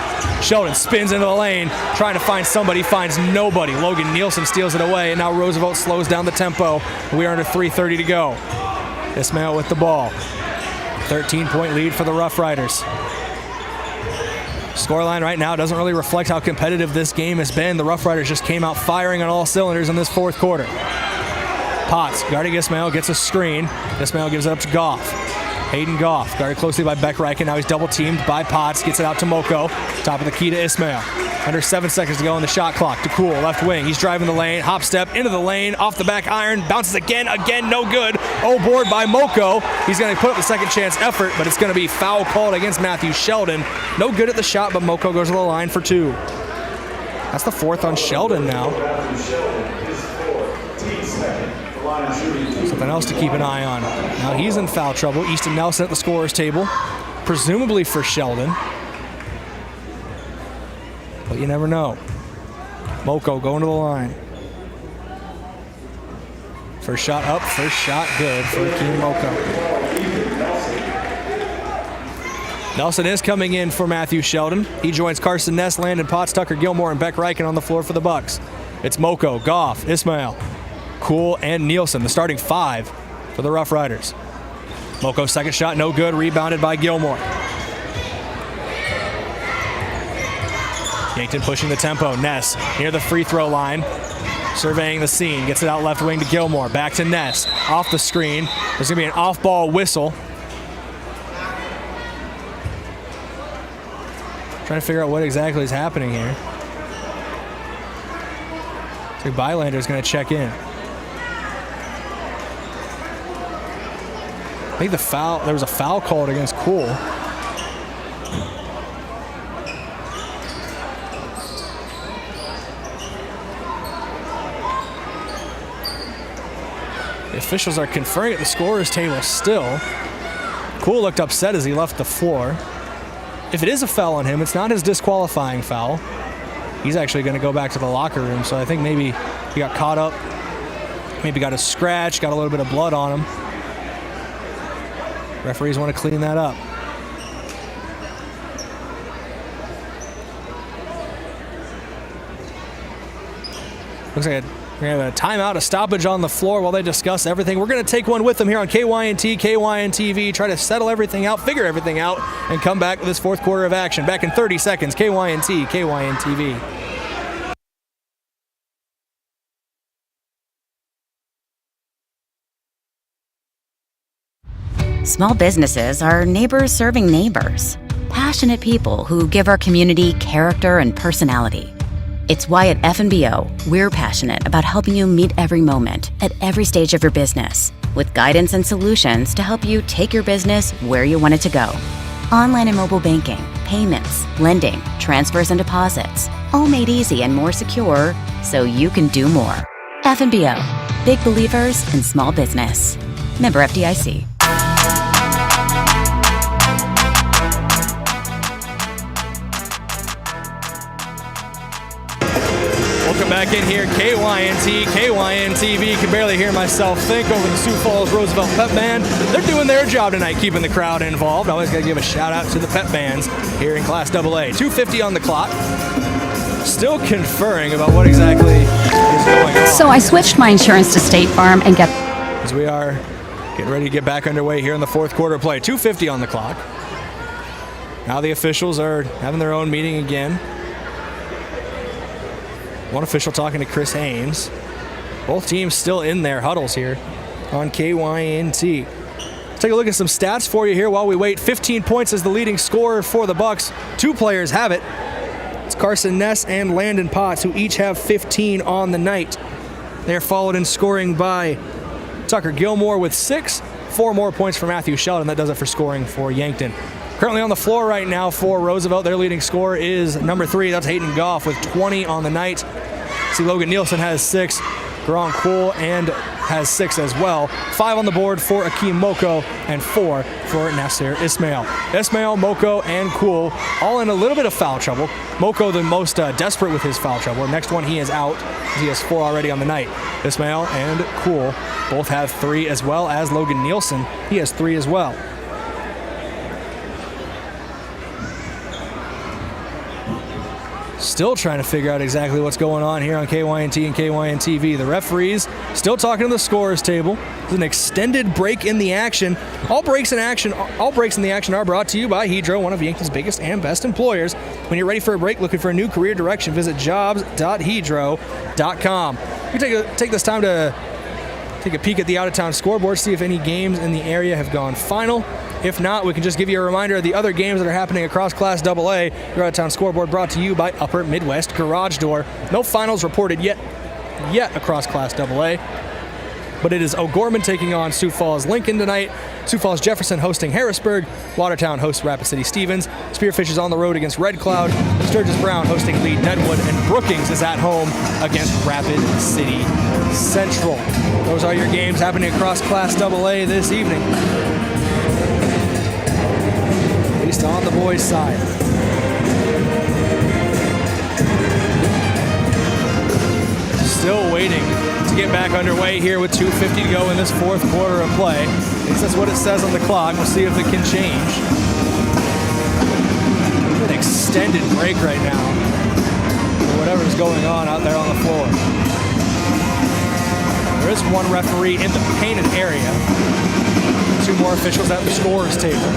Sheldon spins into the lane, trying to find somebody, finds nobody. Logan Nielsen steals it away, and now Roosevelt slows down the tempo. We are under 3:30 to go. Ismail with the ball. 13-point lead for the Rough Riders. Scoreline right now doesn't really reflect how competitive this game has been. The Rough Riders just came out firing on all cylinders in this fourth quarter. Potts guarding Ismail, gets a screen. Ismail gives it up to Goff. Hayden Goff guarded closely by Beck Reichen. Now he's double teamed by Potts. Gets it out to Moko. Top of the key to Ismail. Under 7 seconds to go on the shot clock. To Cool, left wing. He's driving the lane. Hop step into the lane. Off the back iron. Bounces again. No good. Oh, board by Moko. He's going to put up the second chance effort, but it's going to be foul called against Matthew Sheldon. No good at the shot, but Moko goes to the line for 2. That's the 4th on Sheldon now. Something else to keep an eye on. Now he's in foul trouble. Easton Nelson at the scorer's table, presumably for Sheldon. But you never know. Moko going to the line. First shot up, first shot good for Akeem Moko. Nelson is coming in for Matthew Sheldon. He joins Carson Ness, Landon Potts, Tucker Gilmore, and Beck Reichen on the floor for the Bucks. It's Moko, Goff, Ismail, Cool, and Nielsen, the starting 5 for the Rough Riders. Moko's second shot, no good, rebounded by Gilmore. Yankton pushing the tempo. Ness near the free throw line, surveying the scene. Gets it out left wing to Gilmore. Back to Ness. Off the screen. There's going to be an off-ball whistle. Trying to figure out what exactly is happening here. So Bylander's going to check in. I think there was a foul called against Cool. The officials are conferring at the scorer's table still. Cool looked upset as he left the floor. If it is a foul on him, it's not his disqualifying foul. He's actually going to go back to the locker room, so I think maybe he got caught up, maybe got a scratch, got a little bit of blood on him. Referees want to clean that up. Looks like we're going to have a timeout, a stoppage on the floor while they discuss everything. We're going to take one with them here on KYNT, KYNTV, try to settle everything out, figure everything out, and come back with this fourth quarter of action. Back in 30 seconds, KYNT, KYNTV. Small businesses are neighbors serving neighbors. Passionate people who give our community character and personality. It's why at F&BO, we're passionate about helping you meet every moment at every stage of your business with guidance and solutions to help you take your business where you want it to go. Online and mobile banking, payments, lending, transfers and deposits, all made easy and more secure so you can do more. F&BO, big believers in small business. Member FDIC. Welcome back in here, KYNT, KYNTV. Can barely hear myself think over the Sioux Falls Roosevelt Pep Band. They're doing their job tonight, keeping the crowd involved. Always got to give a shout out to the Pep Bands here in Class AA. 2:50 on the clock. Still conferring about what exactly is going on. So I switched my insurance to State Farm and get... As we are getting ready to get back underway here in the fourth quarter play. 2:50 on the clock. Now the officials are having their own meeting again. One official talking to Chris Haynes. Both teams still in their huddles here on KYNT. Let's take a look at some stats for you here while we wait. 15 points is the leading scorer for the Bucks. 2 players have it. It's Carson Ness and Landon Potts, who each have 15 on the night. They're followed in scoring by Tucker Gilmore with 6. 4 more points for Matthew Sheldon. That does it for scoring for Yankton. Currently on the floor right now for Roosevelt, their leading scorer is number 3. That's Hayden Goff with 20 on the night. See, Logan Nielsen has 6. Garon Cool and has 6 as well. 5 on the board for Akeem Moko and 4 for Nasir Ismail. Ismail, Moko, and Cool all in a little bit of foul trouble. Moko the most desperate with his foul trouble. Next one he is out. He has 4 already on the night. Ismail and Cool both have 3, as well as Logan Nielsen. He has 3 as well. Still trying to figure out exactly what's going on here on KYNT and KYNTV. The referees still talking to the scorers table. It's an extended break in the action. All breaks in the action are brought to you by Hedro, one of Yankton's biggest and best employers. When you're ready for a break, looking for a new career direction, visit jobs.hedro.com. You take this time to take a peek at the out-of-town scoreboard, see if any games in the area have gone final. If not, we can just give you a reminder of the other games that are happening across Class AA. Your out-of-town scoreboard brought to you by Upper Midwest Garage Door. No finals reported yet across Class AA. But it is O'Gorman taking on Sioux Falls Lincoln tonight. Sioux Falls Jefferson hosting Harrisburg. Watertown hosts Rapid City Stevens. Spearfish is on the road against Red Cloud. Sturgis Brown hosting Lead Nedwood. And Brookings is at home against Rapid City Central. Those are your games happening across Class AA this evening. At least on the boys' side. Still waiting to get back underway here with 2:50 to go in this fourth quarter of play. At least that's what it says on the clock. We'll see if it can change. An extended break right now. Or whatever's going on out there on the floor. There is one referee in the painted area. 2 more officials at the scorer's table.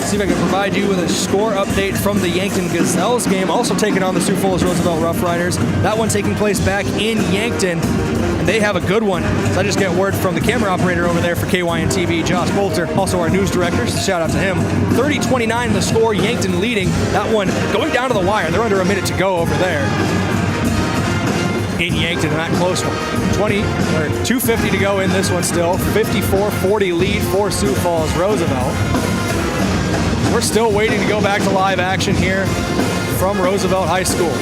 See if I can provide you with a score update from the Yankton Gazelles game, also taking on the Sioux Falls Roosevelt Rough Riders. That one taking place back in Yankton, and they have a good one. So I just get word from the camera operator over there for KYNTV, Josh Bolter, also our news director, so shout out to him. 30-29 the score, Yankton leading. That one going down to the wire. They're under a minute to go over there in Yankton, and that close one. 2:50 to go in this one still. 54-40 lead for Sioux Falls Roosevelt. We're still waiting to go back to live action here from Roosevelt High School.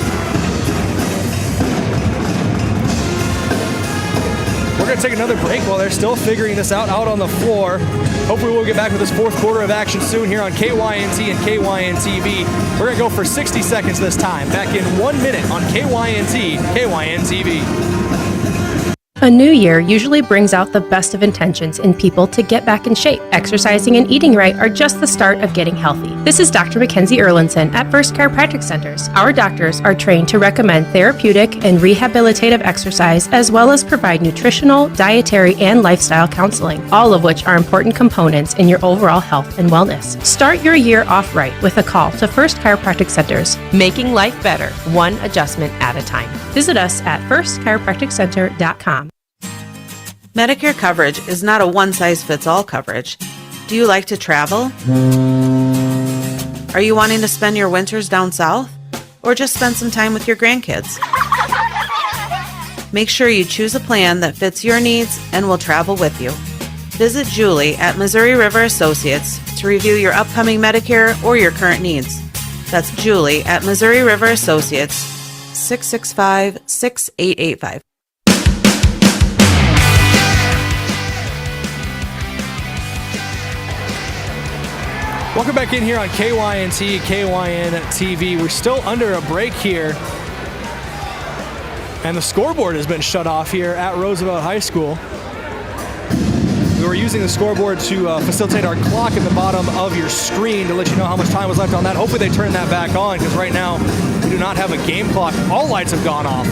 We're going to take another break while they're still figuring this out on the floor. Hopefully we'll get back with this fourth quarter of action soon here on KYNT and KYNTV. We're going to go for 60 seconds this time. Back in 1 minute on KYNT, KYNTV. A new year usually brings out the best of intentions in people to get back in shape. Exercising and eating right are just the start of getting healthy. This is Dr. Mackenzie Erlinson at First Chiropractic Centers. Our doctors are trained to recommend therapeutic and rehabilitative exercise, as well as provide nutritional, dietary, and lifestyle counseling, all of which are important components in your overall health and wellness. Start your year off right with a call to First Chiropractic Centers, making life better, one adjustment at a time. Visit us at firstchiropracticcenter.com. Medicare coverage is not a one-size-fits-all coverage. Do you like to travel? Are you wanting to spend your winters down south? Or just spend some time with your grandkids? Make sure you choose a plan that fits your needs and will travel with you. Visit Julie at Missouri River Associates to review your upcoming Medicare or your current needs. That's Julie at Missouri River Associates, 665-6885. Welcome back in here on KYNT, KYNTV. We're still under a break here. And the scoreboard has been shut off here at Roosevelt High School. We were using the scoreboard to facilitate our clock at the bottom of your screen to let you know how much time was left on that. Hopefully they turn that back on, because right now we do not have a game clock. All lights have gone off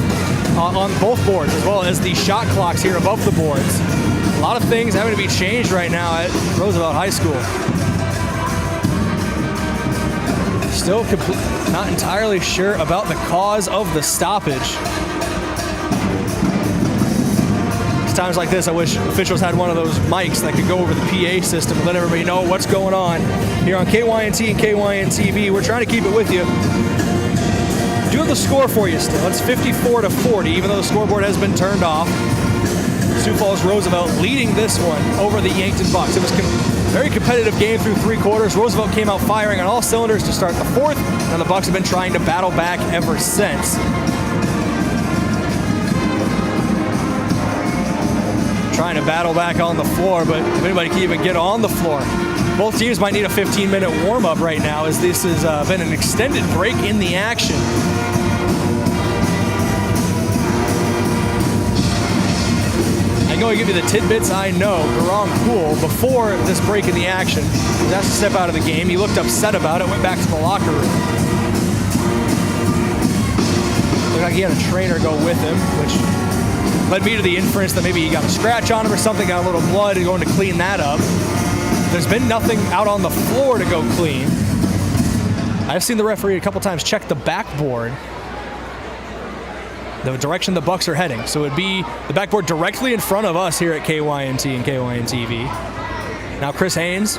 on both boards, as well as the shot clocks here above the boards. A lot of things having to be changed right now at Roosevelt High School. Still not entirely sure about the cause of the stoppage. It's times like this, I wish officials had one of those mics that could go over the PA system and let everybody know what's going on. Here on KYNT and KYNTV, we're trying to keep it with you. Do have the score for you still. It's 54-40, even though the scoreboard has been turned off. Sioux Falls Roosevelt leading this one over the Yankton Bucks. It was very competitive game through 3 quarters. Roosevelt came out firing on all cylinders to start the fourth, and the Bucks have been trying to battle back ever since. Trying to battle back on the floor, but if anybody can even get on the floor. Both teams might need a 15-minute warm-up right now, as this has been an extended break in the action. go and give you the tidbits I know. Garong Poole, before this break in the action, was asked to step out of the game. He looked upset about it, went back to the locker room. Looked like he had a trainer go with him, which led me to the inference that maybe he got a scratch on him or something, got a little blood, and going to clean that up. There's been nothing out on the floor to go clean. I've seen the referee a couple times check the backboard, the direction the Bucks are heading. So it'd be the backboard directly in front of us here at KYNT and KYNTV. Now Chris Haynes,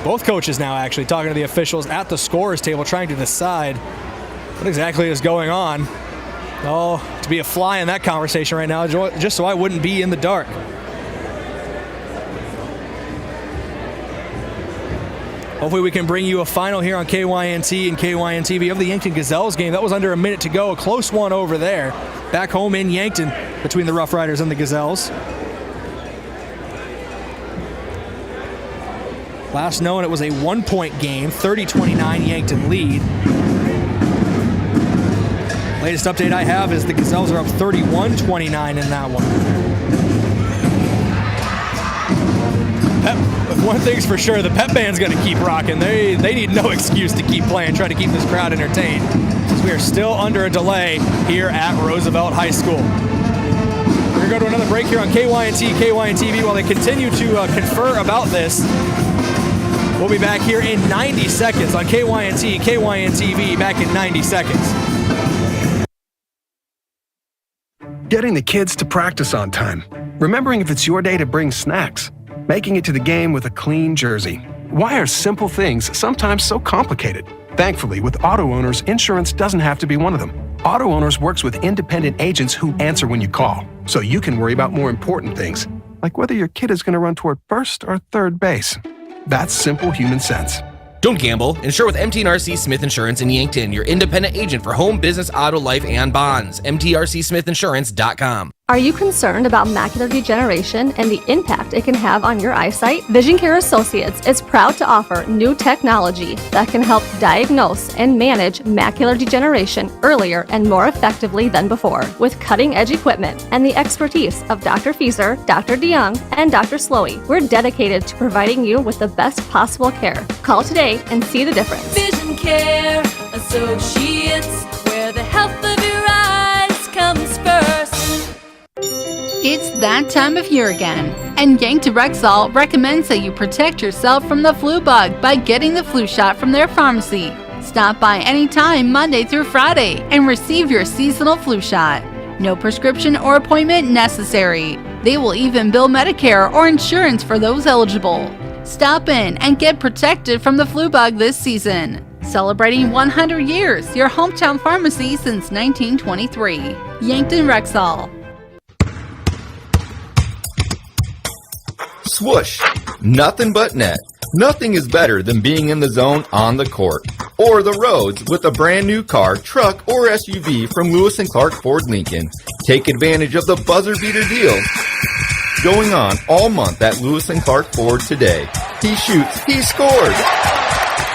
both coaches now actually talking to the officials at the scorer's table, trying to decide what exactly is going on. Oh, to be a fly in that conversation right now, just so I wouldn't be in the dark. Hopefully we can bring you a final here on KYNT and KYNTV of the Yankton Gazelles game. That was under a minute to go. A close one over there. Back home in Yankton between the Rough Riders and the Gazelles. Last known, it was a 1-point game. 30-29 Yankton lead. Latest update I have is the Gazelles are up 31-29 in that one. One thing's for sure, the pep band's going to keep rocking. They need no excuse to keep playing, try to keep this crowd entertained, since we are still under a delay here at Roosevelt High School. We're going to go to another break here on KYNT, KYNTV while they continue to confer about this. We'll be back here in 90 seconds on KYNT, KYNTV, back in 90 seconds. Getting the kids to practice on time. Remembering if it's your day to bring snacks. Making it to the game with a clean jersey. Why are simple things sometimes so complicated? Thankfully, with auto owners, insurance doesn't have to be one of them. Auto Owners works with independent agents who answer when you call, so you can worry about more important things, like whether your kid is going to run toward first or third base. That's simple human sense. Don't gamble. Insure with MT&RC Smith Insurance in Yankton, your independent agent for home, business, auto, life, and bonds. MTRCSmithInsurance.com. Are you concerned about macular degeneration and the impact it can have on your eyesight? Vision Care Associates is proud to offer new technology that can help diagnose and manage macular degeneration earlier and more effectively than before. With cutting-edge equipment and the expertise of Dr. Fieser, Dr. DeYoung, and Dr. Slowey, we're dedicated to providing you with the best possible care. Call today and see the difference. Vision Care Associates, where the health of your eyes comes first. It's that time of year again, and Yankton Rexall recommends that you protect yourself from the flu bug by getting the flu shot from their pharmacy. Stop by anytime Monday through Friday and receive your seasonal flu shot. No prescription or appointment necessary. They will even bill Medicare or insurance for those eligible. Stop in and get protected from the flu bug this season. Celebrating 100 years, your hometown pharmacy since 1923. Yankton Rexall. Swoosh! Nothing but net. Nothing is better than being in the zone on the court or the roads with a brand new car, truck, or SUV from Lewis & Clark Ford Lincoln. Take advantage of the buzzer beater deals going on all month at Lewis & Clark Ford today. He shoots, he scores!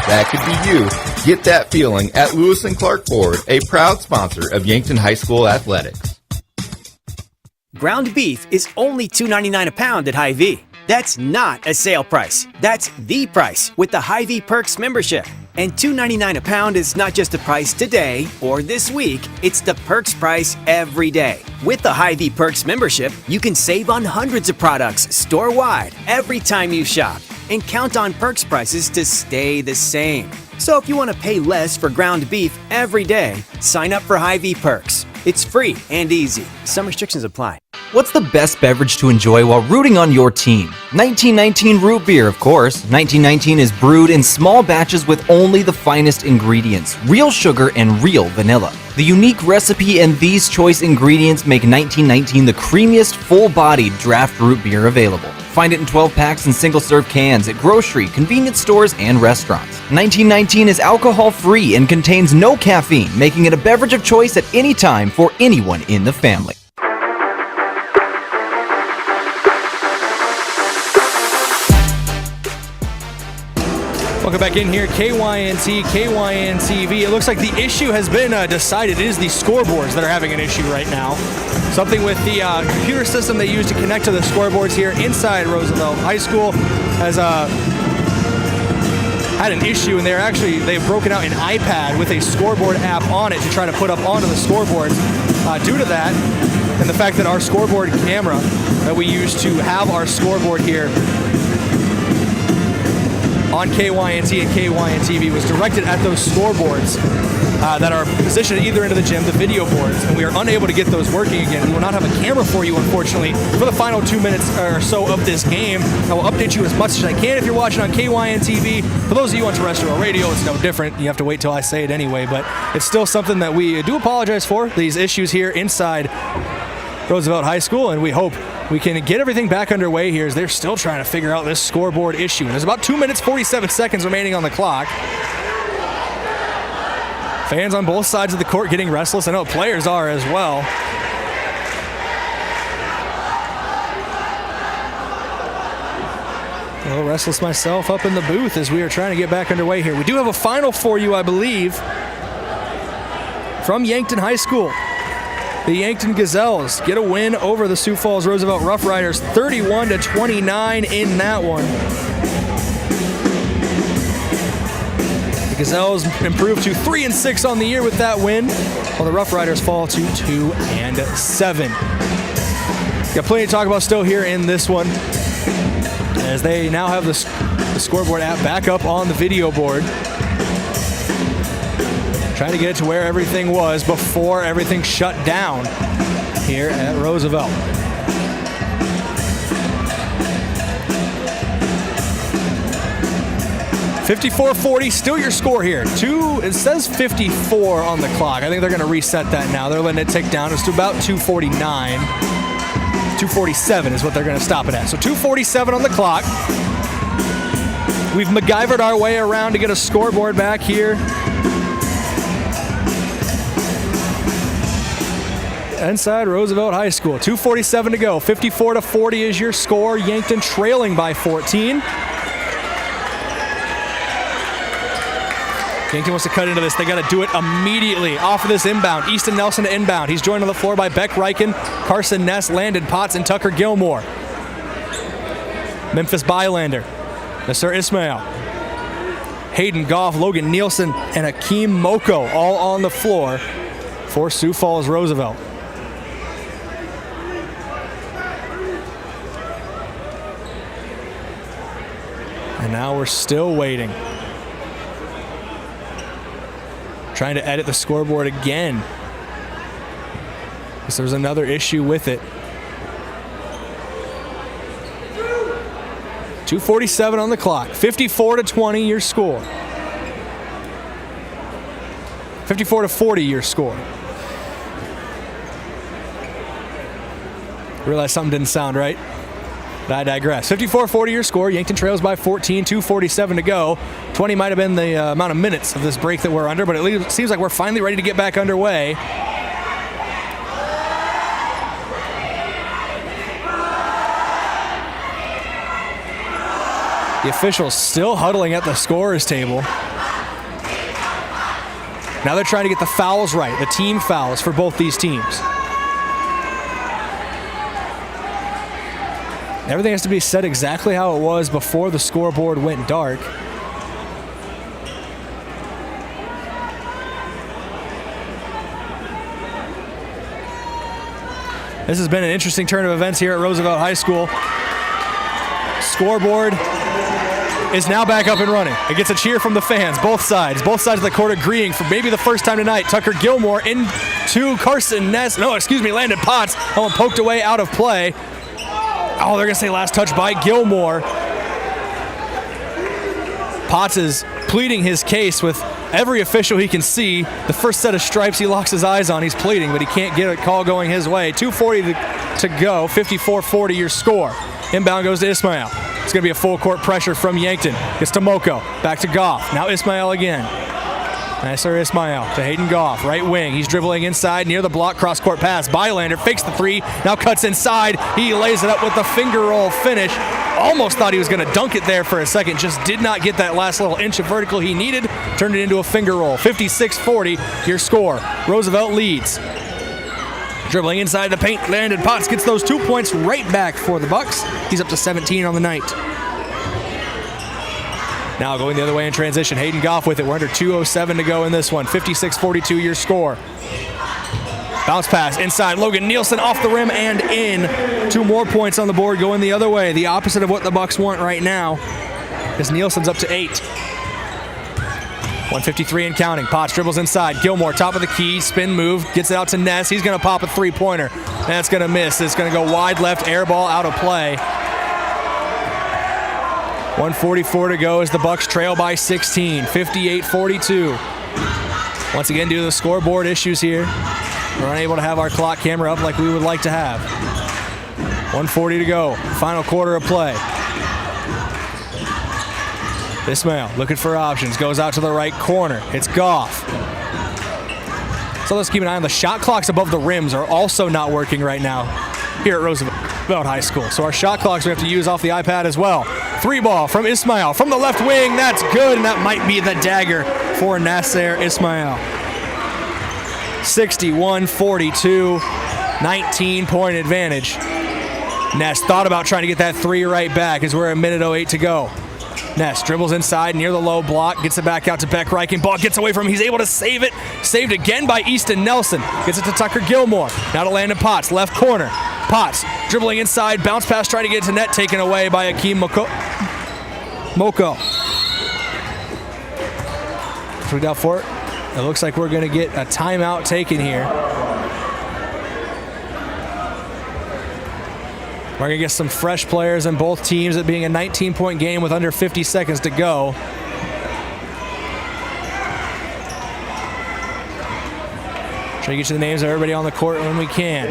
That could be you. Get that feeling at Lewis & Clark Ford, a proud sponsor of Yankton High School Athletics. Ground beef is only $2.99 a pound at Hy-Vee. That's not a sale price. That's the price with the Hy-Vee Perks membership. And $2.99 a pound is not just the price today or this week, it's the Perks price every day. With the Hy-Vee Perks membership, you can save on hundreds of products store-wide every time you shop and count on Perks prices to stay the same. So if you want to pay less for ground beef every day, sign up for Hy-Vee Perks. It's free and easy. Some restrictions apply. What's the best beverage to enjoy while rooting on your team? 1919 root beer, of course. 1919 is brewed in small batches with only the finest ingredients, real sugar and real vanilla. The unique recipe and these choice ingredients make 1919 the creamiest, full-bodied draft root beer available. Find it in 12 packs and single-serve cans at grocery, convenience stores, and restaurants. 1919 is alcohol-free and contains no caffeine, making it a beverage of choice at any time for anyone in the family. Welcome back in here, KYNT, KYNTV. It looks like the issue has been decided. It is the scoreboards that are having an issue right now. Something with the computer system they use to connect to the scoreboards here inside Roosevelt High School has had an issue, and they've broken out an iPad with a scoreboard app on it to try to put up onto the scoreboards. Due to that, and the fact that our scoreboard camera that we use to have our scoreboard here on KYNT and KYNTV was directed at those scoreboards that are positioned either into the gym, the video boards, and we are unable to get those working again. We will not have a camera for you, unfortunately, for the final 2 minutes or so of this game. I will update you as much as I can if you're watching on KYNTV. For those of you on terrestrial radio, it's no different. You have to wait till I say it anyway, but it's still something that we do apologize for, these issues here inside Roosevelt High School, and we hope we can get everything back underway here as they're still trying to figure out this scoreboard issue. And there's about 2 minutes, 47 seconds remaining on the clock. Fans on both sides of the court getting restless. I know players are as well. A little restless myself up in the booth as we are trying to get back underway here. We do have a final for you, I believe, from Yankton High School. The Yankton Gazelles get a win over the Sioux Falls Roosevelt Rough Riders, 31-29 in that one. The Gazelles improve to 3-6 on the year with that win, while the Rough Riders fall to 2-7. Got plenty to talk about still here in this one, as they now have the scoreboard app back up on the video board. Trying to get it to where everything was before everything shut down here at Roosevelt. $54-40, still your score here. It says 54 on the clock. I think they're going to reset that now. They're letting it tick down. It's to about 249. 247 is what they're going to stop it at. So 247 on the clock. We've MacGyvered our way around to get a scoreboard back here inside Roosevelt High School. 2:47 to go. 54-40 is your score. Yankton trailing by 14. Yankton wants to cut into this. They got to do it immediately off of this inbound. Easton Nelson to inbound. He's joined on the floor by Beck Reichen, Carson Ness, Landon Potts, and Tucker Gilmore. Memphis Bylander, Nasser Ismail, Hayden Goff, Logan Nielsen, and Akeem Moko all on the floor for Sioux Falls Roosevelt. And now we're still waiting. Trying to edit the scoreboard again, because there's another issue with it. 2:47 on the clock. 54-20 your score. 54-40 your score. Realized something didn't sound right, but I digress. 54-40 your score. Yankton trails by 14, 2:47 to go. 20 might have been the amount of minutes of this break that we're under, but it seems like we're finally ready to get back underway. The officials still huddling at the scorer's table. Now they're trying to get the fouls right, the team fouls for both these teams. Everything has to be set exactly how it was before the scoreboard went dark. This has been an interesting turn of events here at Roosevelt High School. Scoreboard is now back up and running. It gets a cheer from the fans, both sides. Both sides of the court agreeing for maybe the first time tonight. Tucker Gilmore into Carson Ness. Landon Potts. That one poked away out of play. Oh, they're going to say last touch by Gilmore. Potts is pleading his case with every official he can see. The first set of stripes he locks his eyes on, he's pleading, but he can't get a call going his way. 2:40 to go, 54-40 your score. Inbound goes to Ismail. It's going to be a full court pressure from Yankton. Gets to Moko, back to Goff. Now Ismail again. Nicer Ismail to Hayden Goff, right wing. He's dribbling inside near the block, cross-court pass. Bylander fakes the three, now cuts inside. He lays it up with the finger roll finish. almost thought he was going to dunk it there for a second, just did not get that last little inch of vertical he needed, turned it into a finger roll. 56-40, your score. Roosevelt leads. Dribbling inside the paint, Landon Potts gets those 2 points right back for the Bucks. He's up to 17 on the night. Now going the other way in transition, Hayden Goff with it. We're under 2:07 to go in this one. 56-42 your score. Bounce pass inside, Logan Nielsen off the rim and in. 2 more points on the board going the other way. The opposite of what the Bucks want right now, as Nielsen's up to 8. 153 and counting. Potts dribbles inside. Gilmore, top of the key, spin move, gets it out to Ness. He's going to pop a 3-pointer. That's going to miss. It's going to go wide left, air ball out of play. 1:44 to go as the Bucks trail by 16, 58-42. Once again, due to the scoreboard issues here, we're unable to have our clock camera up like we would like to have. 1:40 to go, final quarter of play. Ismail looking for options, goes out to the right corner. It's Goff. So let's keep an eye on the shot clocks above the rims are also not working right now here at Roosevelt High School. So our shot clocks we have to use off the iPad as well. 3 ball from Ismail from the left wing. That's good, and that might be the dagger for Nasser Ismail. 61-42, 19-point advantage. Ness thought about trying to get that 3 right back as we're a minute 08 to go. Ness dribbles inside near the low block, gets it back out to Beck Reichen. Ball gets away from him. He's able to save it. Saved again by Easton Nelson. Gets it to Tucker Gilmore. Now to Landon Potts, left corner. Potts dribbling inside, bounce pass trying to get it to net, taken away by Akeem Moko. So we got for it. It looks like we're going to get a timeout taken here. We're going to get some fresh players in both teams, it being a 19-point game with under 50 seconds to go. Trying to get you the names of everybody on the court when we can.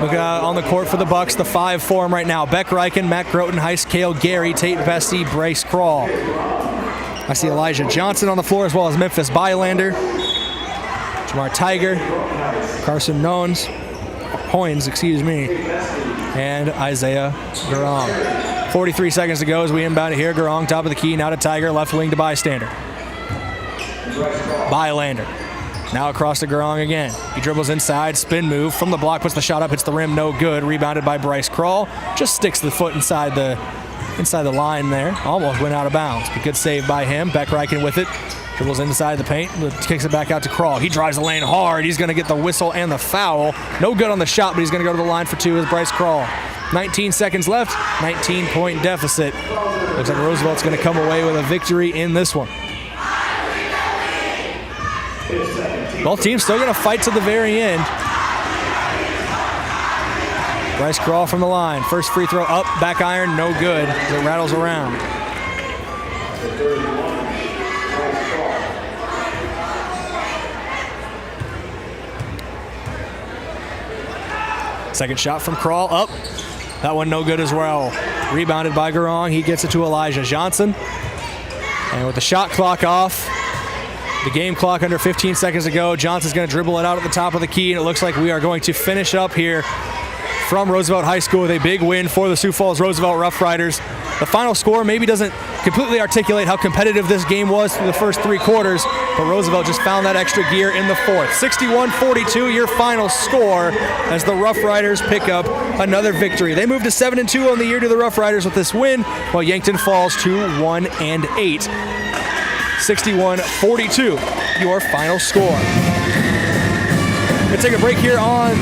Look on the court for the Bucks, the 5 for him right now. Beck Reichen, Matt Groten, Heist, Kale Gary, Tate Vesey, Bryce Crawl. I see Elijah Johnson on the floor as well as Memphis Bylander, Jamar Tiger, Carson Hoynes, and Isaiah Garong. 43 seconds to go as we inbound it here. Garong, top of the key, now to Tiger, left wing to Bystander. Bylander. Now across to Garong again. He dribbles inside, spin move from the block, puts the shot up, hits the rim, no good. Rebounded by Bryce Crawl. Just sticks the foot inside the line there. Almost went out of bounds, but good save by him. Beck Reichen with it. Dribbles inside the paint, kicks it back out to Crawl. He drives the lane hard. He's going to get the whistle and the foul. No good on the shot, but he's going to go to the line for 2 with Bryce Crawl. 19 seconds left, 19-point deficit. Looks like Roosevelt's going to come away with a victory in this one. Both teams still going to fight to the very end. Bryce Crawl from the line. First free throw up, back iron, no good as it rattles around. Second shot from Crawl, up. That one no good as well. Rebounded by Garong. He gets it to Elijah Johnson. And with the shot clock off, the game clock under 15 seconds to go, Johnson's going to dribble it out at the top of the key, and it looks like we are going to finish up here from Roosevelt High School with a big win for the Sioux Falls Roosevelt Rough Riders. The final score maybe doesn't completely articulate how competitive this game was through the first 3 quarters, but Roosevelt just found that extra gear in the 4th. 61-42, your final score as the Rough Riders pick up another victory. They move to 7-2 on the year to the Rough Riders with this win, while Yankton falls to 1-8. 61-42, your final score. We'll take a break here on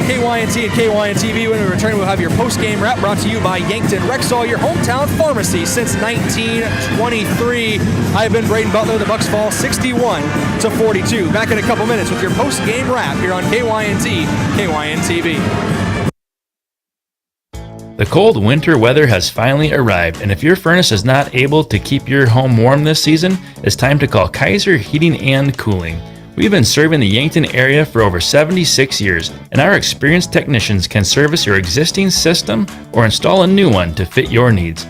KYNT and KYNTV. When we return, we'll have your post-game wrap brought to you by Yankton Rexall, your hometown pharmacy since 1923. I've been Brayden Butler. The Bucks fall 61-42. Back in a couple minutes with your post-game wrap here on KYNT, KYNTV. The cold winter weather has finally arrived, and if your furnace is not able to keep your home warm this season, it's time to call Kaiser Heating and Cooling. We've been serving the Yankton area for over 76 years, and our experienced technicians can service your existing system or install a new one to fit your needs.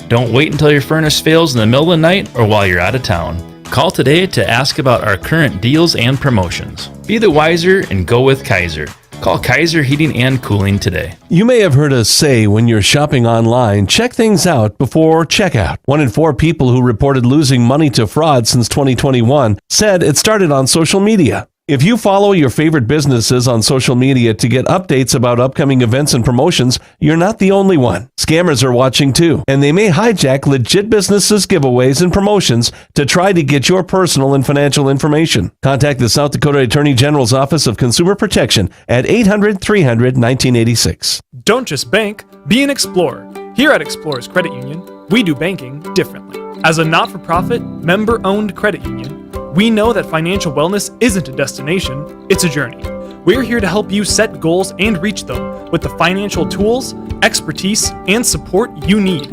Don't wait until your furnace fails in the middle of the night or while you're out of town. Call today to ask about our current deals and promotions. Be the wiser and go with Kaiser. Call Kaiser Heating and Cooling today. You may have heard us say when you're shopping online, check things out before checkout. 1 in 4 people who reported losing money to fraud since 2021 said it started on social media. If you follow your favorite businesses on social media to get updates about upcoming events and promotions, you're not the only one. Scammers are watching too, and they may hijack legit businesses' giveaways and promotions to try to get your personal and financial information. Contact the South Dakota Attorney General's Office of Consumer Protection at 800-300-1986. Don't just bank, be an explorer. Here at Explorers Credit Union, we do banking differently. As a not-for-profit, member-owned credit union, we know that financial wellness isn't a destination, it's a journey. We're here to help you set goals and reach them with the financial tools, expertise, and support you need.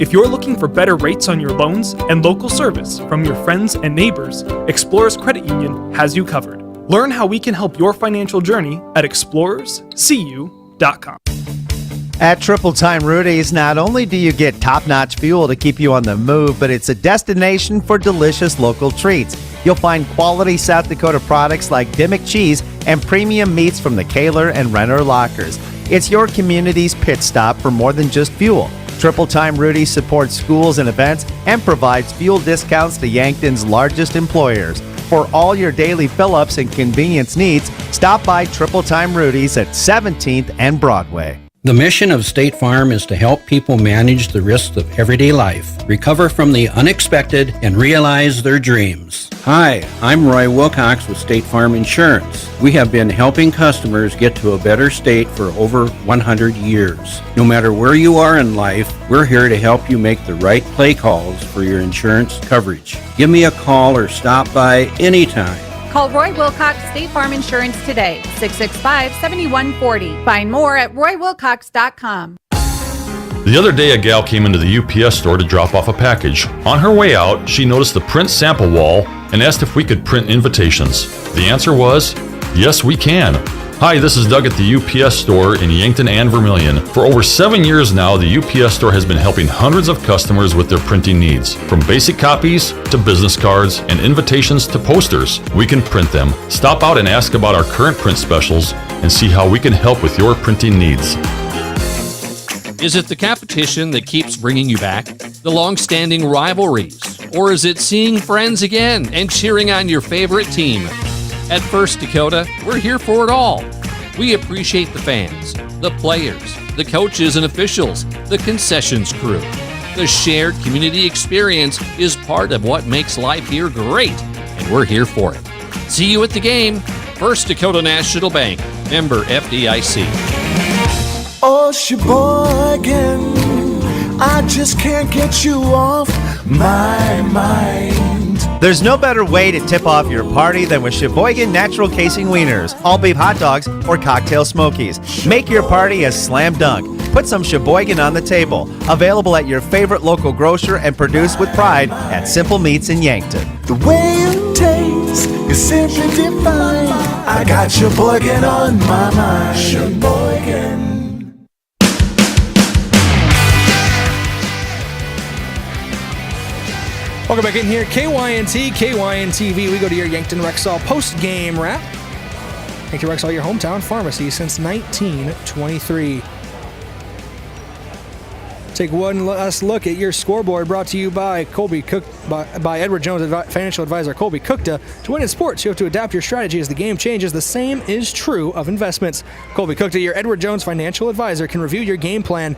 If you're looking for better rates on your loans and local service from your friends and neighbors, Explorers Credit Union has you covered. Learn how we can help your financial journey at explorerscu.com. At Triple Time Rudy's, not only do you get top-notch fuel to keep you on the move, but it's a destination for delicious local treats. You'll find quality South Dakota products like Dimmick cheese and premium meats from the Kaler and Renner lockers. It's your community's pit stop for more than just fuel. Triple Time Rudy's supports schools and events and provides fuel discounts to Yankton's largest employers. For all your daily fill-ups and convenience needs, stop by Triple Time Rudy's at 17th and Broadway. The mission of State Farm is to help people manage the risks of everyday life, recover from the unexpected, and realize their dreams. Hi, I'm Roy Wilcox with State Farm Insurance. We have been helping customers get to a better state for over 100 years. No matter where you are in life, we're here to help you make the right play calls for your insurance coverage. Give me a call or stop by anytime. Call Roy Wilcox State Farm Insurance today, 665-7140. Find more at roywilcox.com. The other day, a gal came into the UPS store to drop off a package. On her way out, she noticed the print sample wall and asked if we could print invitations. The answer was, yes, we can. Hi, this is Doug at the UPS store in Yankton and Vermilion. For over 7 years now, the UPS store has been helping hundreds of customers with their printing needs. From basic copies to business cards and invitations to posters, we can print them. Stop out and ask about our current print specials and see how we can help with your printing needs. Is it the competition that keeps bringing you back? The long-standing rivalries? Or is it seeing friends again and cheering on your favorite team? At First Dakota, we're here for it all. We appreciate the fans, the players, the coaches and officials, the concessions crew. The shared community experience is part of what makes life here great, and we're here for it. See you at the game. First Dakota National Bank, member FDIC. Oh, Sheboygan, I just can't get you off my mind. There's no better way to tip off your party than with Sheboygan Natural Casing Wieners, all beef hot dogs, or cocktail smokies. Make your party a slam dunk. Put some Sheboygan on the table. Available at your favorite local grocer and produced with pride at Simple Meats in Yankton. The way it tastes is simply divine. I got Sheboygan on my mind. Sheboygan. Welcome back in here, KYNT, KYNTV. We go to your Yankton Rexall post-game wrap. Yankton Rexall, your hometown pharmacy since 1923. Take one last look at your scoreboard, brought to you by by Edward Jones financial advisor Colby Cookta. To win in sports, you have to adapt your strategy as the game changes. The same is true of investments. Colby Cookta, your Edward Jones financial advisor, can review your game plan.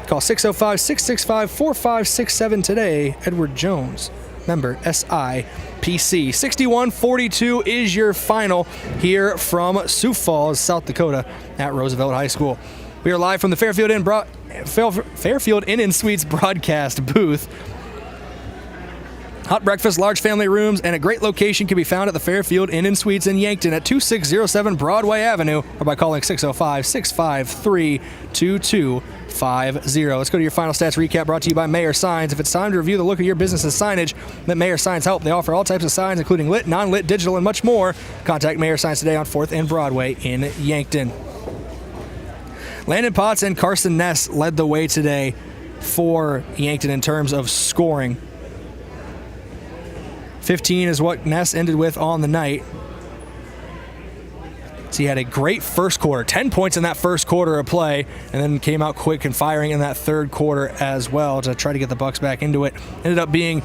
Call 605-665-4567 today. Edward Jones, member SIPC. 61-42 is your final here from Sioux Falls, South Dakota at Roosevelt High School. We are live from the Fairfield Inn & Suites broadcast booth. Hot breakfast, large family rooms, and a great location can be found at the Fairfield Inn & Suites in Yankton at 2607 Broadway Avenue or by calling 605-653-2250. Let's go to your final stats recap, brought to you by Mayor Signs. If it's time to review the look of your business's signage, let Mayor Signs help. They offer all types of signs, including lit, non-lit, digital, and much more. Contact Mayor Signs today on 4th and Broadway in Yankton. Landon Potts and Carson Ness led the way today for Yankton in terms of scoring. 15 is what Ness ended with on the night. So he had a great first quarter, 10 points in that first quarter of play, and then came out quick and firing in that third quarter as well to try to get the Bucks back into it. Ended up being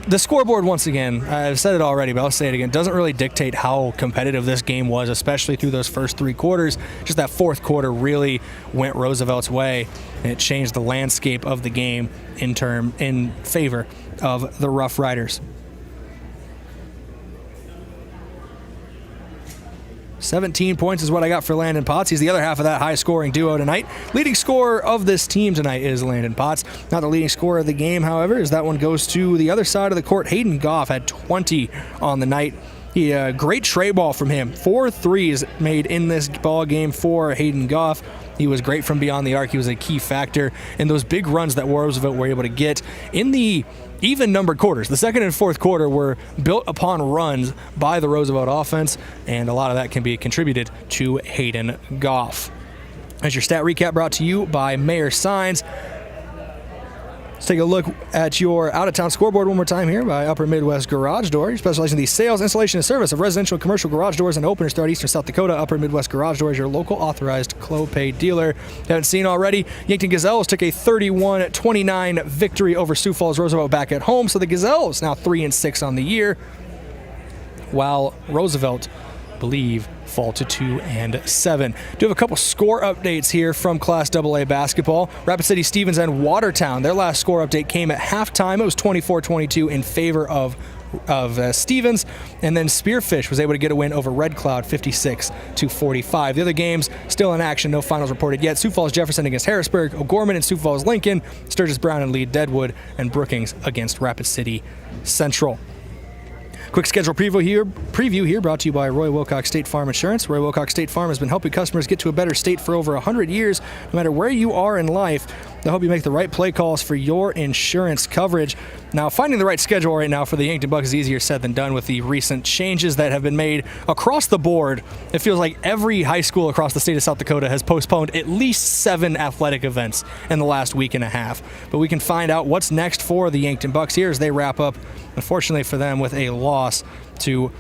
the scoreboard, once again, I've said it already, but I'll say it again, doesn't really dictate how competitive this game was, especially through those first three quarters. Just that fourth quarter really went Roosevelt's way, and it changed the landscape of the game in favor of the Rough Riders. 17 points is what I got for Landon Potts. He's the other half of that high-scoring duo tonight. Leading scorer of this team tonight is Landon Potts. Not the leading scorer of the game, however, as that one goes to the other side of the court. Hayden Goff had 20 on the night. Great tray ball from him. 4 threes made in this ball game for Hayden Goff. He was great from beyond the arc. He was a key factor in those big runs that Roosevelt were able to get in the even-numbered quarters. The second and fourth quarter were built upon runs by the Roosevelt offense, and a lot of that can be contributed to Hayden Goff. As your stat recap brought to you by Mayor Signs. Let's take a look at your out-of-town scoreboard one more time here by Upper Midwest Garage Door. You specialize in the sales, installation, and service of residential and commercial garage doors and openers throughout Eastern South Dakota. Upper Midwest Garage Door is your local authorized Clopay dealer. Haven't seen already, Yankton Gazelles took a 31-29 victory over Sioux Falls Roosevelt back at home, so the Gazelles now 3-6 on the year, while Roosevelt, believe, fall to 2-7. Do have a couple score updates here from Class AA basketball. Rapid City, Stevens, and Watertown. Their last score update came at halftime. It was 24-22 in favor of Stevens, and then Spearfish was able to get a win over Red Cloud 56-45. The other games still in action, no finals reported yet. Sioux Falls Jefferson against Harrisburg, O'Gorman and Sioux Falls Lincoln, Sturgis Brown and Lee Deadwood, and Brookings against Rapid City Central. Quick schedule preview here brought to you by Roy Wilcox State Farm Insurance. Roy Wilcox State Farm has been helping customers get to a better state for over 100 years. No matter where you are in life, they'll help you make the right play calls for your insurance coverage. Now, finding the right schedule right now for the Yankton Bucks is easier said than done with the recent changes that have been made across the board. It feels like every high school across the state of South Dakota has postponed at least 7 athletic events in the last week and a half. But we can find out what's next for the Yankton Bucks here as they wrap up, unfortunately for them, with a loss to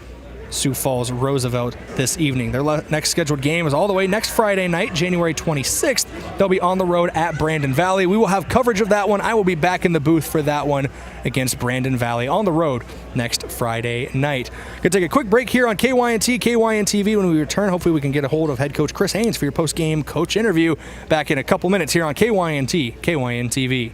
Sioux Falls Roosevelt this evening. Their next scheduled game is all the way next Friday night, January 26th. They'll be on the road at Brandon Valley. We will have coverage of that one. I will be back in the booth for that one against Brandon Valley on the road next Friday night. Gonna take a quick break here on KYNT, KYNTV. When we return, hopefully we can get a hold of head coach Chris Haynes for your post-game coach interview back in a couple minutes here on KYNT, KYNTV.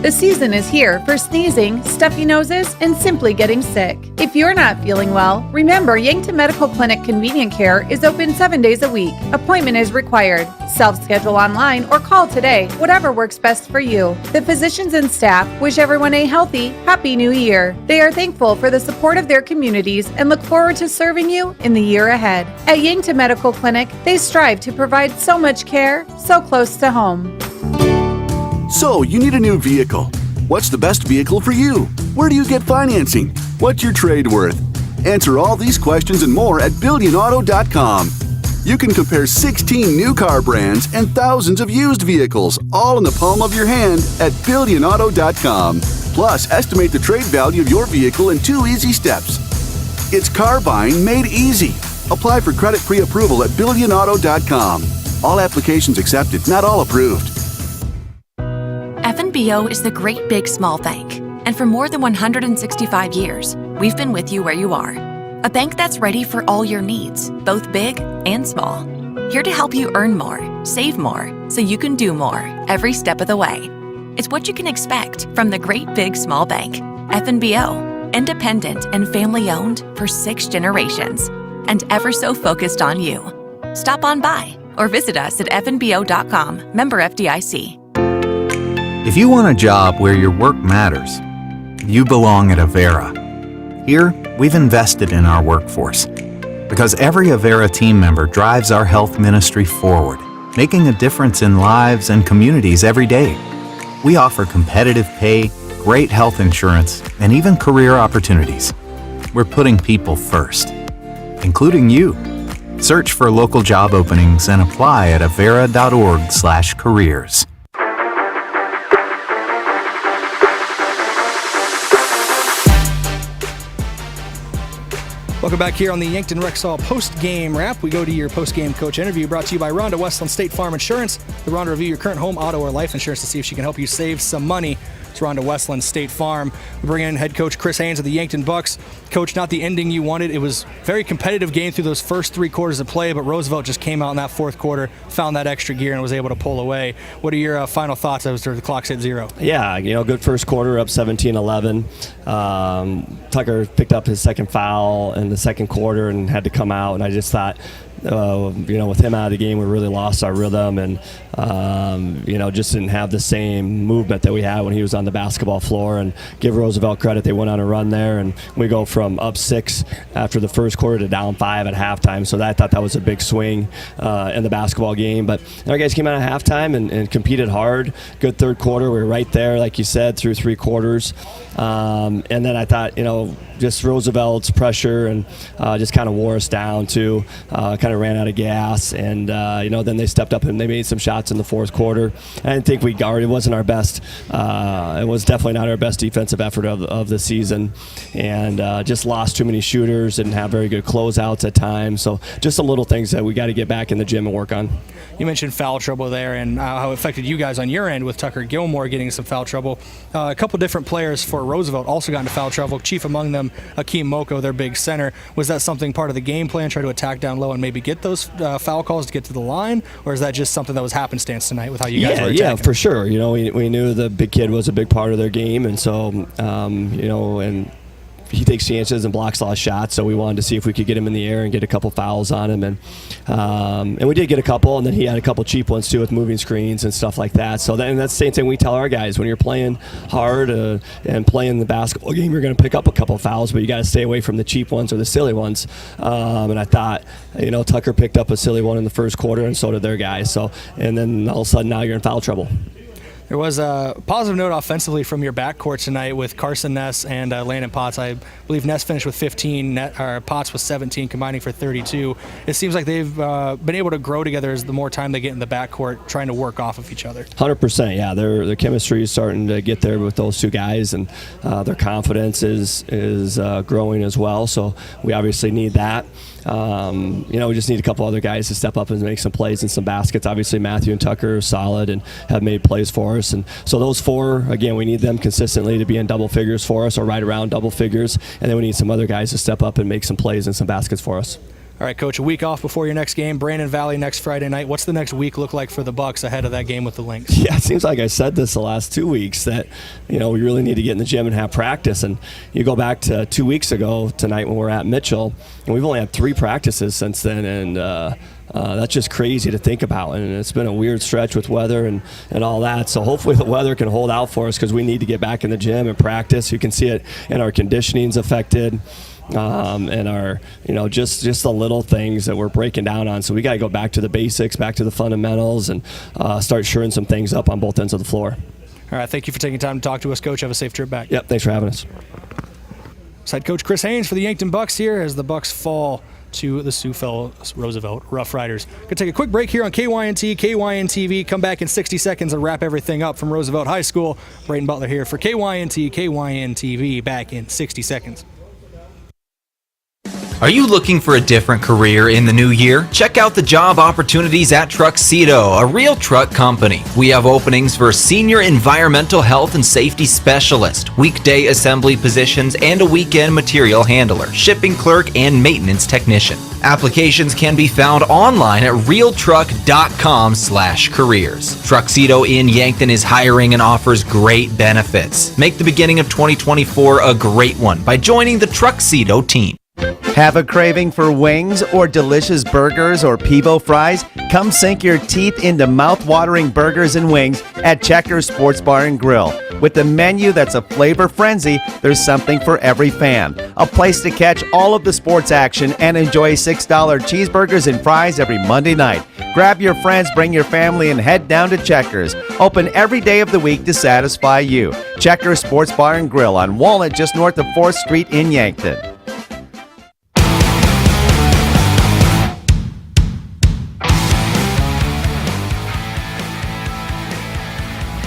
The season is here for sneezing, stuffy noses, and simply getting sick. If you're not feeling well, remember Yankton Medical Clinic Convenient Care is open 7 days a week. Appointment is required. Self-schedule online or call today, whatever works best for you. The physicians and staff wish everyone a healthy, happy new year. They are thankful for the support of their communities and look forward to serving you in the year ahead. At Yankton Medical Clinic, they strive to provide so much care, so close to home. So, you need a new vehicle. What's the best vehicle for you? Where do you get financing? What's your trade worth? Answer all these questions and more at BillionAuto.com. You can compare 16 new car brands and thousands of used vehicles, all in the palm of your hand at BillionAuto.com. Plus, estimate the trade value of your vehicle in 2 easy steps. It's car buying made easy. Apply for credit pre-approval at BillionAuto.com. All applications accepted, not all approved. FNBO is the great big small bank, and for more than 165 years, we've been with you where you are. A bank that's ready for all your needs, both big and small. Here to help you earn more, save more, so you can do more every step of the way. It's what you can expect from the great big small bank. FNBO, independent and family owned for 6 generations, and ever so focused on you. Stop on by or visit us at fnbo.com, member FDIC. If you want a job where your work matters, you belong at Avera. Here, we've invested in our workforce because every Avera team member drives our health ministry forward, making a difference in lives and communities every day. We offer competitive pay, great health insurance, and even career opportunities. We're putting people first, including you. Search for local job openings and apply at avera.org/careers. Welcome back here on the Yankton Rexall post-game wrap. We go to your post-game coach interview brought to you by Rhonda Westland State Farm Insurance. The Rhonda review your current home, auto, or life insurance to see if she can help you save some money. It's Rhonda Westland State Farm. We bring in head coach Chris Haynes of the Yankton Bucks. Coach, not the ending you wanted. It was a very competitive game through those first 3 quarters of play, but Roosevelt just came out in that fourth quarter, found that extra gear, and was able to pull away. What are your final thoughts as the clock's hit 0? Yeah, good first quarter, up 17-11. Tucker picked up his second foul in the second quarter and had to come out, and I just thought, with him out of the game, we really lost our rhythm and, just didn't have the same movement that we had when he was on the basketball floor. And give Roosevelt credit, they went on a run there, and we go from up 6 after the first quarter to down 5 at halftime. So I thought that was a big swing in the basketball game. But our guys came out at halftime and competed hard. Good third quarter. We were right there, like you said, through 3 quarters. And then I thought, just Roosevelt's pressure and just kind of wore us down too. Kind of ran out of gas, and then they stepped up and they made some shots in the fourth quarter. I didn't think we guarded. It wasn't our best. It was definitely not our best defensive effort of the season, and just lost too many shooters. Didn't have very good closeouts at times. So just some little things that we got to get back in the gym and work on. You mentioned foul trouble there and how it affected you guys on your end with Tucker Gilmore getting some foul trouble. A couple different players for Roosevelt also got into foul trouble. Chief among them, Akeem Moko, their big center. Was that something part of the game plan, try to attack down low and maybe get those foul calls to get to the line, or is that just something that was happenstance tonight with how you guys were attacking? Yeah, for sure. We knew the big kid was a big part of their game, and so and he takes chances and blocks a lot of shots, so we wanted to see if we could get him in the air and get a couple fouls on him, and we did get a couple, and then he had a couple cheap ones too with moving screens and stuff like that. So that's the same thing we tell our guys: when you're playing hard and playing the basketball game, you're going to pick up a couple fouls, but you got to stay away from the cheap ones or the silly ones. And I thought, Tucker picked up a silly one in the first quarter, and so did their guys. So, and then all of a sudden now you're in foul trouble. There was a positive note offensively from your backcourt tonight with Carson Ness and Landon Potts. I believe Ness finished with 15, Potts with 17, combining for 32. It seems like they've been able to grow together as the more time they get in the backcourt, trying to work off of each other. 100%, yeah. Their chemistry is starting to get there with those two guys, and their confidence is growing as well. So we obviously need that. We just need a couple other guys to step up and make some plays and some baskets. Obviously, Matthew and Tucker are solid and have made plays for us. And so those 4, again, we need them consistently to be in double figures for us or right around double figures. And then we need some other guys to step up and make some plays and some baskets for us. All right, Coach, a week off before your next game, Brandon Valley next Friday night. What's the next week look like for the Bucks ahead of that game with the Lynx? Yeah, it seems like I said this the last 2 weeks that, we really need to get in the gym and have practice. And you go back to 2 weeks ago tonight when we're at Mitchell, and we've only had 3 practices since then, and that's just crazy to think about. And it's been a weird stretch with weather and all that. So hopefully the weather can hold out for us, because we need to get back in the gym and practice. You can see it in our conditioning's affected. And our, just the little things that we're breaking down on. So we got to go back to the basics, back to the fundamentals, and start shoring some things up on both ends of the floor. All right, thank you for taking time to talk to us, Coach. Have a safe trip back. Yep, thanks for having us. Head Coach Chris Haynes for the Yankton Bucks here as the Bucks fall to the Sioux Falls Roosevelt Rough Riders. Going to take a quick break here on KYNT, KYNTV. Come back in 60 seconds and wrap everything up from Roosevelt High School. Brayden Butler here for KYNT, KYNTV. Back in 60 seconds. Are you looking for a different career in the new year? Check out the job opportunities at Truxedo, a real truck company. We have openings for Senior Environmental Health and Safety Specialist, weekday assembly positions, and a weekend material handler, shipping clerk, and maintenance technician. Applications can be found online at realtruck.com/careers. Truxedo in Yankton is hiring and offers great benefits. Make the beginning of 2024 a great one by joining the Truxedo team. Have a craving for wings or delicious burgers or Pivo fries? Come sink your teeth into mouth-watering burgers and wings at Checkers Sports Bar and Grill. With a menu that's a flavor frenzy, there's something for every fan. A place to catch all of the sports action and enjoy $6 cheeseburgers and fries every Monday night. Grab your friends, bring your family, and head down to Checkers. Open every day of the week to satisfy you. Checkers Sports Bar and Grill on Walnut, just north of 4th Street in Yankton.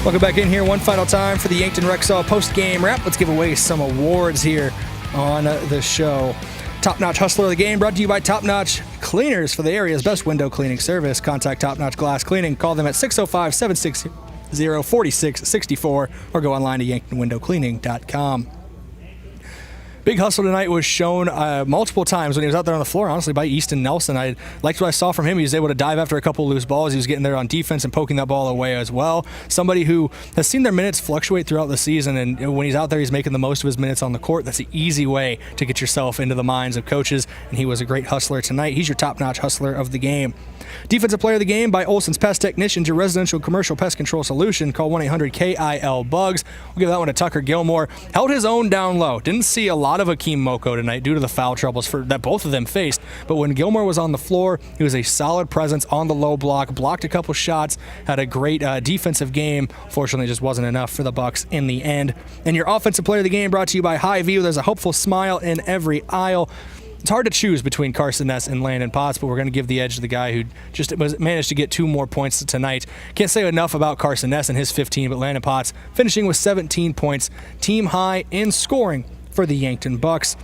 Welcome back in here one final time for the Yankton Rexall post-game wrap. Let's give away some awards here on the show. Top Notch Hustler of the Game brought to you by Top Notch Cleaners for the area's best window cleaning service. Contact Top Notch Glass Cleaning. Call them at 605-760-4664 or go online to yanktonwindowcleaning.com. Big hustle tonight was shown multiple times when he was out there on the floor, honestly, by Easton Nelson. I liked what I saw from him. He was able to dive after a couple loose balls. He was getting there on defense and poking that ball away as well. Somebody who has seen their minutes fluctuate throughout the season, and when he's out there, he's making the most of his minutes on the court. That's the easy way to get yourself into the minds of coaches, and he was a great hustler tonight. He's your top-notch hustler of the game. Defensive player of the game by Olson's Pest Technicians, your residential commercial pest control solution. Call 1-800-KIL-BUGS. We'll give that one to Tucker Gilmore. Held his own down low. Didn't see a lot of Akeem Moko tonight due to the foul troubles that both of them faced. But when Gilmore was on the floor, he was a solid presence on the low block, blocked a couple shots, had a great defensive game. Fortunately, just wasn't enough for the Bucks in the end. And your offensive player of the game brought to you by High View. There's a hopeful smile in every aisle. It's hard to choose between Carson Ness and Landon Potts, but we're going to give the edge to the guy who just managed to get 2 more points tonight. Can't say enough about Carson Ness and his 15, but Landon Potts finishing with 17 points, team high in scoring for the Yankton Bucks.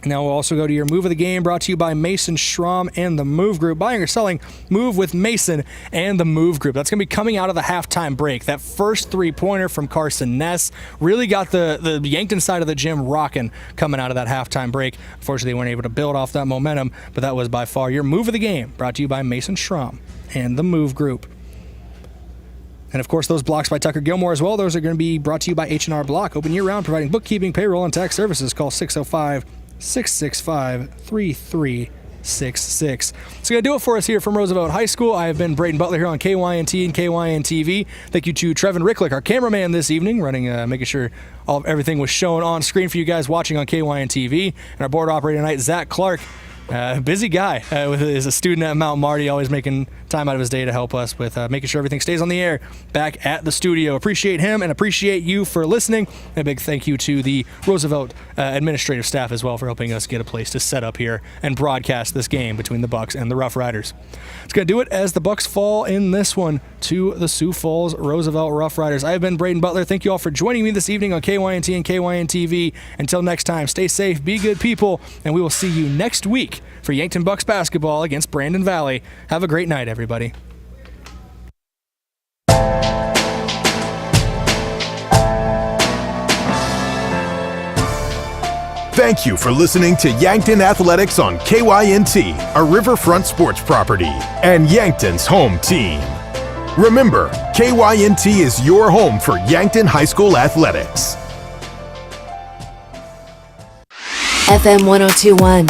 Now we'll also go to your move of the game, brought to you by Mason Schramm and the Move Group. Buying or selling, move with Mason and the Move Group. That's going to be coming out of the halftime break. That first three-pointer from Carson Ness really got the Yankton side of the gym rocking coming out of that halftime break. Unfortunately, they weren't able to build off that momentum, but that was by far your move of the game, brought to you by Mason Schramm and the Move Group. And, of course, those blocks by Tucker Gilmore as well. Those are going to be brought to you by H&R Block. Open year-round, providing bookkeeping, payroll, and tax services. Call 605-665-3366. So going to do it for us here from Roosevelt High School. I have been Brayden Butler here on KYNT and KYNTV. Thank you to Trevin Ricklick, our cameraman this evening, making sure everything was shown on screen for you guys watching on KYNTV. And our board operator tonight, Zach Clark. Busy guy is a student at Mount Marty, always making time out of his day to help us with making sure everything stays on the air back at the studio. Appreciate him and appreciate you for listening. And a big thank you to the Roosevelt administrative staff as well for helping us get a place to set up here and broadcast this game between the Bucks and the Rough Riders. It's going to do it as the Bucks fall in this one to the Sioux Falls Roosevelt Rough Riders. I have been Brayden Butler. Thank you all for joining me this evening on KYNT and KYNTV. Until next time, stay safe, be good people, and we will see you next week for Yankton Bucks basketball against Brandon Valley. Have a great night, everybody. Thank you for listening to Yankton Athletics on KYNT, a Riverfront sports property, and Yankton's home team. Remember, KYNT is your home for Yankton High School athletics. FM 1021,